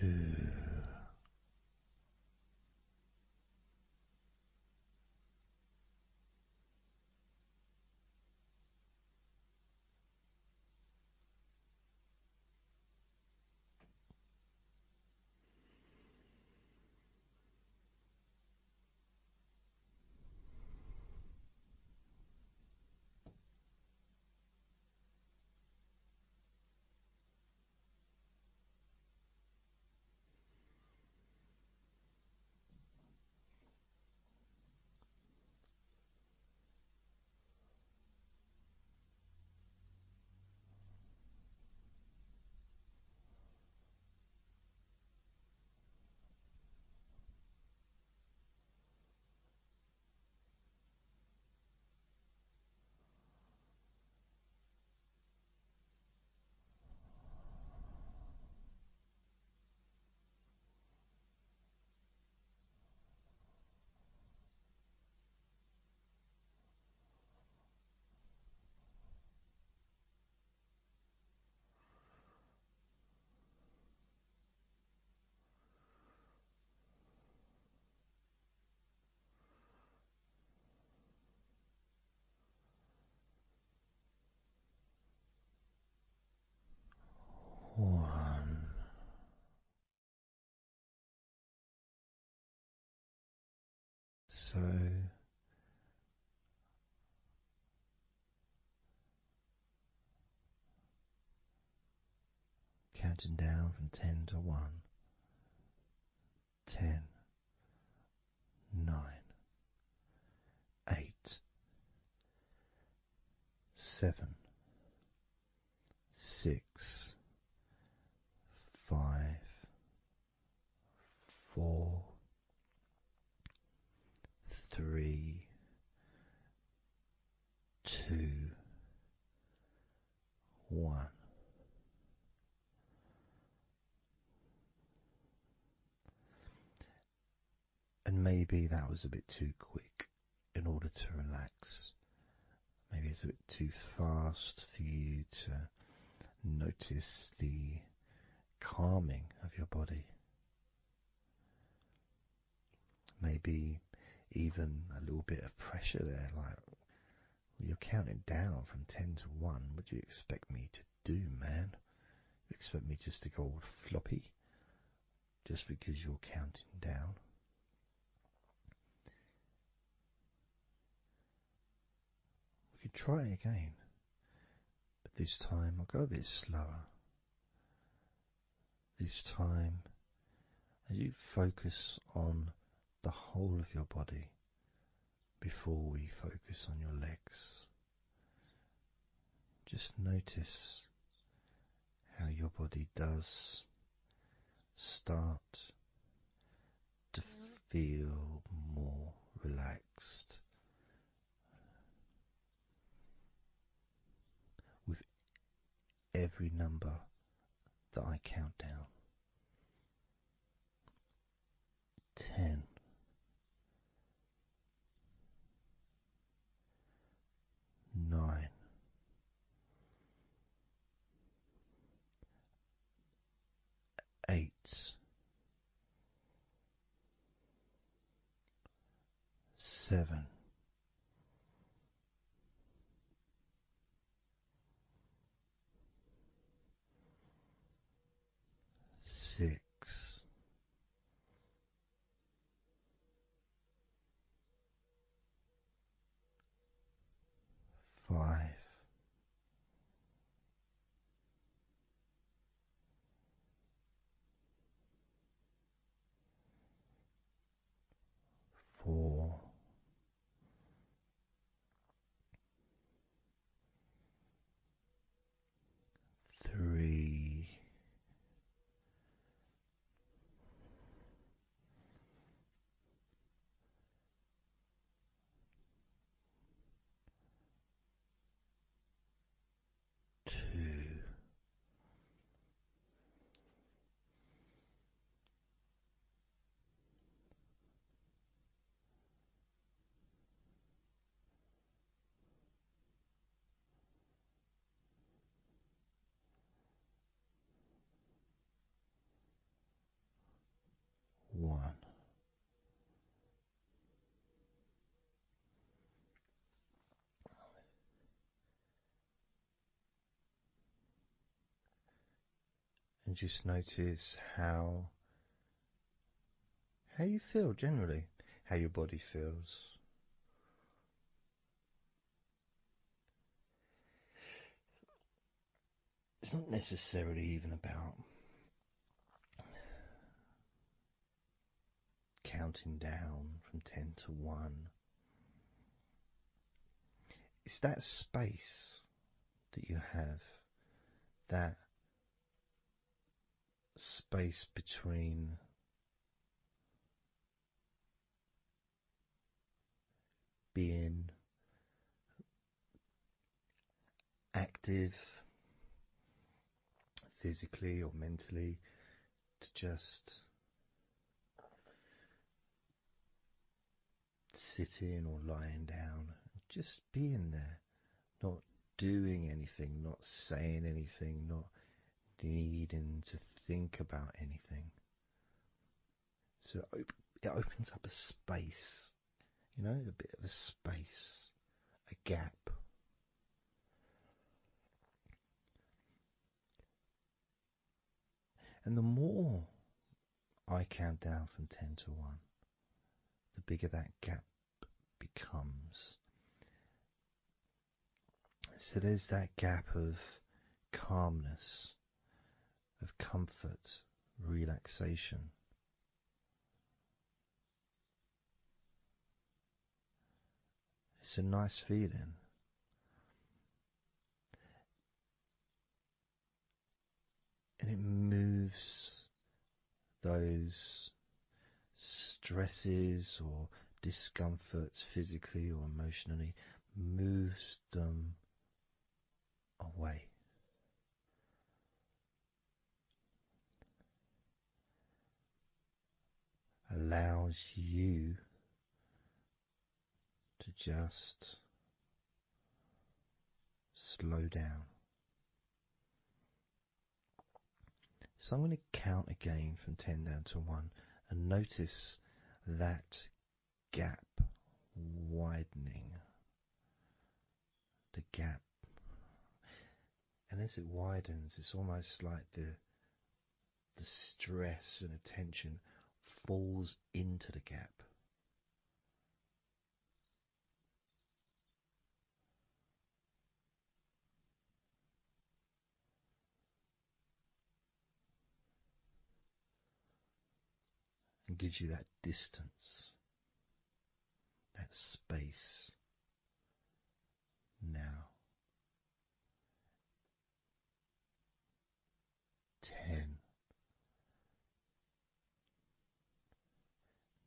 2. 1. So counting down from 10 to 1. 10, 9, 8, 7, 6, 5, 4, 3, 2, 1. And maybe that was a bit too quick in order to relax. Maybe it's a bit too fast for you to notice the calming of your body. Maybe even a little bit of pressure there, like you're counting down from 10 to 1. What do you expect me to do, man? You expect me just to go all floppy just because you're counting down? We could try again, but this time I'll go a bit slower. This time, as you focus on the whole of your body before we focus on your legs, just notice how your body does start to feel more relaxed with every number that I count down. 10, 9, 8, 7, 6, 5, 4, 3, 2, 1. And just notice how you feel generally, how your body feels. It's not necessarily even about counting down from 10 to 1. It's that space that you have, that space between being active physically or mentally to just sitting or lying down, just being there, not doing anything, not saying anything, not needing to think about anything. So it opens up a space, a bit of a space, a gap. And the more I count down from 10 to 1, the bigger that gap becomes. So there's that gap of calmness, of comfort, relaxation. It's a nice feeling. And it moves those stresses or discomforts physically or emotionally, moves them away. Allows you to just slow down. So I'm going to count again from 10 down to 1 and notice that gap widening. The gap. And as it widens, it's almost like the stress and attention falls into the gap. And gives you that distance, that space. Now, 10,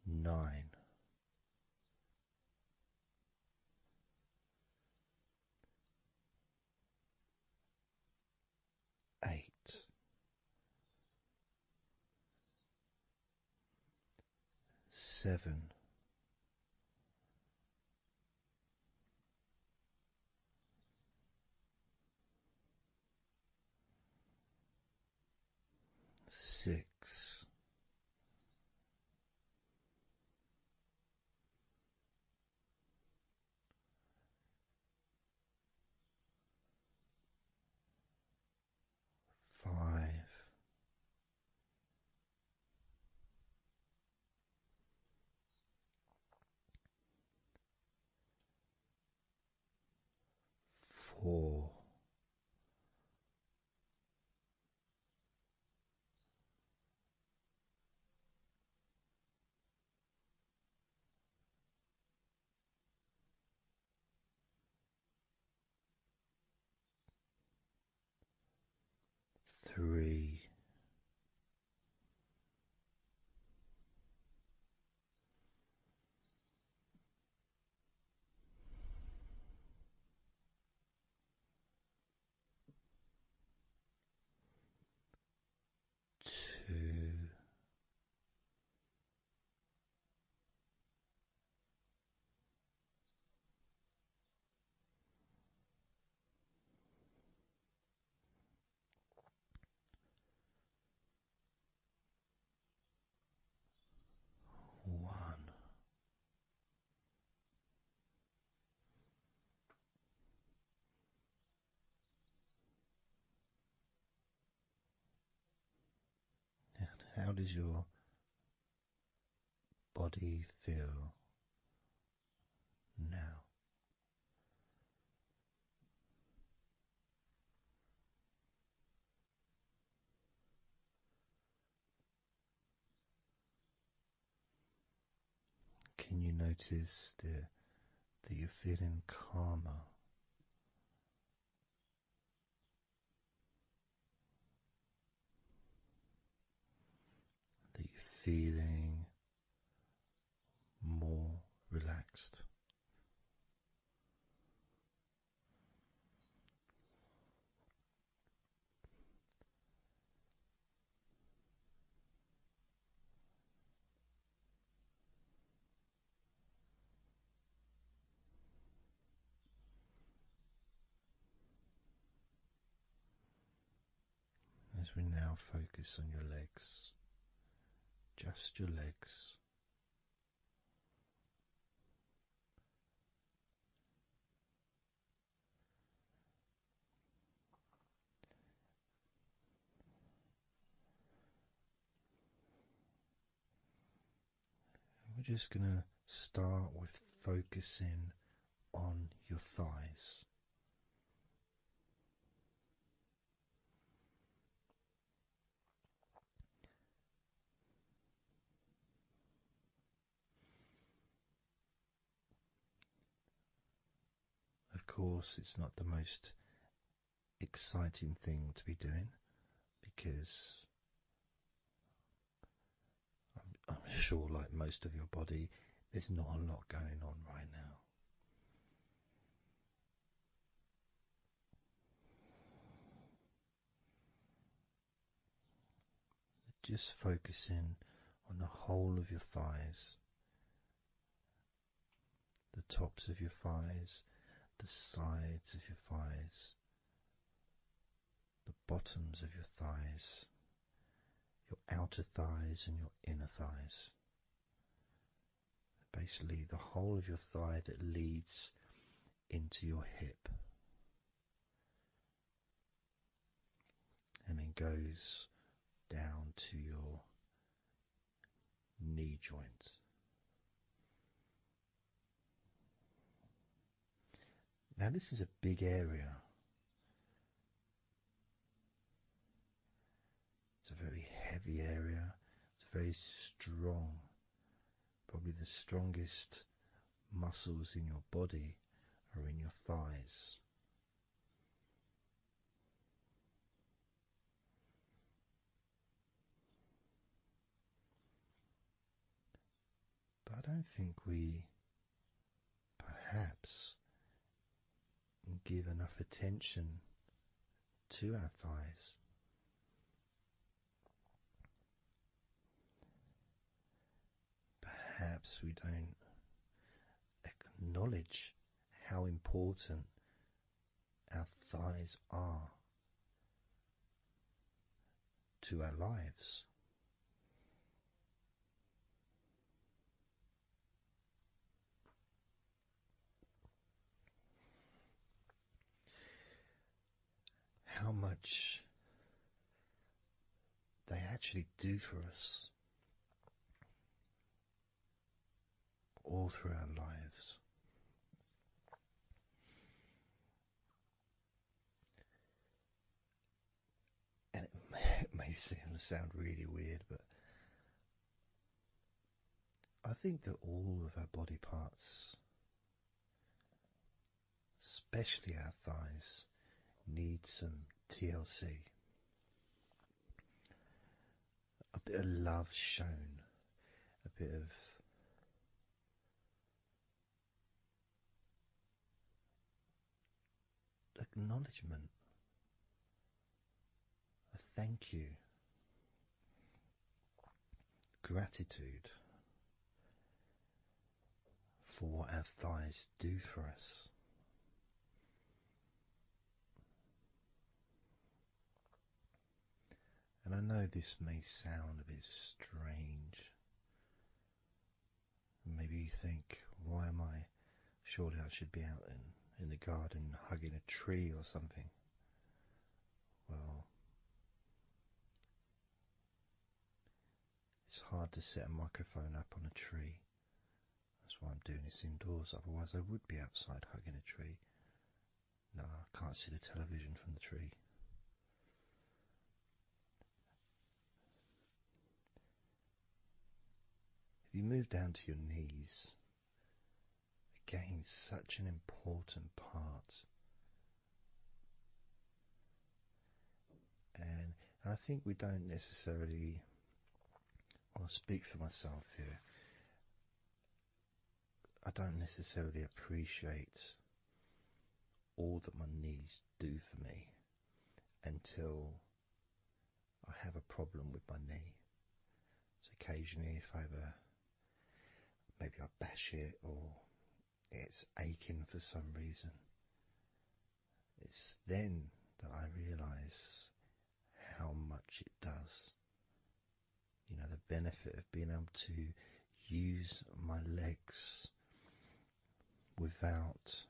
9, 8, 7, 6, 5, 4, 3, 2, 1. how does your body feel now? Can you notice that you're feeling calmer? That you're feeling more relaxed? As we now focus on your legs, just your legs. We're just going to start with focusing on your thighs. Of course, it's not the most exciting thing to be doing because I'm sure, like most of your body, there's not a lot going on right now. Just focusing on the whole of your thighs, the tops of your thighs, the sides of your thighs, the bottoms of your thighs, your outer thighs and your inner thighs. Basically, the whole of your thigh that leads into your hip and then goes down to your knee joint. Now, this is a big area. It's a very heavy area. It's very strong. Probably the strongest muscles in your body are in your thighs. But I don't think we perhaps give enough attention to our thighs. Perhaps we don't acknowledge how important our thighs are to our lives. How much they actually do for us all through our lives. And it may sound really weird, but I think that all of our body parts, especially our thighs, need some TLC. A bit of love shown, a bit of acknowledgement, a thank you, gratitude for what our thighs do for us. And I know this may sound a bit strange. Maybe you think, why am I? Surely I should be out in the garden hugging a tree or something. Well, it's hard to set a microphone up on a tree. That's why I'm doing this indoors, otherwise I would be outside hugging a tree. No, I can't see the television from the tree. If you move down to your knees, again, such an important part. And I think we don't necessarily, I'll speak for myself here, I don't necessarily appreciate all that my knees do for me until I have a problem with my knee. So occasionally if maybe I bash it or it's aching for some reason, it's then that I realise how much it does. You know, the benefit of being able to use my legs without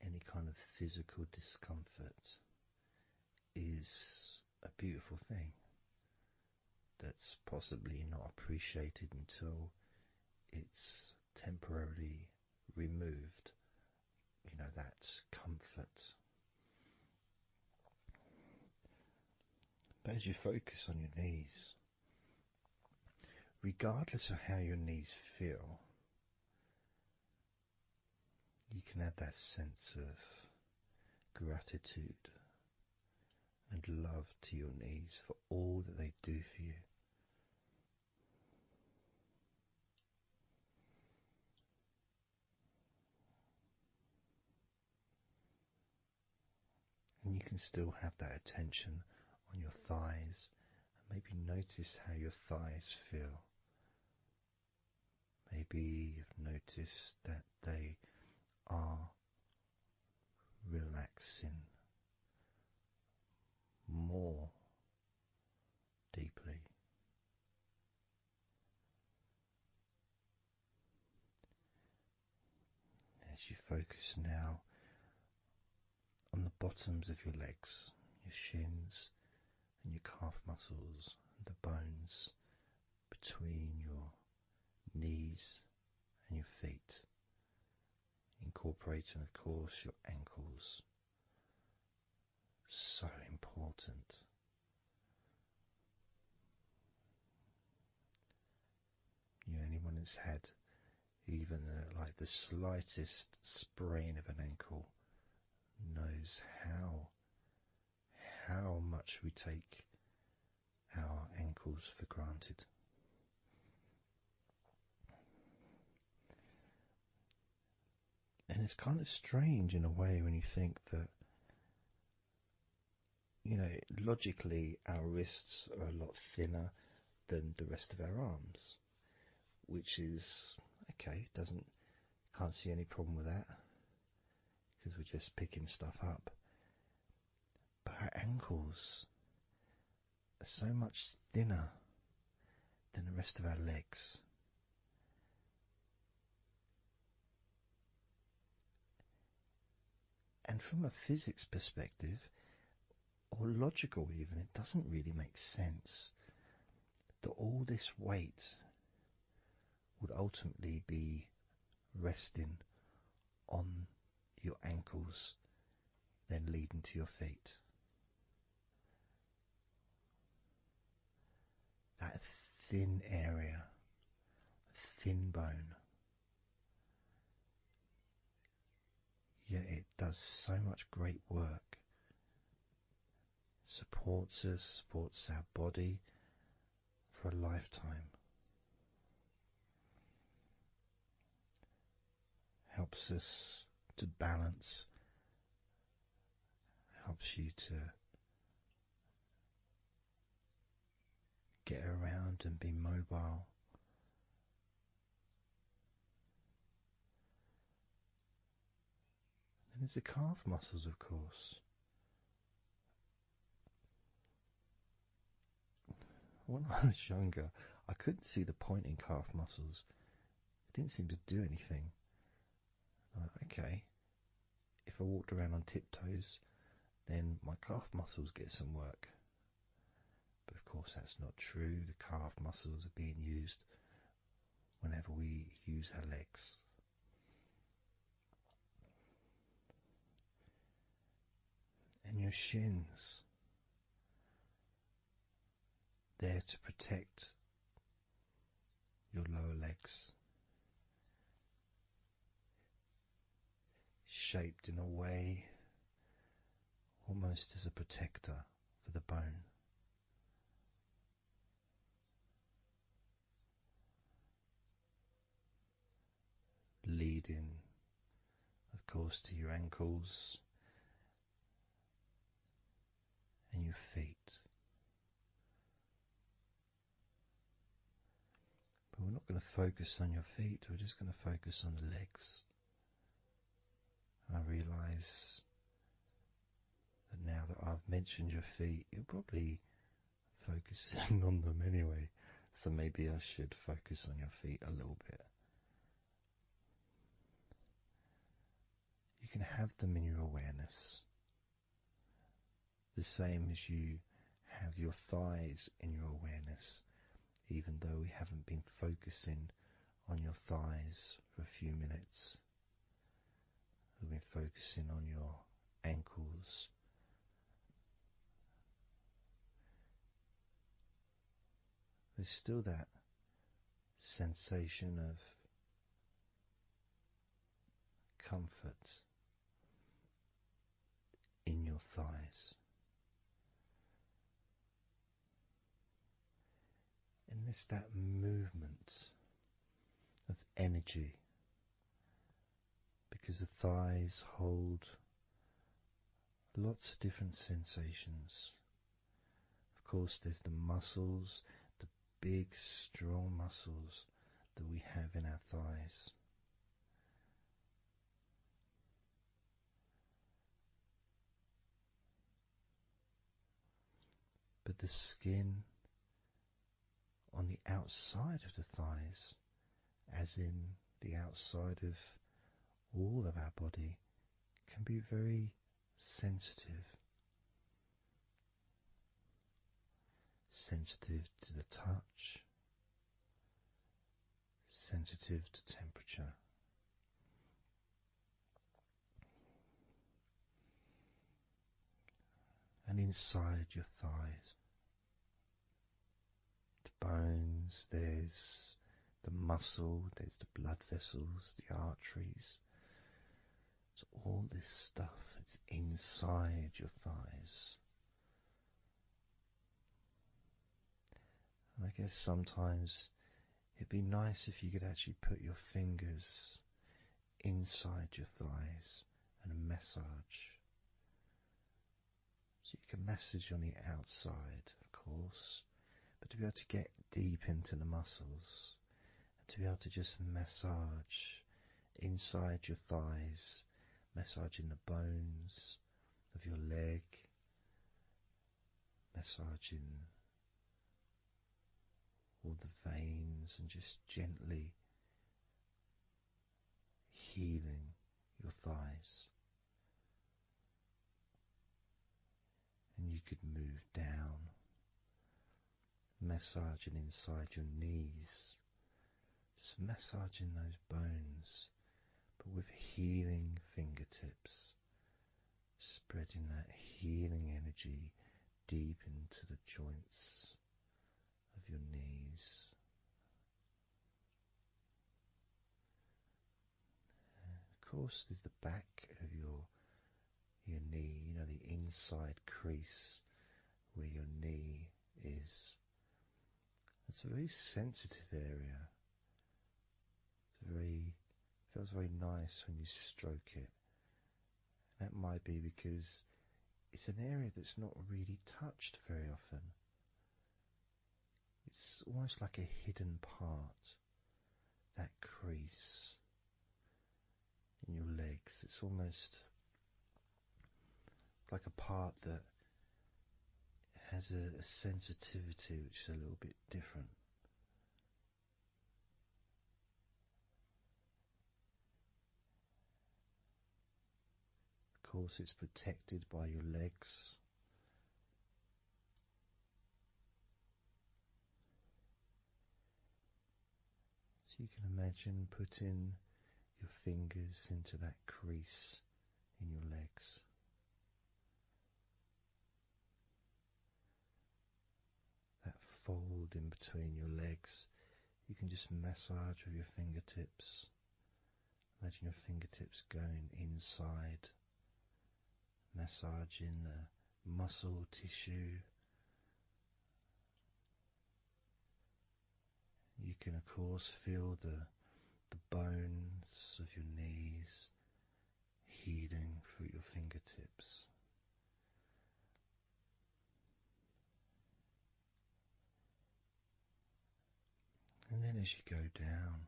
any kind of physical discomfort is a beautiful thing that's possibly not appreciated until it's temporarily removed, you know, that comfort. But as you focus on your knees, regardless of how your knees feel, you can add that sense of gratitude and love to your knees for all that they do for you. And you can still have that attention on your thighs, and maybe notice how your thighs feel. Maybe you've noticed that they are relaxing more deeply. As you focus now on the bottoms of your legs, your shins and your calf muscles, and the bones between your knees and your feet, incorporating of course your ankles. So important. You know, anyone that's had even like the slightest sprain of an ankle knows how much we take our ankles for granted. And it's kind of strange in a way when you think that, you know, logically our wrists are a lot thinner than the rest of our arms, which is okay, can't see any problem with that because we're just picking stuff up. But our ankles are so much thinner than the rest of our legs. And from a physics perspective, or logical even, it doesn't really make sense that all this weight would ultimately be resting on your ankles, then leading to your feet. That thin area, thin bone, yet it does so much great work. Supports us, supports our body for a lifetime. Helps us to balance, helps you to get around and be mobile. And there's the calf muscles, of course. When I was younger, I couldn't see the point in calf muscles. It didn't seem to do anything. Okay, if I walked around on tiptoes, then my calf muscles get some work. But of course, that's not true. The calf muscles are being used whenever we use our legs. And your shins, there to protect your lower legs, shaped in a way almost as a protector for the bone. Leading, of course, to your ankles and your feet. But we're not going to focus on your feet, we're just going to focus on the legs. And I realise that now that I've mentioned your feet, you're probably focusing on them anyway. So maybe I should focus on your feet a little bit. You can have them in your awareness, the same as you have your thighs in your awareness, even though we haven't been focusing on your thighs for a few minutes. We've been focusing on your ankles, there's still that sensation of comfort in your thighs. And there's that movement of energy, because the thighs hold lots of different sensations. Of course, there's the muscles, the big strong muscles that we have in our thighs. But the skin on the outside of the thighs, as in the outside of all of our body, can be very sensitive. Sensitive to the touch, sensitive to temperature. And inside your thighs, the bones, there's the muscle, there's the blood vessels, the arteries. So all this stuff is inside your thighs. And I guess sometimes it'd be nice if you could actually put your fingers inside your thighs and massage. So you can massage on the outside, of course, but to be able to get deep into the muscles and to be able to just massage inside your thighs, massaging the bones of your leg, massaging all the veins and just gently healing your thighs. And you could move down, massaging inside your knees, just massaging those bones, but with healing fingertips, spreading that healing energy deep into the joints of your knees. Of course, there's the back of your knee, you know, the inside crease where your knee is. It's a very sensitive area. Feels very nice when you stroke it. That might be because it's an area that's not really touched very often. It's almost like a hidden part, that crease in your legs. It's almost like a part that has a sensitivity which is a little bit different. Of course, it's protected by your legs. So you can imagine putting your fingers into that crease in your legs. That fold in between your legs, you can just massage with your fingertips. Imagine your fingertips going inside, massaging the muscle tissue. You can of course feel the bones of your knees healing through your fingertips. And then as you go down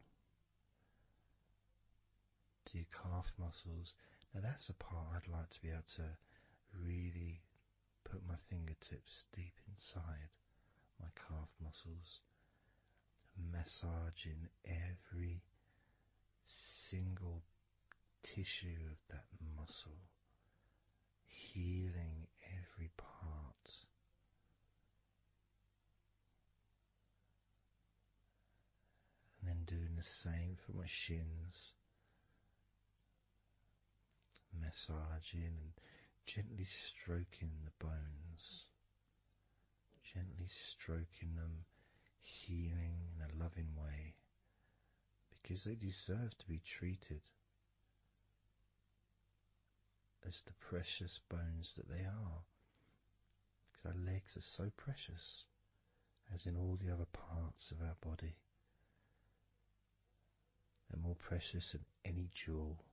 to your calf muscles, now that's a part I'd like to be able to really put my fingertips deep inside my calf muscles, massaging every single tissue of that muscle, healing every part. And then doing the same for my shins, massaging and gently stroking the bones, gently stroking them, healing in a loving way, because they deserve to be treated as the precious bones that they are, because our legs are so precious, as in all the other parts of our body. They're more precious than any jewel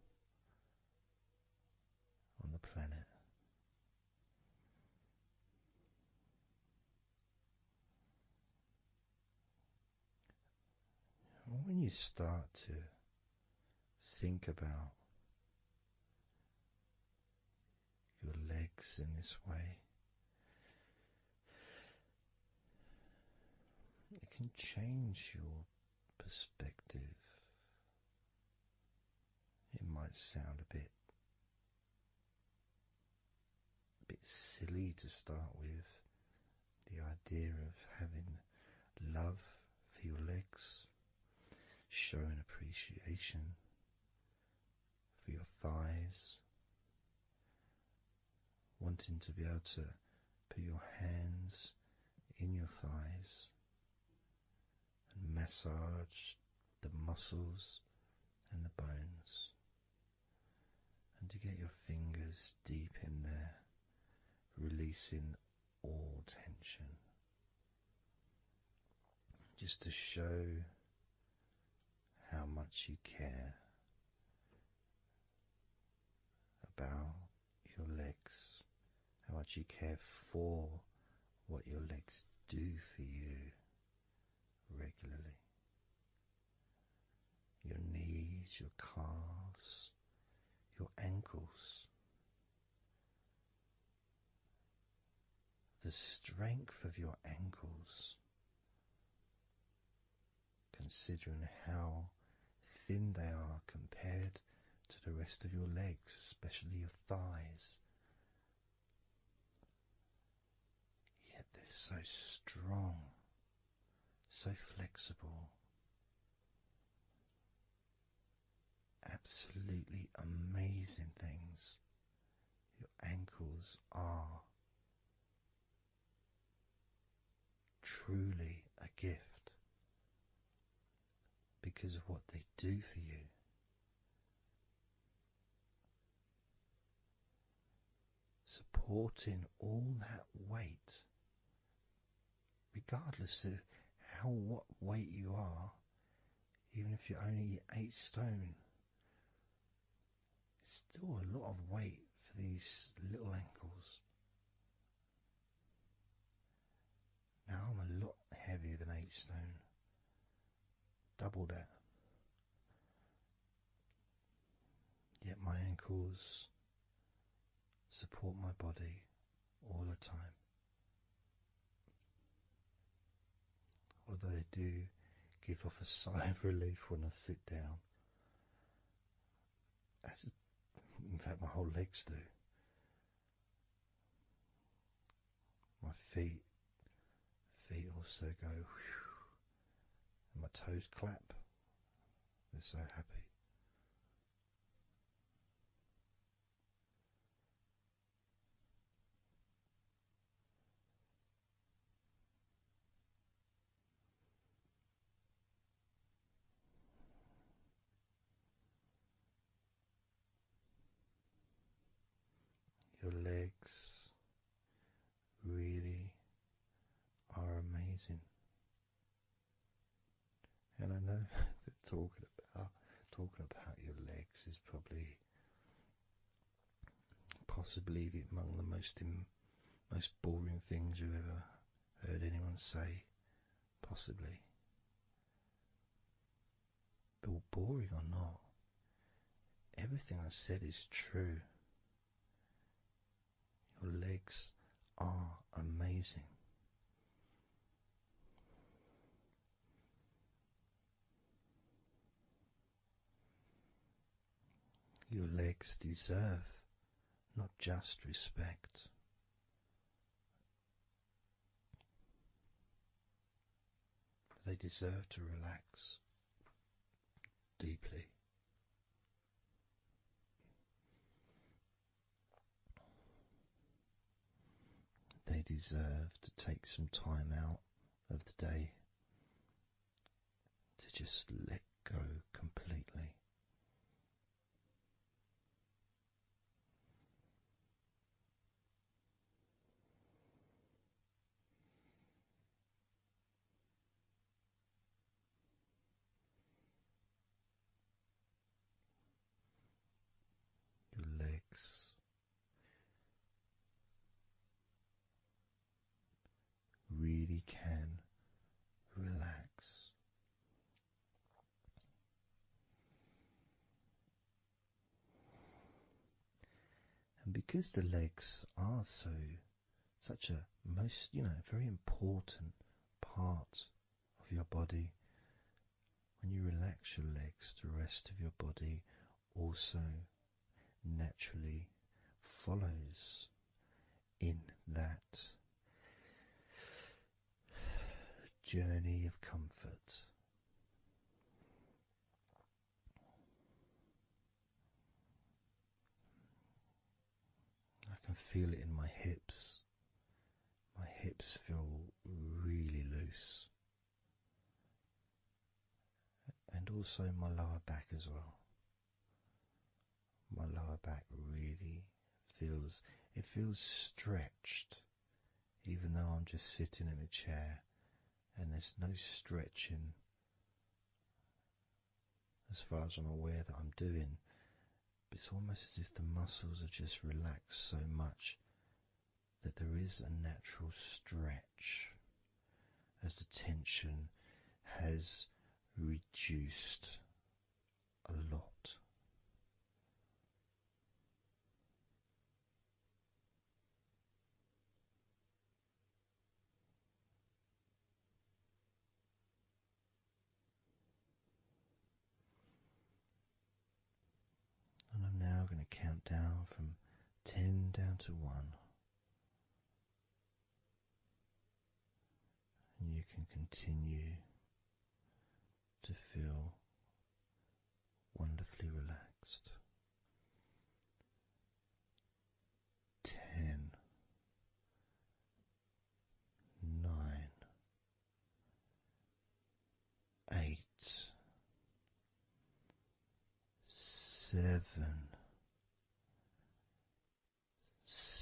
on the planet. And when you start to think about your legs in this way, it can change your perspective. It might sound a bit silly to start with, the idea of having love for your legs, showing appreciation for your thighs, wanting to be able to put your hands in your thighs and massage the muscles and the bones, and to get your fingers deep in there, releasing all tension, just to show how much you care about your legs, how much you care for what your legs do for you regularly. Your knees, your calves, your ankles, the strength of your ankles, considering how thin they are compared to the rest of your legs, especially your thighs. Yet they're so strong, so flexible, absolutely amazing things your ankles are. Truly a gift because of what they do for you. Supporting all that weight, regardless of what weight you are, even if you're only 8 stone, it's still a lot of weight for these little ankles. Now I'm a lot heavier than 8 stone, double that. Yet my ankles support my body all the time. Although they do give off a sigh of relief when I sit down. As, in fact, my whole legs do. My feet also go whew, and my toes clap They're so happy. Your legs really are amazing. And I know that talking about your legs is probably possibly among the most boring things you've ever heard anyone say, possibly. But boring or not, everything I said is true. Your legs are amazing. Your legs deserve not just respect, they deserve to relax deeply. They deserve to take some time out of the day to just let go completely. Your legs really can relax. And because the legs are such a very important part of your body, when you relax your legs, the rest of your body also naturally follows in that journey of comfort. I can feel it in my hips. My hips feel really loose. And also my lower back as well. My lower back really feels stretched, even though I'm just sitting in a chair and there's no stretching as far as I'm aware that I'm doing. But it's almost as if the muscles are just relaxed so much that there is a natural stretch as the tension has reduced a lot. And I'm now going to count down from 10 down to 1. And you can continue to feel wonderfully relaxed. 10, 9, 8, 7,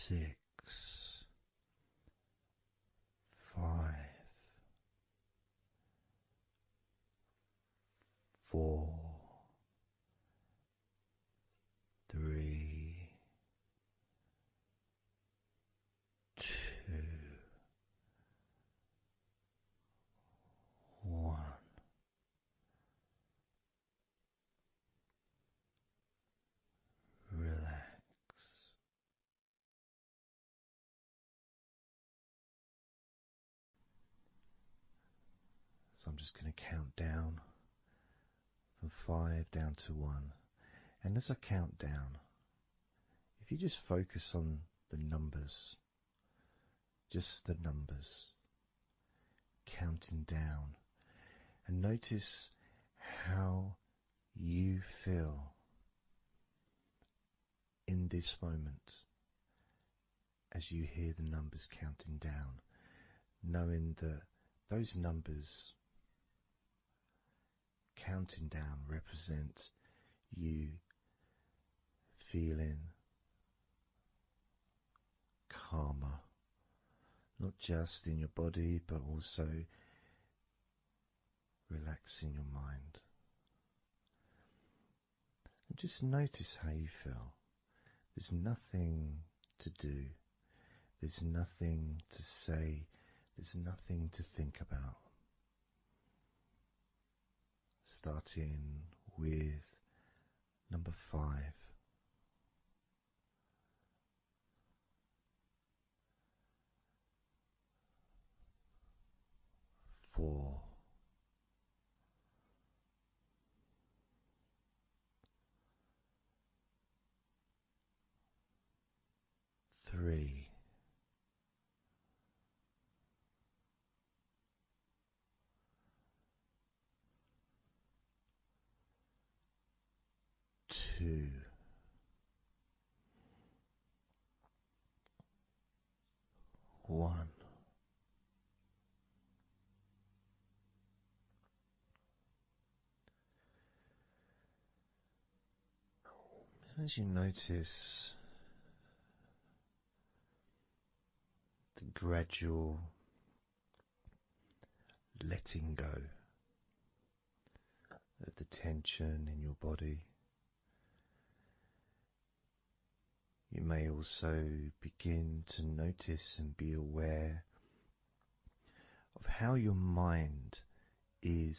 6, 5, 4, 3, 2, 1. Relax. So I'm just going to count down from 5 down to 1. And as I count down, if you just focus on the numbers, just the numbers, counting down, and notice how you feel in this moment as you hear the numbers counting down, knowing that those numbers counting down represent you feeling calmer, not just in your body but also relaxing your mind. And just notice how you feel. There's nothing to do, there's nothing to say, there's nothing to think about. Starting with number 5. 4. 3. 2. 1. As you notice the gradual letting go of the tension in your body, you may also begin to notice and be aware of how your mind is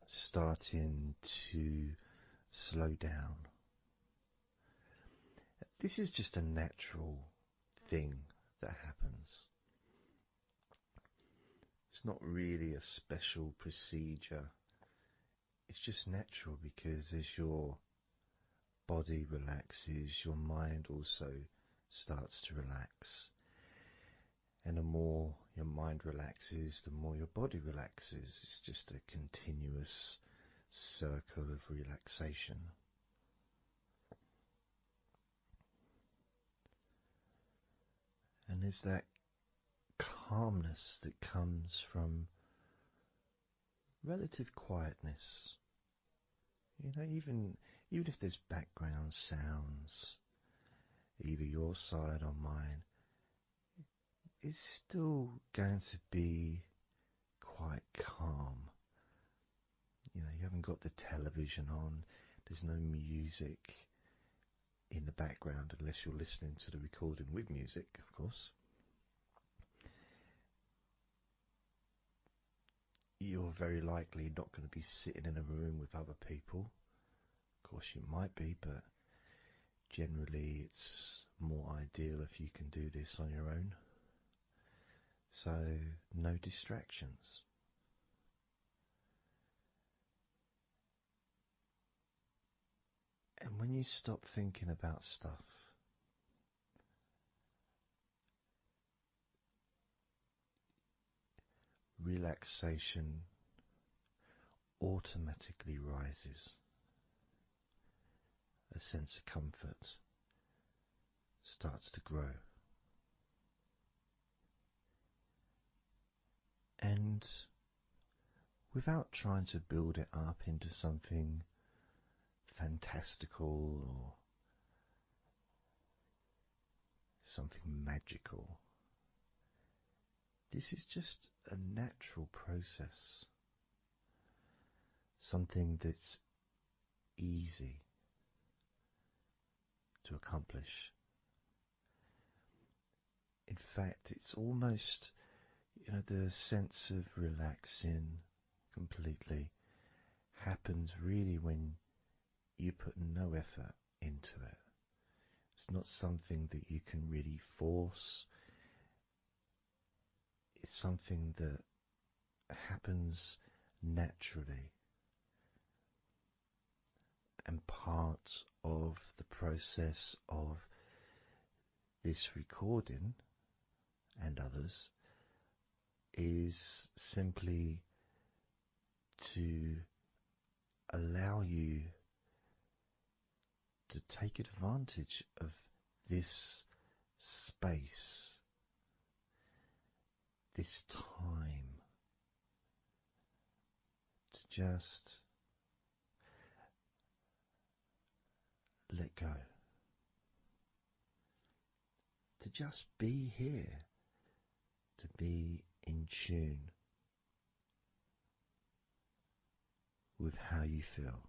starting to slow down. This is just a natural thing that happens. It's not really a special procedure. It's just natural because as your body relaxes, your mind also starts to relax. And the more your mind relaxes, the more your body relaxes. It's just a continuous circle of relaxation. And there's that calmness that comes from relative quietness. You know, even if there's background sounds, either your side or mine, it's still going to be quite calm. You know, you haven't got the television on, there's no music in the background unless you're listening to the recording with music, of course. You're very likely not going to be sitting in a room with other people. Of course you might be, but generally it's more ideal if you can do this on your own. So no distractions. And when you stop thinking about stuff, relaxation automatically rises. A sense of comfort starts to grow. And without trying to build it up into something fantastical or something magical, this is just a natural process, something that's easy to accomplish. In fact, it's almost, the sense of relaxing completely happens really when you put no effort into it. It's not something that you can really force. It's something that happens naturally. And part of the process of this recording and others is simply to allow you to take advantage of this space, this time, to just let go, to just be here, to be in tune with how you feel.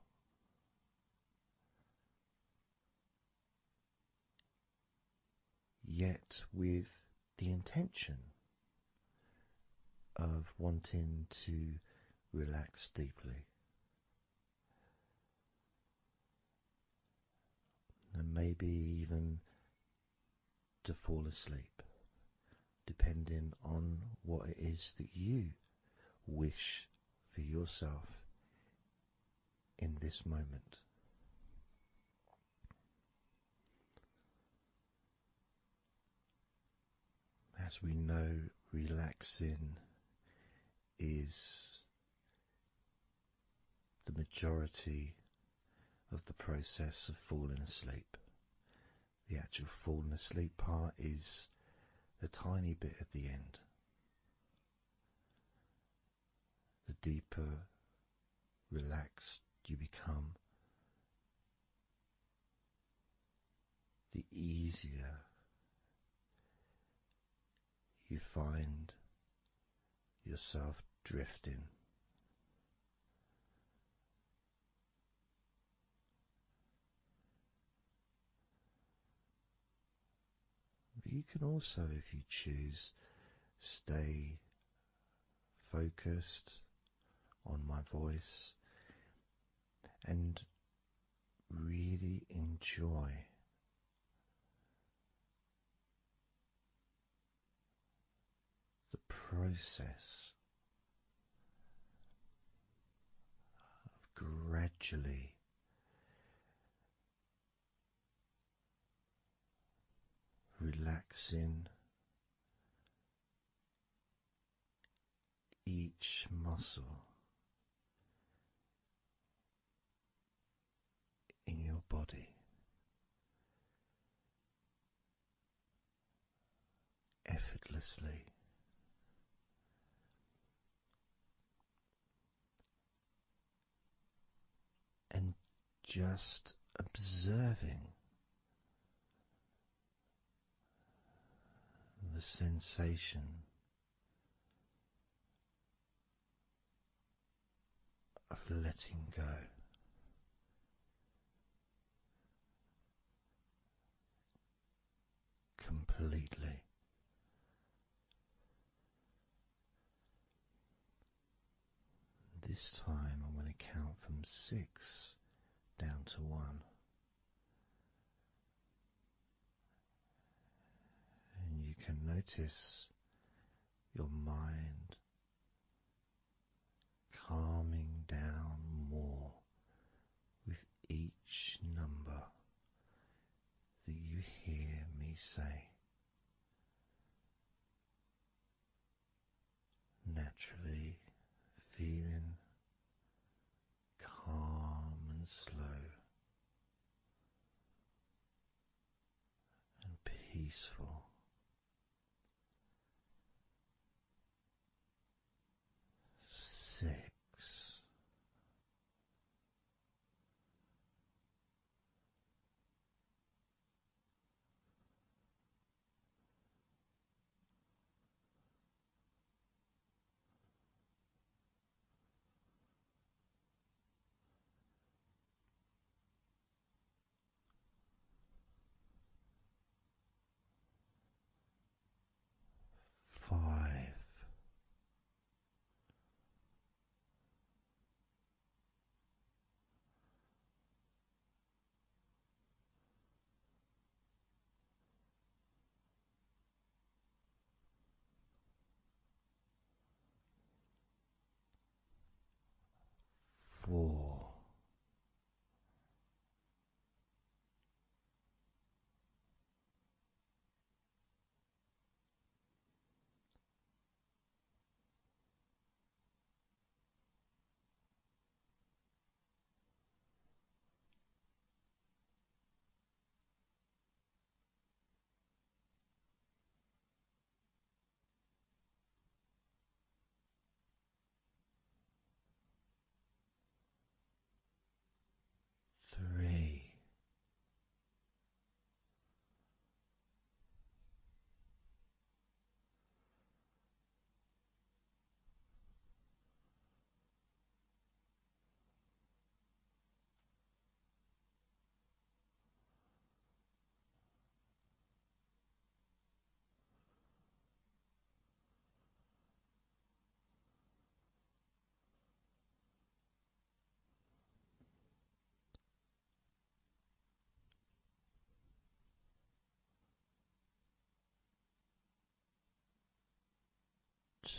Yet with the intention of wanting to relax deeply, and maybe even to fall asleep, depending on what it is that you wish for yourself in this moment. As we know, relaxing is the majority of the process of falling asleep. The actual falling asleep part is the tiny bit at the end. The deeper relaxed you become, the easier you find yourself drifting. But you can also, if you choose, stay focused on my voice and really enjoy the process of gradually relaxing each muscle in your body effortlessly, and just observing the sensation of letting go. Completely. This time I'm going to count from 6 down to 1. And you can notice your mind calming down more with each number that you hear me say. Naturally feeling calm and slow and peaceful. 6.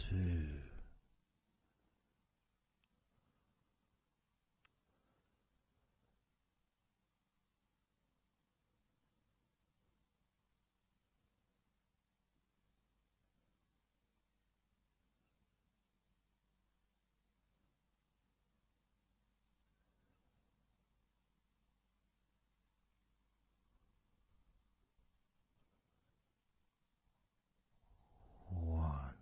2. One.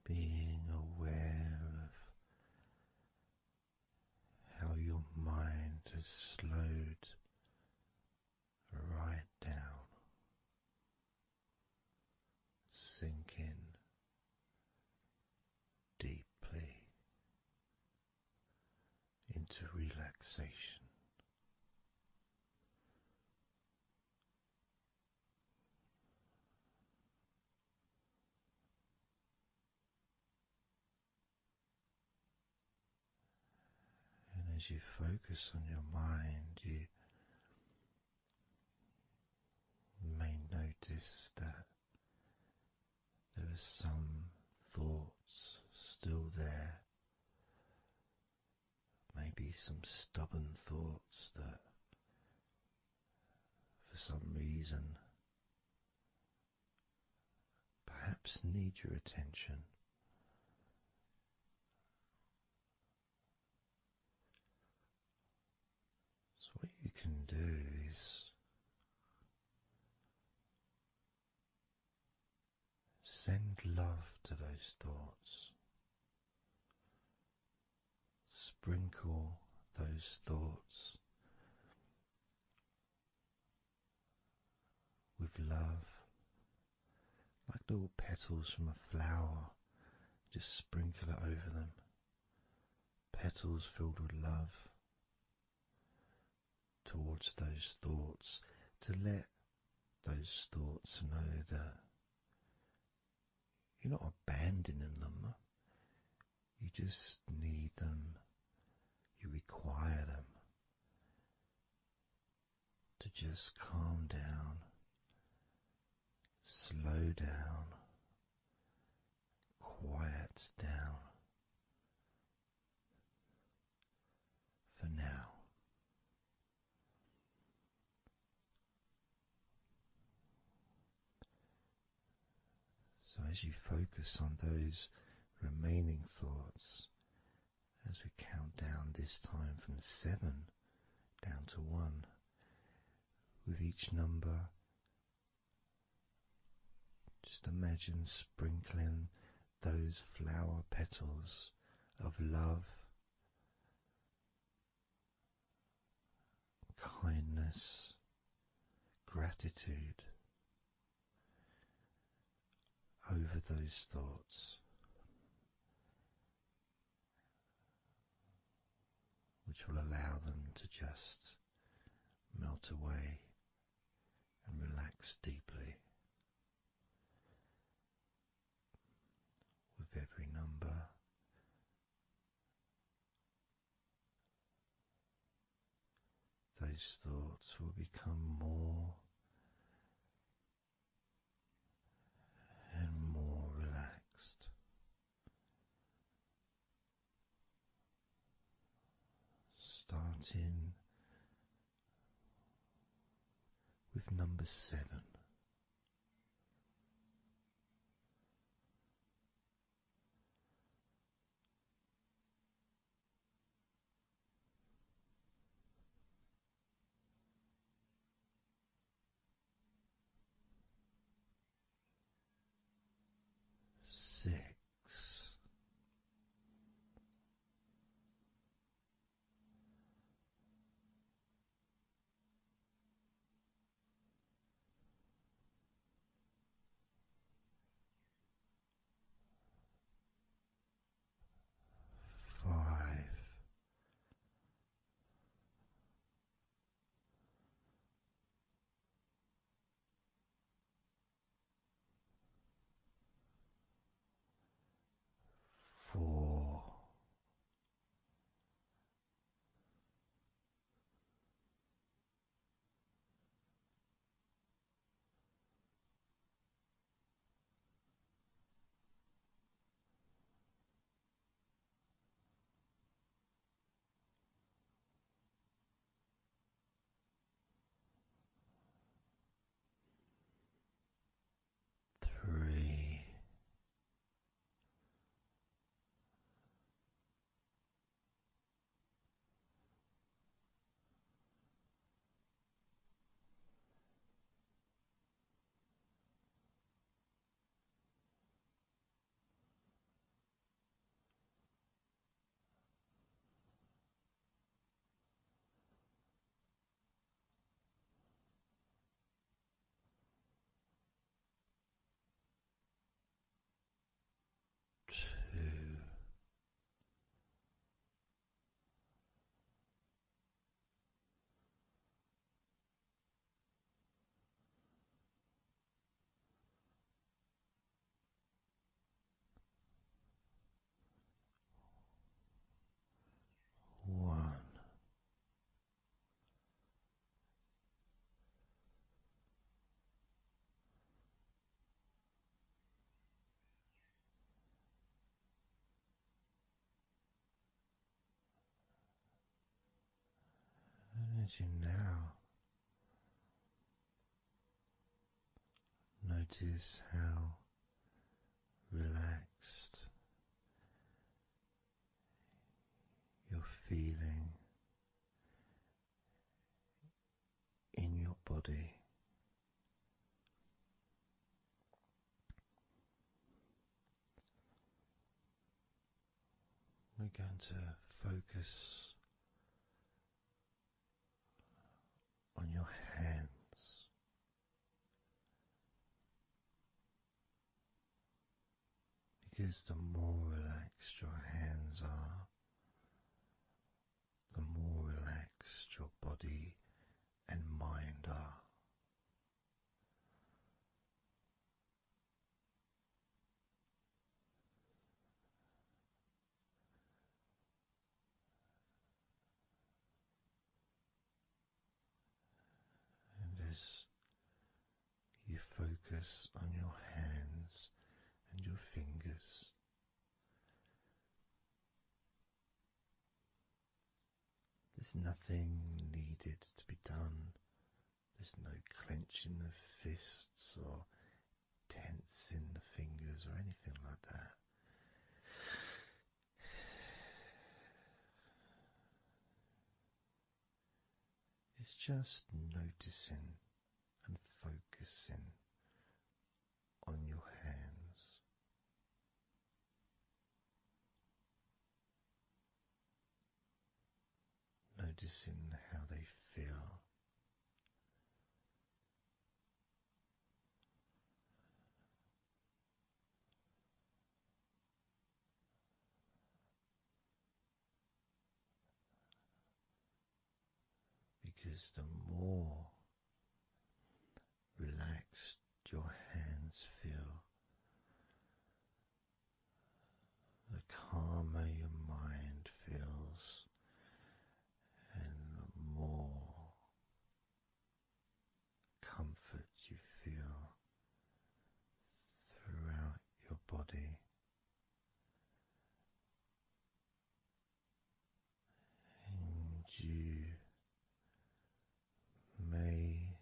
Being aware of how your mind has slowed right down, sink in deeply into relaxation. And as you focus on your mind, you may notice that there are some thoughts still there, maybe some stubborn thoughts that for some reason perhaps need your attention. So what you can do is send love to those thoughts. Sprinkle those thoughts with love, like little petals from a flower. Just sprinkle it over them. Petals filled with love towards those thoughts, to let those thoughts know that you're not abandoning them. You just need them. You require them to just calm down, slow down, quiet down for now. So as you focus on those remaining thoughts, as we count down this time from 7 down to 1, with each number, just imagine sprinkling those flower petals of love, kindness, gratitude over those thoughts, which will allow them to just melt away and relax deeply. With every number, those thoughts will become more and more relaxed, starting with number 7. 6. 5. as you now notice how relaxed you're feeling in your body. We're going to focus on your hands. Because the more relaxed your hands are, the more relaxed your body and mind are. And as you focus on your hands and your fingers, there's nothing needed to be done. There's no clenching of fists or tensing the fingers or anything like that. It's just noticing and focusing on your hands. Noticing how they feel. Because the more relaxed your hands feel, the calmer your mind feels, and the more comfort you feel throughout your body. And you may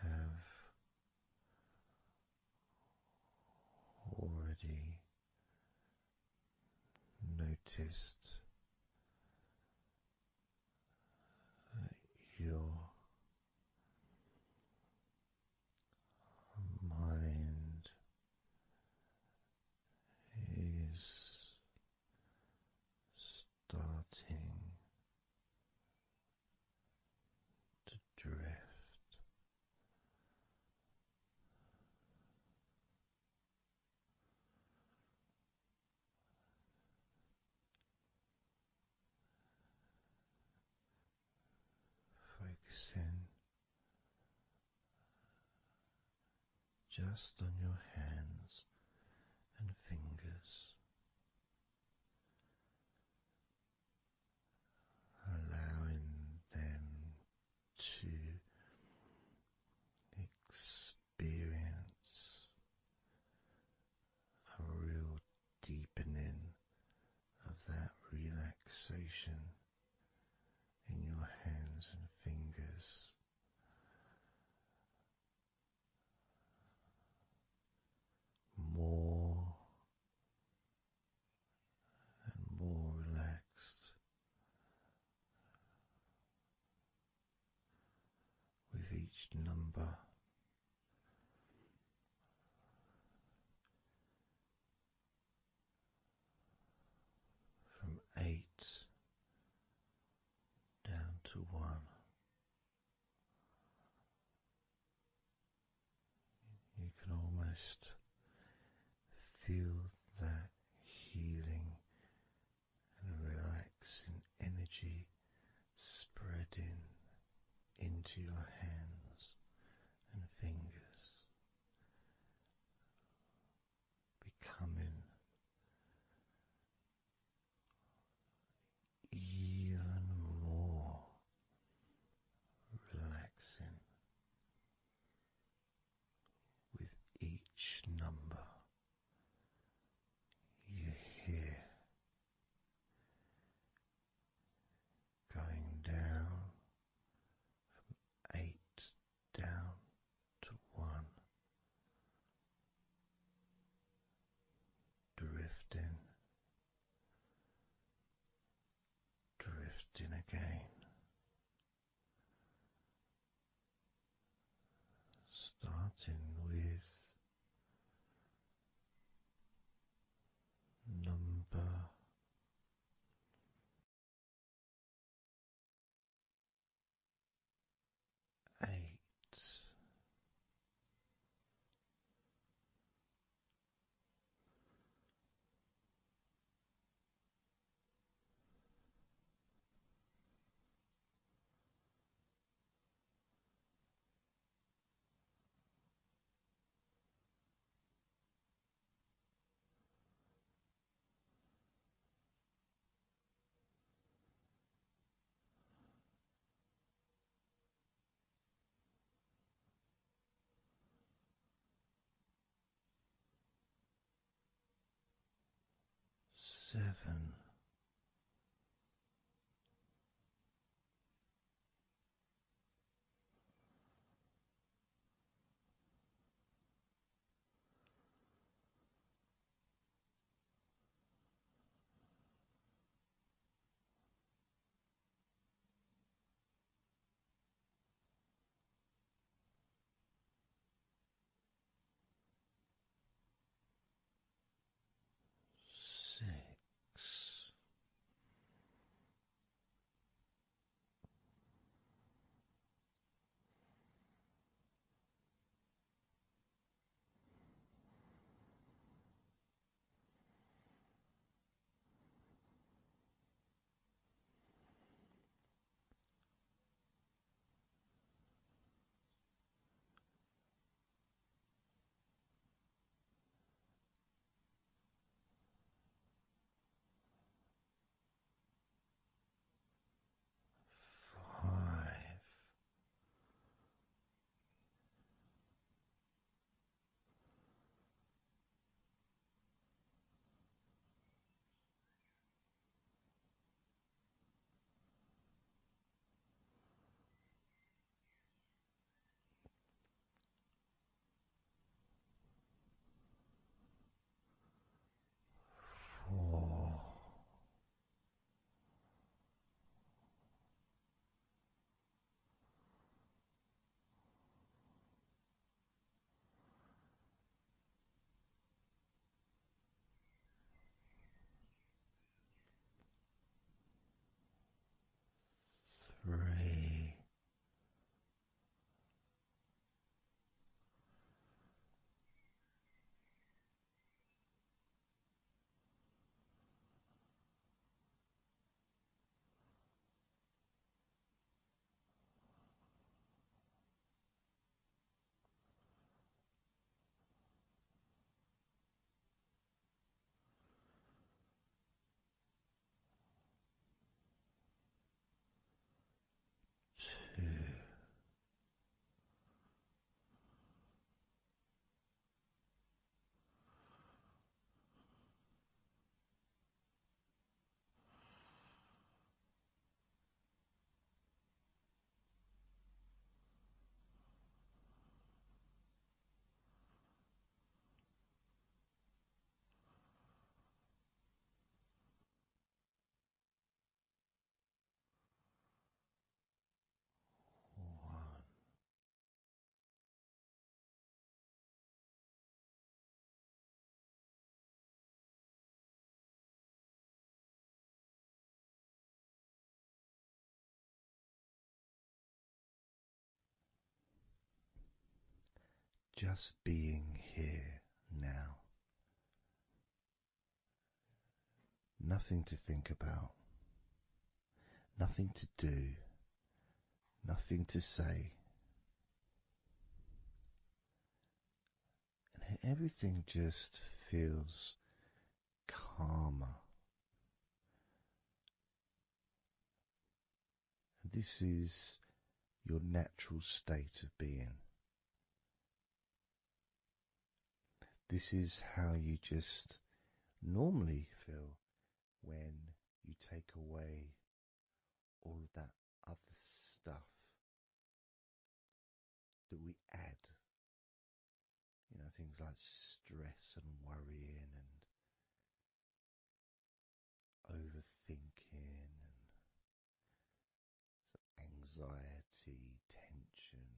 have already noticed that your mind is starting to drift. Focusing just on your hands and fingers, allowing them to experience a real deepening of that relaxation in your hands and fingers. More and more relaxed with each number. From 8 down to 1. You can almost feel that healing and relaxing energy spreading into your hands and fingers, becoming even more starting with number 8. 7. 6. 5. 4. 3. 2. 1. Just being here now. Nothing to think about, nothing to do, nothing to say, and everything just feels calmer. And this is your natural state of being. This is how you just normally feel when you take away all of that other stuff that we add. Things like stress and worrying and overthinking and anxiety, tension.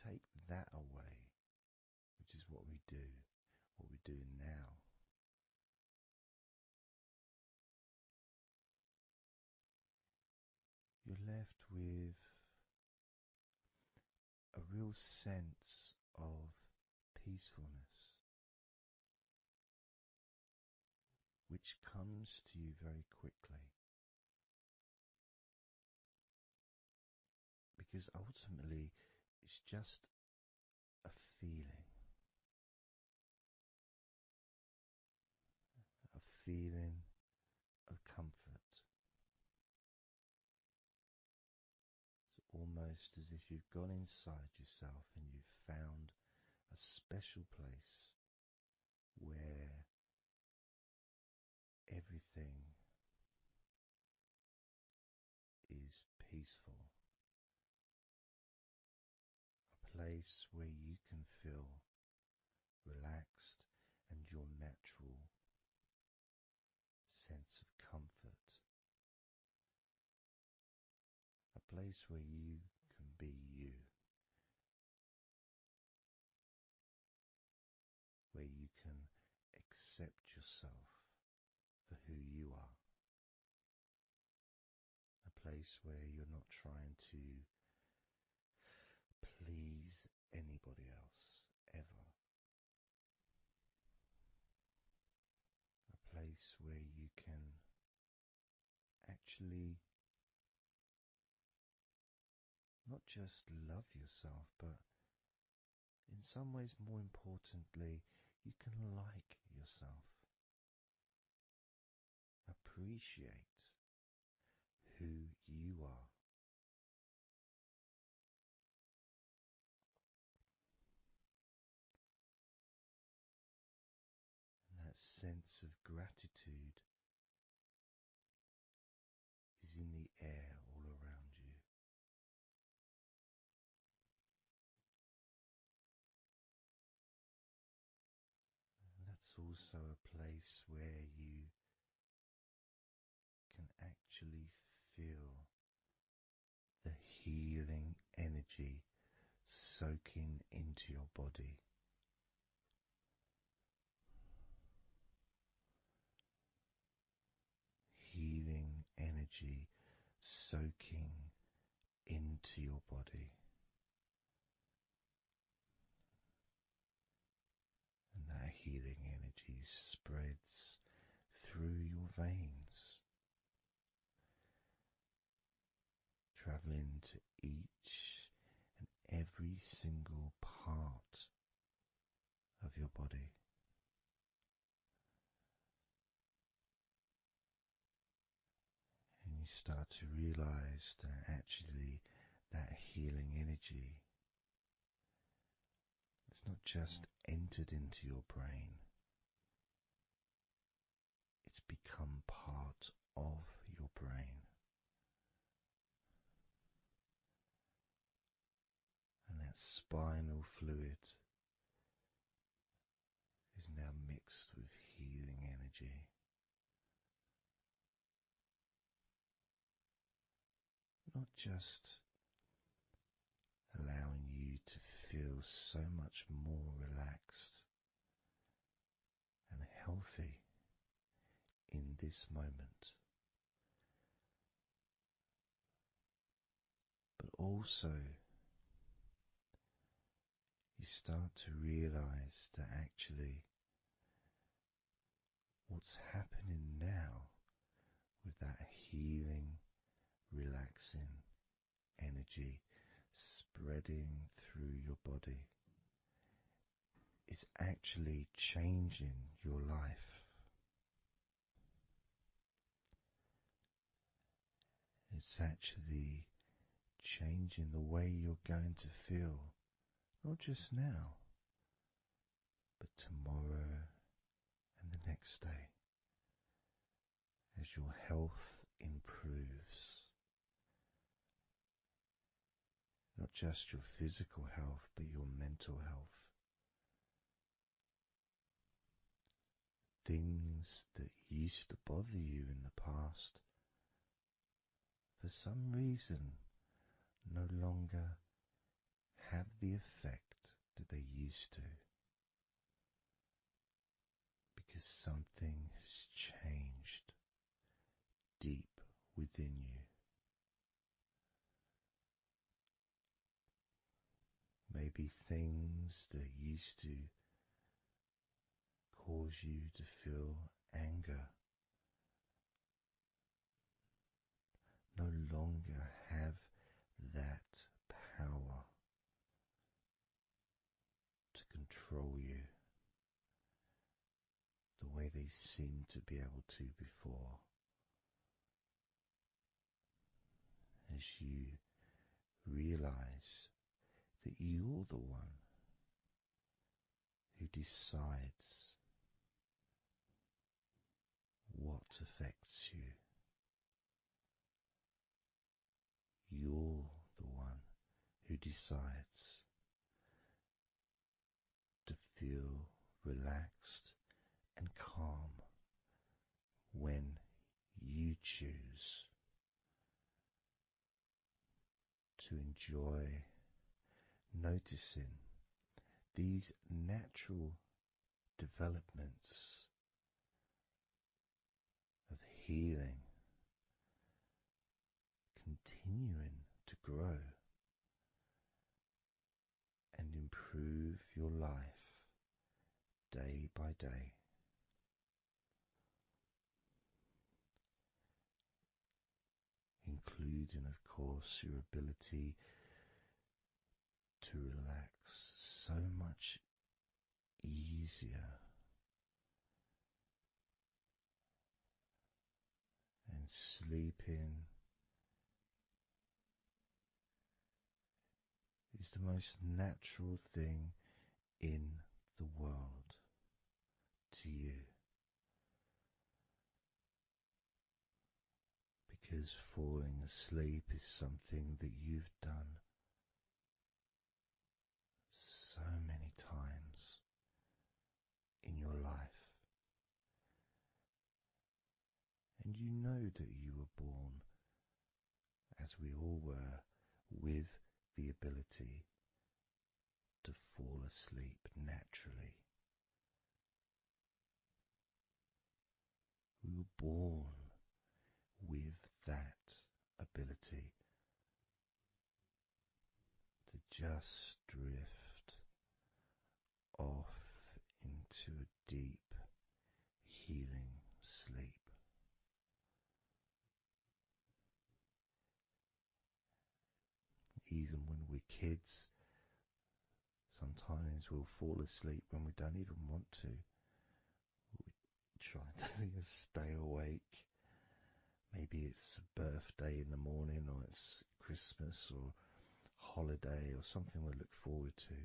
take that away, which is what we're doing now, you're left with a real sense of peacefulness, which comes to you very quickly. Because ultimately, it's just a feeling. A feeling of comfort. It's almost as if you've gone inside yourself and you've found a special place where everything is peaceful. A place where you can feel relaxed and your natural sense of comfort. A place where you can be you. Where you can accept yourself for who you are. A place where you're not trying to please anybody else, ever. A place where you can actually not just love yourself, but in some ways, more importantly, you can like yourself. Appreciate who you are. And that sense of gratitude is in the air all around you. And that's also a place where you can actually feel the healing energy soaking into your body. Healing energy soaking into your body. And that healing energy spreads through your veins, traveling to each and every single part of your body. And you start to realize that actually that healing energy has not just entered into your brain, it's become part of your brain. And that spinal fluid is now mixed with healing energy. Not just allowing you to feel so much more relaxed and healthy in this moment, but also you start to realize that actually what's happening now with that healing, relaxing energy spreading through your body is actually changing your life. It's actually changing the way you're going to feel, not just now, but tomorrow and the next day, as your health improves. Not just your physical health, but your mental health. Things that used to bother you in the past, for some reason, no longer have the effect that they used to, because something has changed deep within you. Maybe things that used to cause you to feel anger no longer have that power to control you the way they seemed to be able to before. As you realize that you're the one who decides what affects you. You're the one who decides to feel relaxed and calm when you choose to enjoy noticing these natural developments of healing continuing to grow and improve your life day by day. Including, of course, your ability to relax so much easier and sleeping is the most natural thing in the world to you, because falling asleep is something that you've done so many times in your life, and you know that you were born, as we all were, with the ability to fall asleep naturally. We were born with that ability to just drift off into a deep, healing sleep. Even when we're kids, sometimes we'll fall asleep when we don't even want to. We try to stay awake. Maybe it's a birthday in the morning, or it's Christmas or holiday or something we look forward to.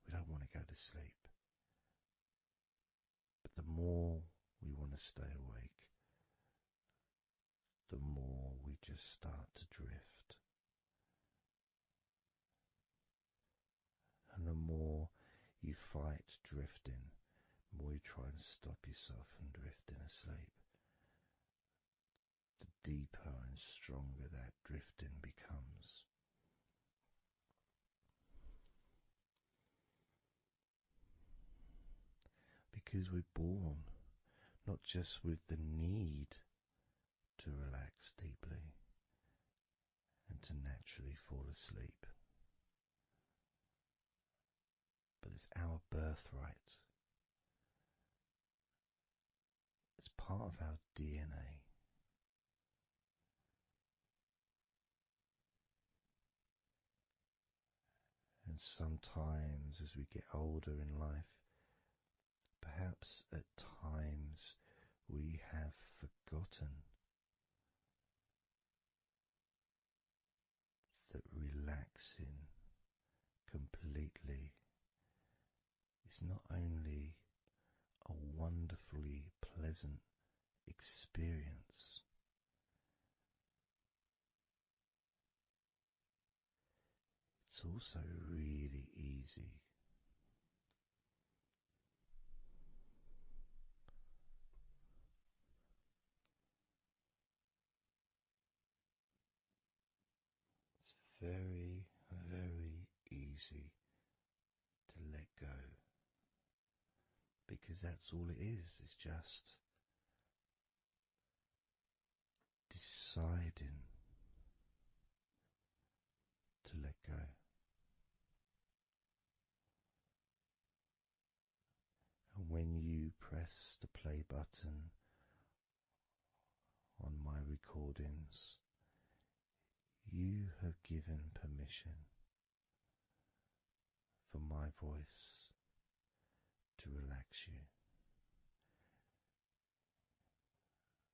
We don't want to go to sleep. But the more we want to stay awake, the more we just start to drift. And the more you fight drifting, the more you try and stop yourself from drifting asleep, the deeper and stronger that drifting becomes. Because we're born not just with the need to relax deeply and to naturally fall asleep, but it's our birthright. It's part of our DNA. And sometimes as we get older in life, perhaps at times we have forgotten that relaxing completely is not only a wonderfully pleasant experience, it's also really easy. It's very, very easy easy to let go, because that's all it is. It's just deciding to let go. And when you press the play button on my recordings, you have given permission for my voice to relax you.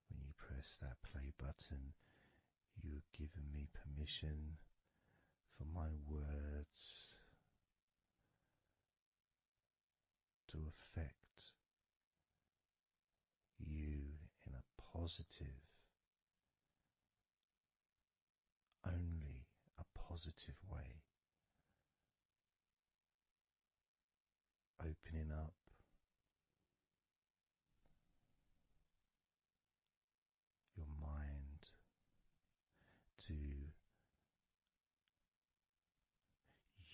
When you press that play button, you have given me permission for my words to affect you in a positive, only a positive way, opening up your mind to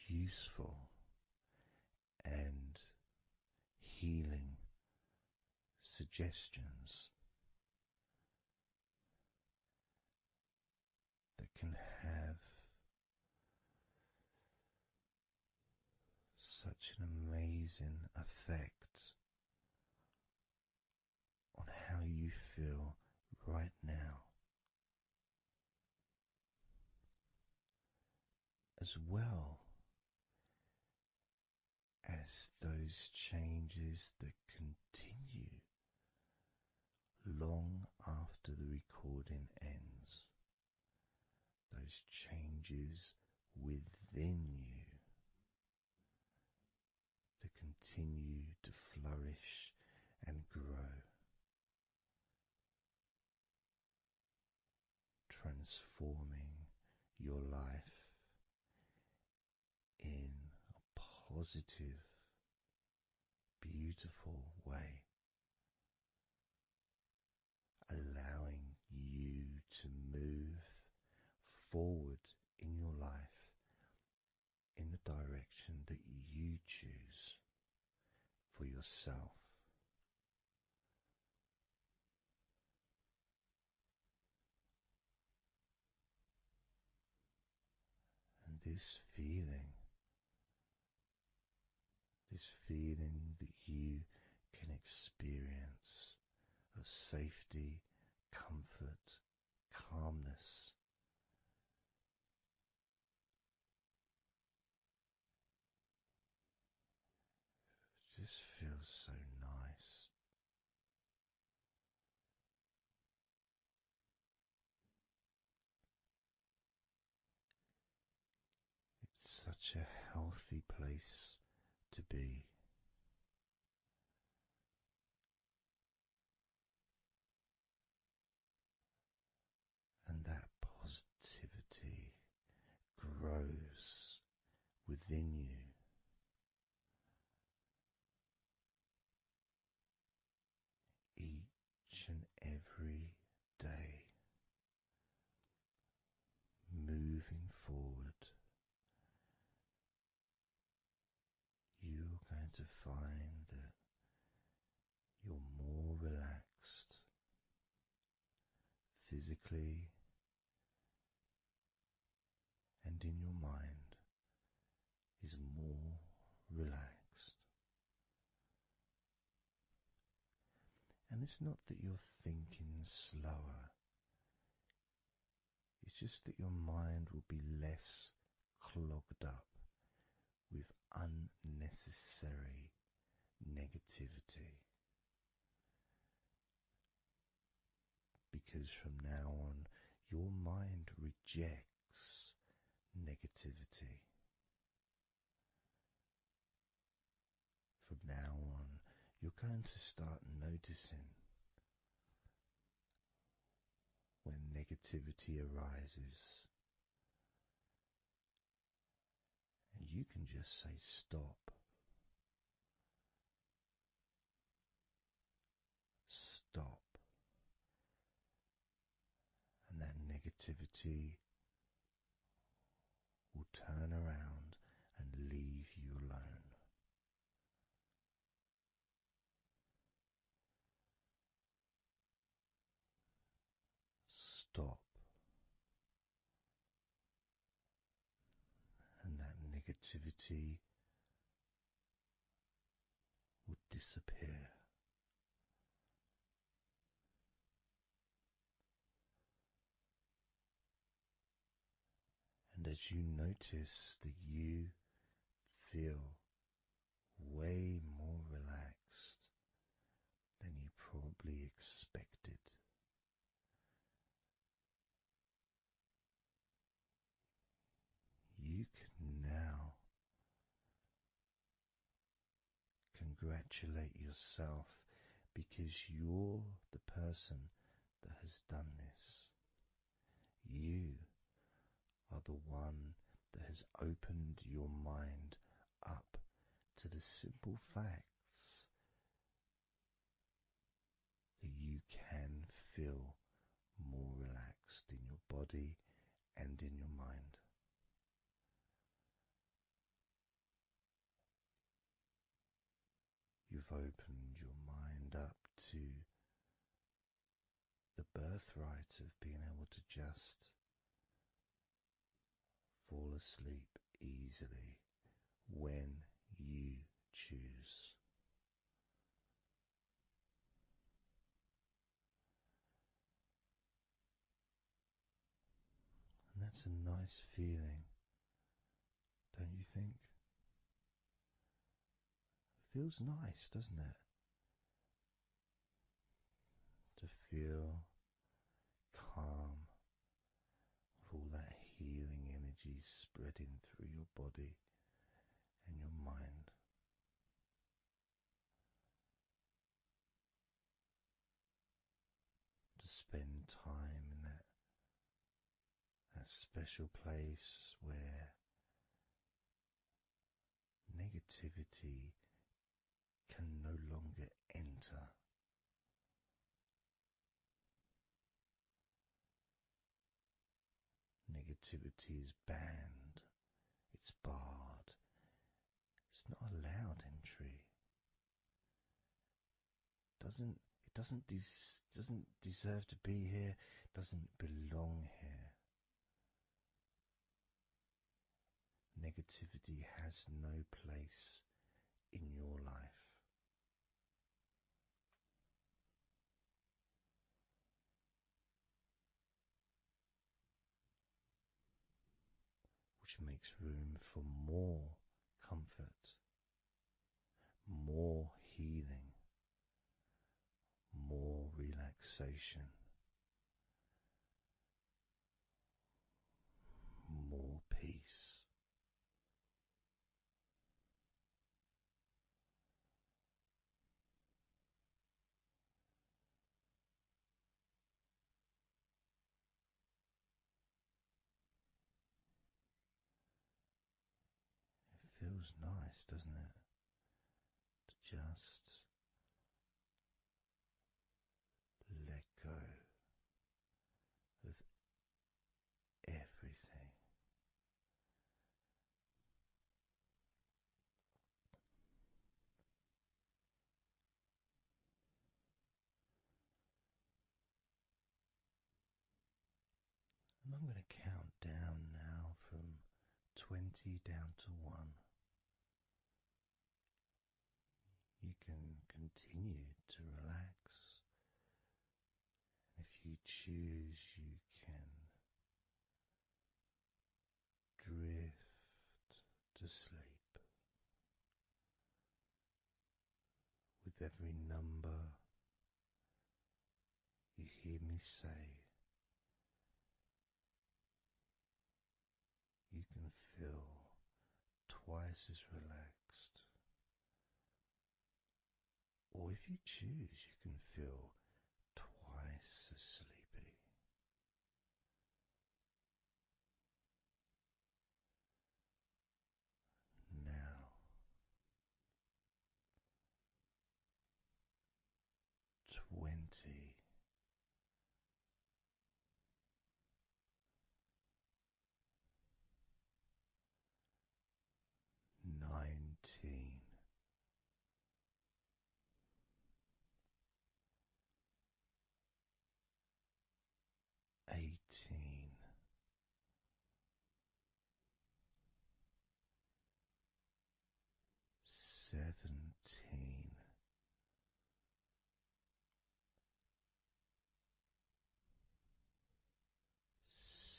useful and healing suggestions that can have such an amazing effect on how you feel right now, as well as those changes that continue long after the recording ends, those changes within you that continue to flourish and grow, transforming your life in a positive, beautiful way, allowing you to move forward in your life in the direction that you choose for yourself. And this feeling that you can experience of safety, comfort, calmness, just feels so nice. It's such a healthy place to be. And that positivity grows within you. Each and every day, moving forward, you're going to find that you're more relaxed physically and in your mind is more relaxed. And it's not that you're thinking slower, it's just that your mind will be less clogged up with unnecessary negativity. Because from now on, your mind rejects negativity. From now on, you're going to start noticing when negativity arises, and you can just say stop. Stop. And that negativity will turn around and stop, and that negativity would disappear. And as you notice that you feel way more relaxed than you probably expected, you can now congratulate yourself because you're the person that has done this. You are the one that has opened your mind up to the simple facts that you can feel more relaxed in your body and in your mind. You've opened your mind up to the birthright of being able to just fall asleep easily when you choose. And that's a nice feeling, don't you think? It feels nice, doesn't it? To feel calm, with all that healing energy spreading through your body and your mind. To spend time in that special place where negativity can no longer enter. Negativity is banned, it's barred, it's not allowed entry. Doesn't deserve to be here, doesn't belong here. Negativity has no place in your life. Which makes room for more comfort, more healing, more relaxation, more peace. It feels nice, doesn't it? To just let go of everything. And I'm going to count down now from 20 down to 1. You can continue to relax. If you choose, you can drift to sleep. With every number you hear me say, you can feel twice as relaxed. Or if you choose, you can feel twice as sleepy. Now, 20. 19. 18. 17,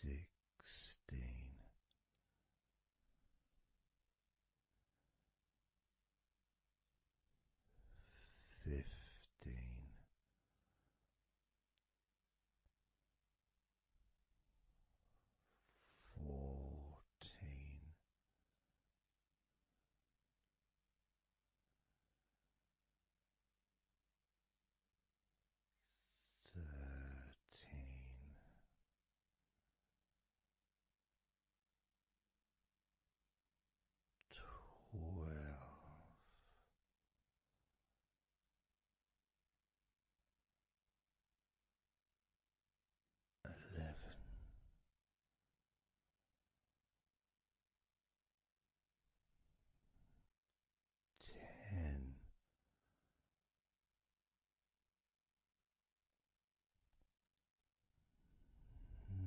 16, 15, 14, 13, 12, 11, 10,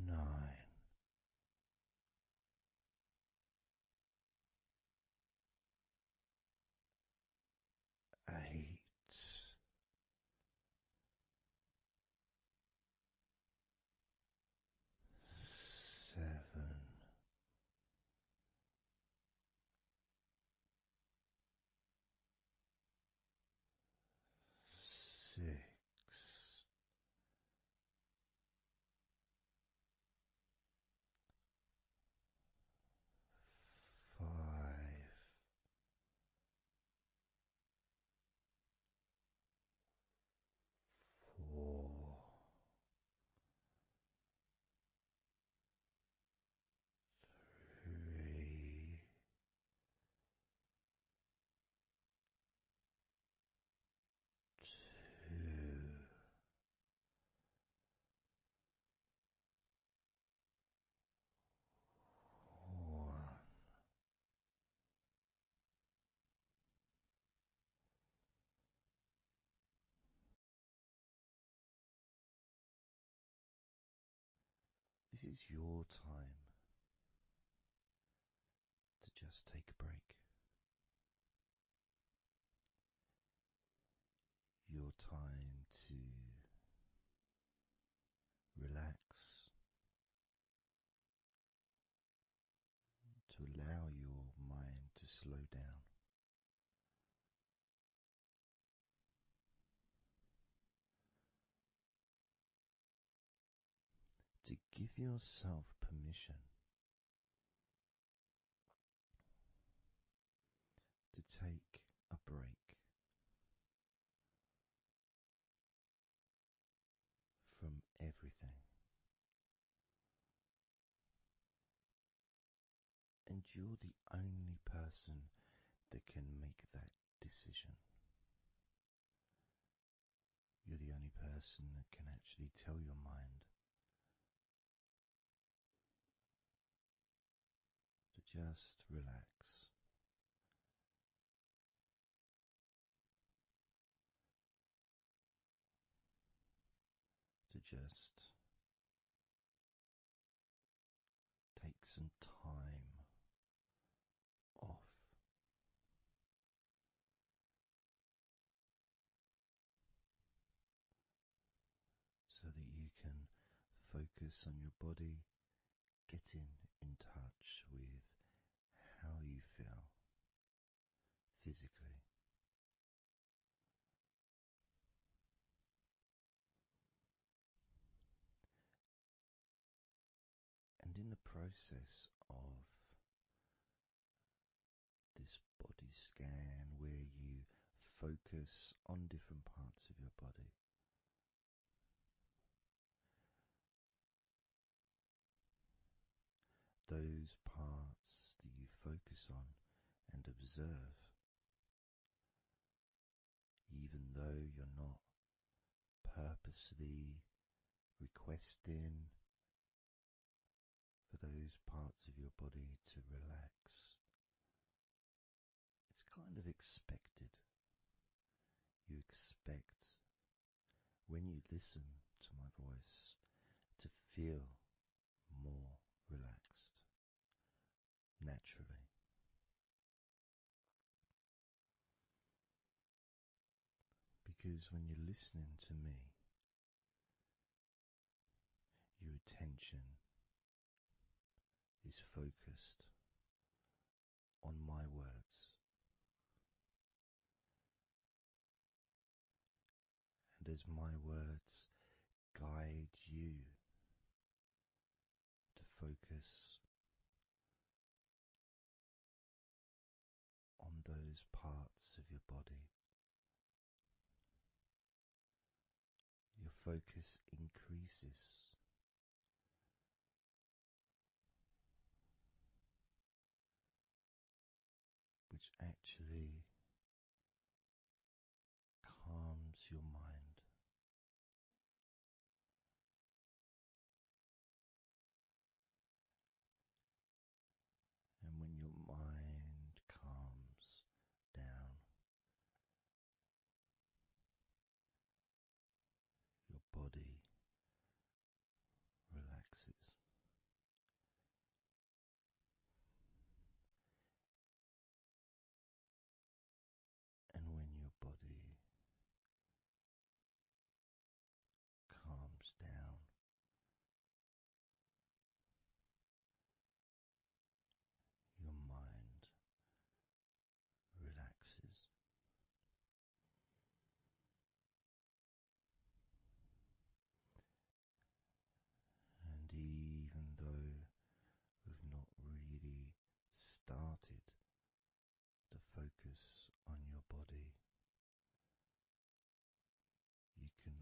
9, 8, 7, 6, 5, 4, 3, 2, 1. This is your time to just take a break. Your time to relax, to allow your mind to slow down, to give yourself permission to take a break from everything. And you're the only person that can make that decision. You're the only person that can actually tell your mind to just relax, to just take some time off, so that you can focus on your body, getting in touch with how you feel physically. And in the process of this body scan, where you focus on different parts of your body, those parts that you focus on and observe, even though you're not purposely requesting for those parts of your body to relax, it's kind of expected. You expect, when you listen to my voice, to feel more relaxed naturally. Because when you're listening to me, your attention is focused on my words, and as my words guide you to focus on those parts of your body, your focus increases, which actually calms your mind. And when your mind calms down, your body relaxes. And when your body calms down, your mind relaxes. And even though we've not really started to focus on your body, you can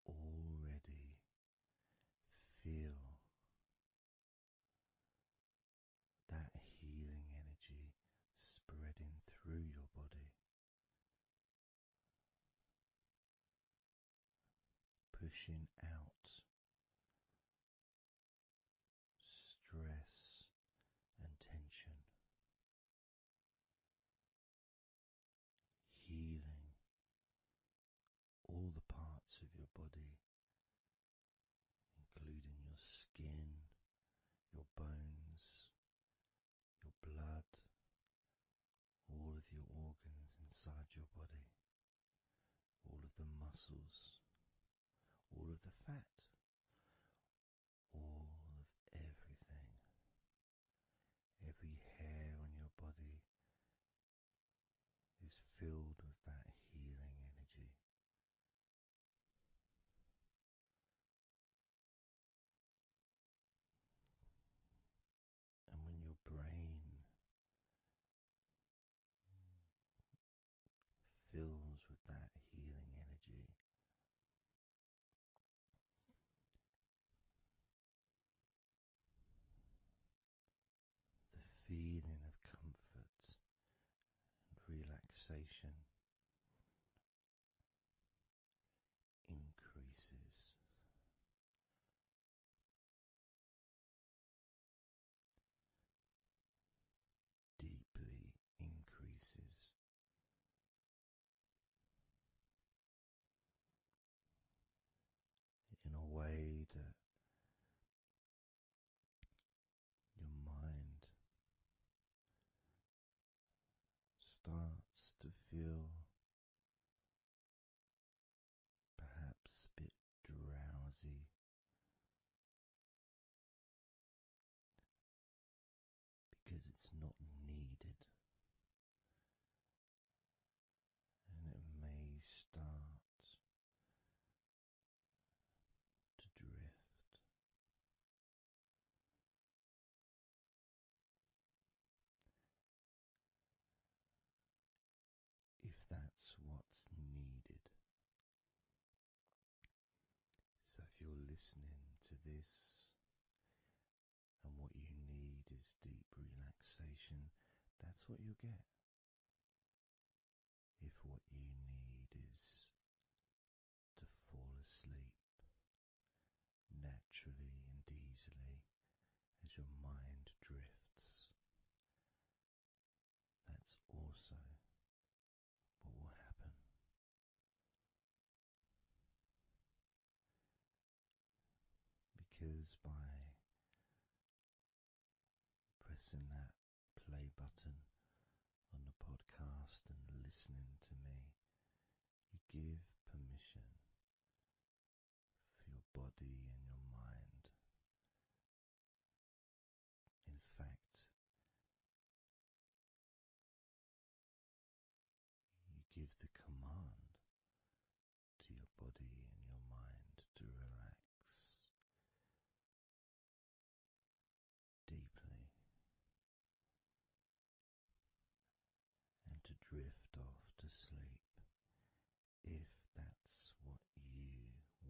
already feel that healing energy spreading through your body, pushing out stress and tension, healing all the parts of your body, including your skin, your bones, your blood, all of your organs inside your body, all of the muscles, all of the fat, all of everything. Every hair on your body is filled with that healing energy. And when your brain fills with that healing energy, the feeling of comfort and relaxation increases. Deeply increases. In a way that your mind starts to feel perhaps a bit drowsy, because it's not needed, and it may start to drift. If that's what's needed. So if you're listening to this and what you need is deep relaxation, that's what you'll get. If what you need is to fall asleep naturally and easily as your mind drifts, that's also what will happen. Because by pressing that play button on the podcast and listening to me, you give permission for your body and your mind. In fact, you give the command to your body and your mind to relax deeply and to drift off to sleep if that's what you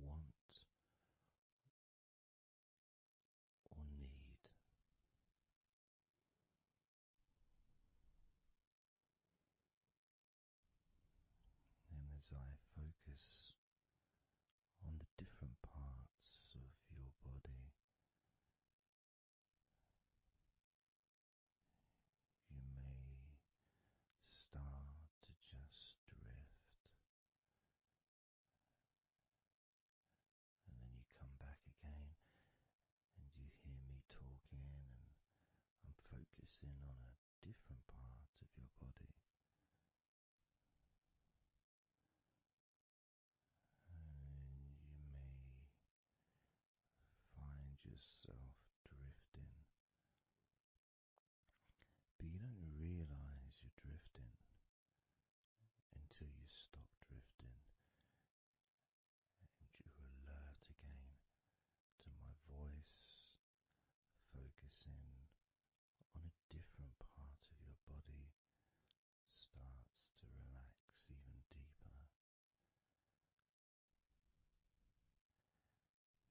want or need. And as I focus on the different parts of your body, you may start to just drift, and then you come back again and you hear me talking, and I'm focusing on a different part of your body. And you may find yourself drifting, but you don't realize you're drifting until you stop drifting and you're alert again to my voice, focusing on a different part of your body starts to relax even deeper.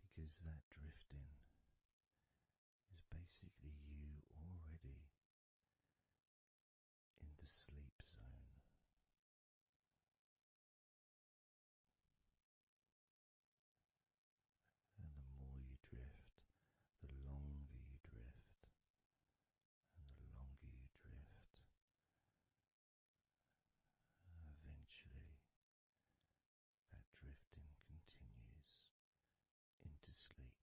Because that drifting is basically you already in the sleep zone. And the more you drift, the longer you drift, and the longer you drift, eventually that drifting continues into sleep.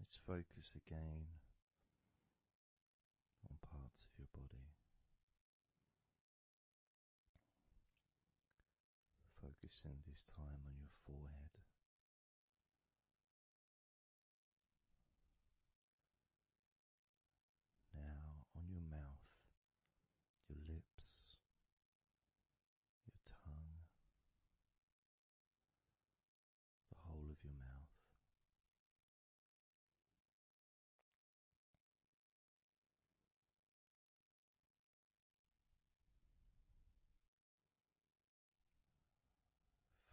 Let's focus again on parts of your body. Focusing this time on your forehead. Now on your mouth, your lips, your tongue, the whole of your mouth.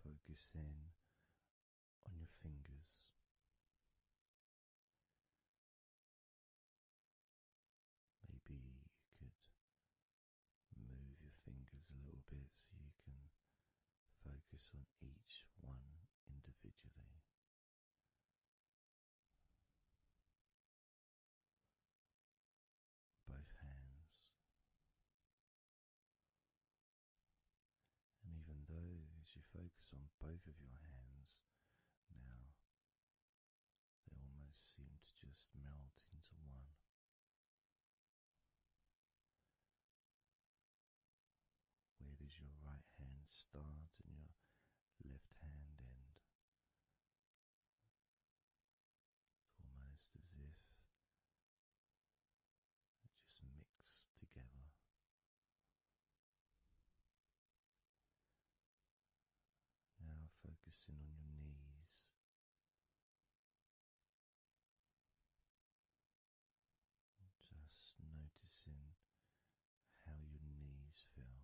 Focus in on your fingers. Maybe you could move your fingers a little bit so you can focus on each one individually. Both hands. And even though as you focus on both of your hands now, they almost seem to just melt into one. Where does your right hand start and your left hand end? It's almost as if it just mix together. Now focusing on your knees. Just noticing how your knees feel.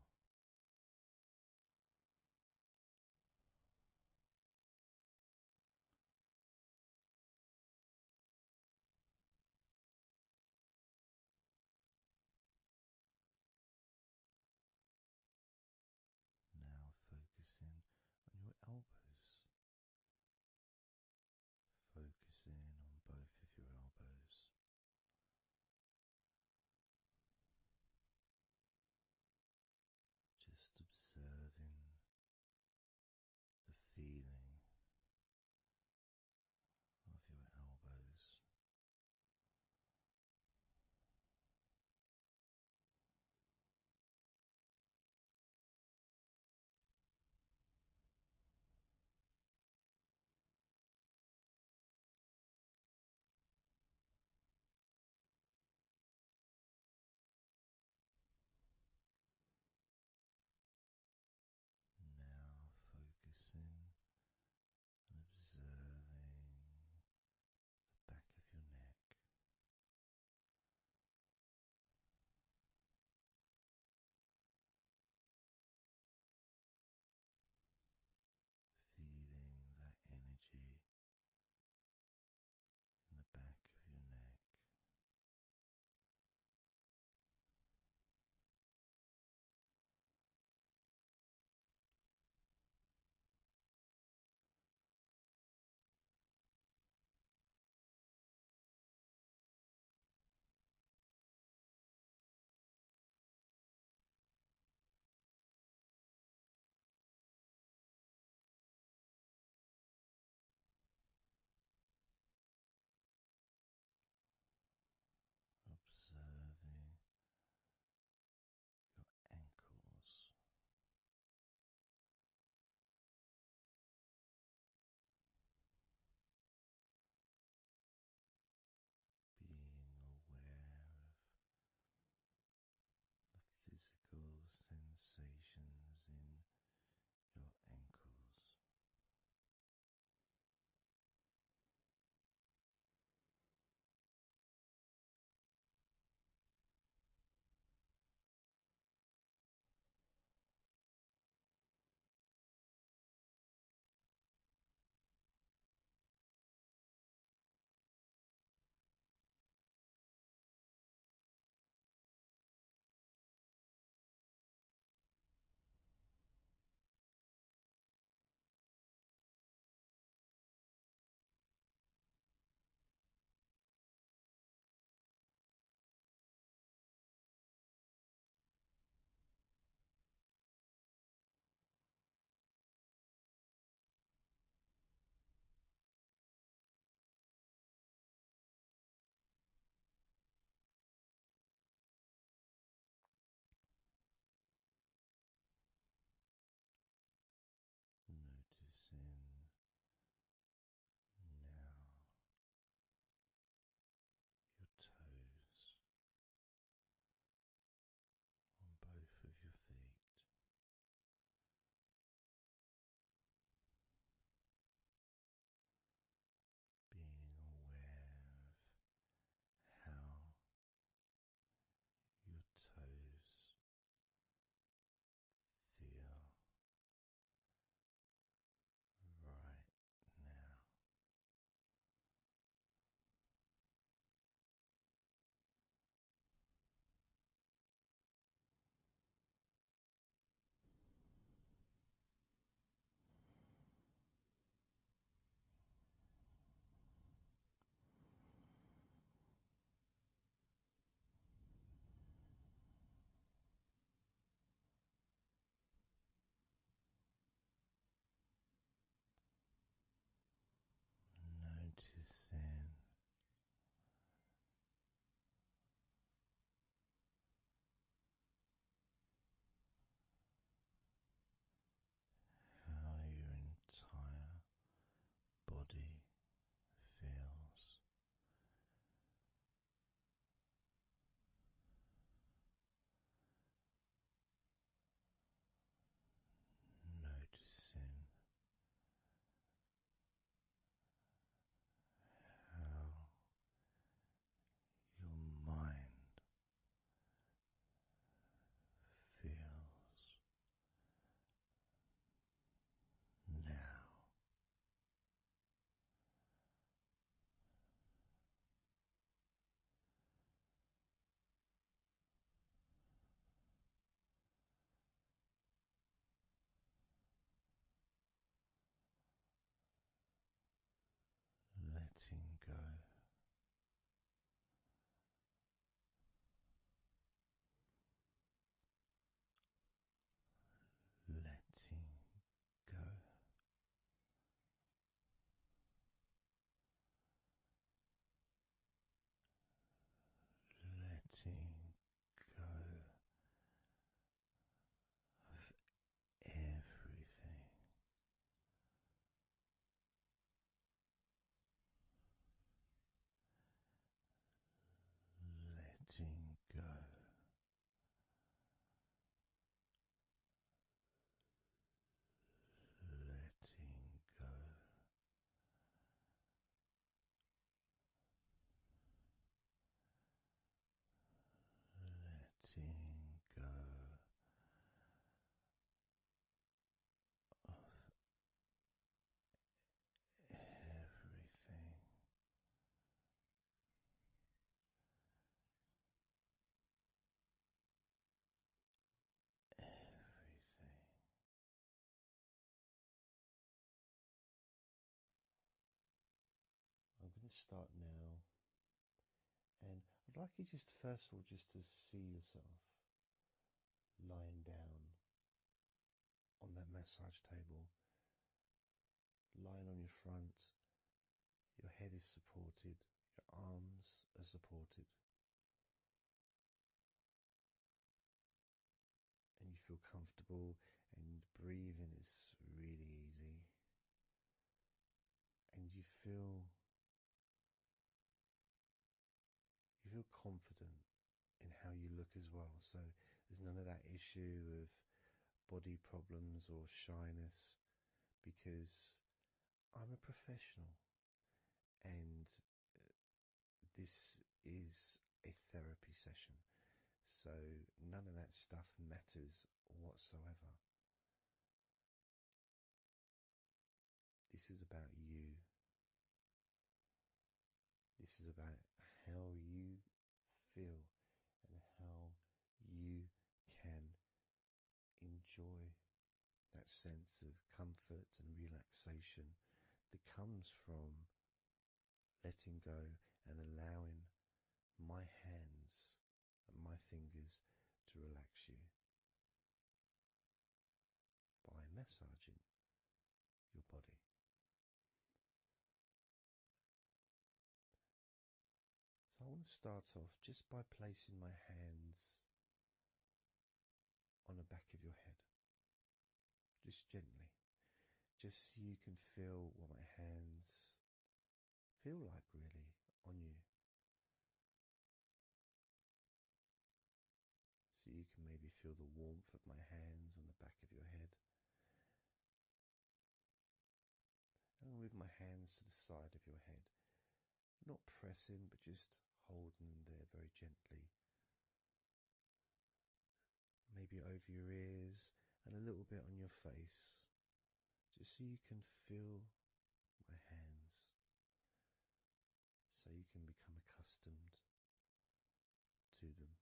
go of everything. Everything. I'm going to start now, and I'd like you just first of all just to see yourself lying down on that massage table, lying on your front, your head is supported, your arms are supported, and you feel comfortable, and breathing is really easy, and you feel confident in how you look as well. So there's none of that issue of body problems or shyness, because I'm a professional, and this is a therapy session. So none of that stuff matters whatsoever. This is about you. This is about how you feel and how you can enjoy that sense of comfort and relaxation that comes from letting go and allowing my hands and my fingers to relax you by massaging your body. So I want to start off just by placing my hands on the back of your head, just gently, just so you can feel what my hands feel like really on you. So you can maybe feel the warmth of my hands on the back of your head. And I'll move my hands to the side of your head, not pressing, but just holding them there very gently. Maybe over your ears and a little bit on your face, just so you can feel my hands, so you can become accustomed to them.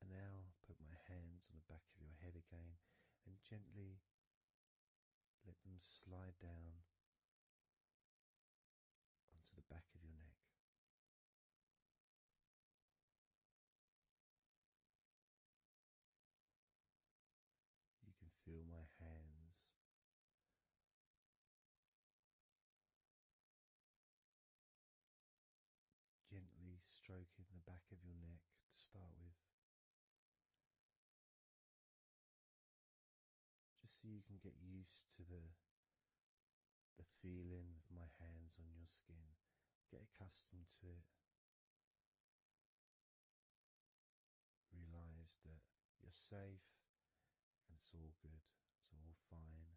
And now put my hands on the back of your head again and gently let them slide down onto the back of your neck. You can feel my hands gently stroking the back of your neck to start with, just so you can get used to the feeling of my hands on your skin. Get accustomed to it. Realize that you're safe and it's all good. It's all fine.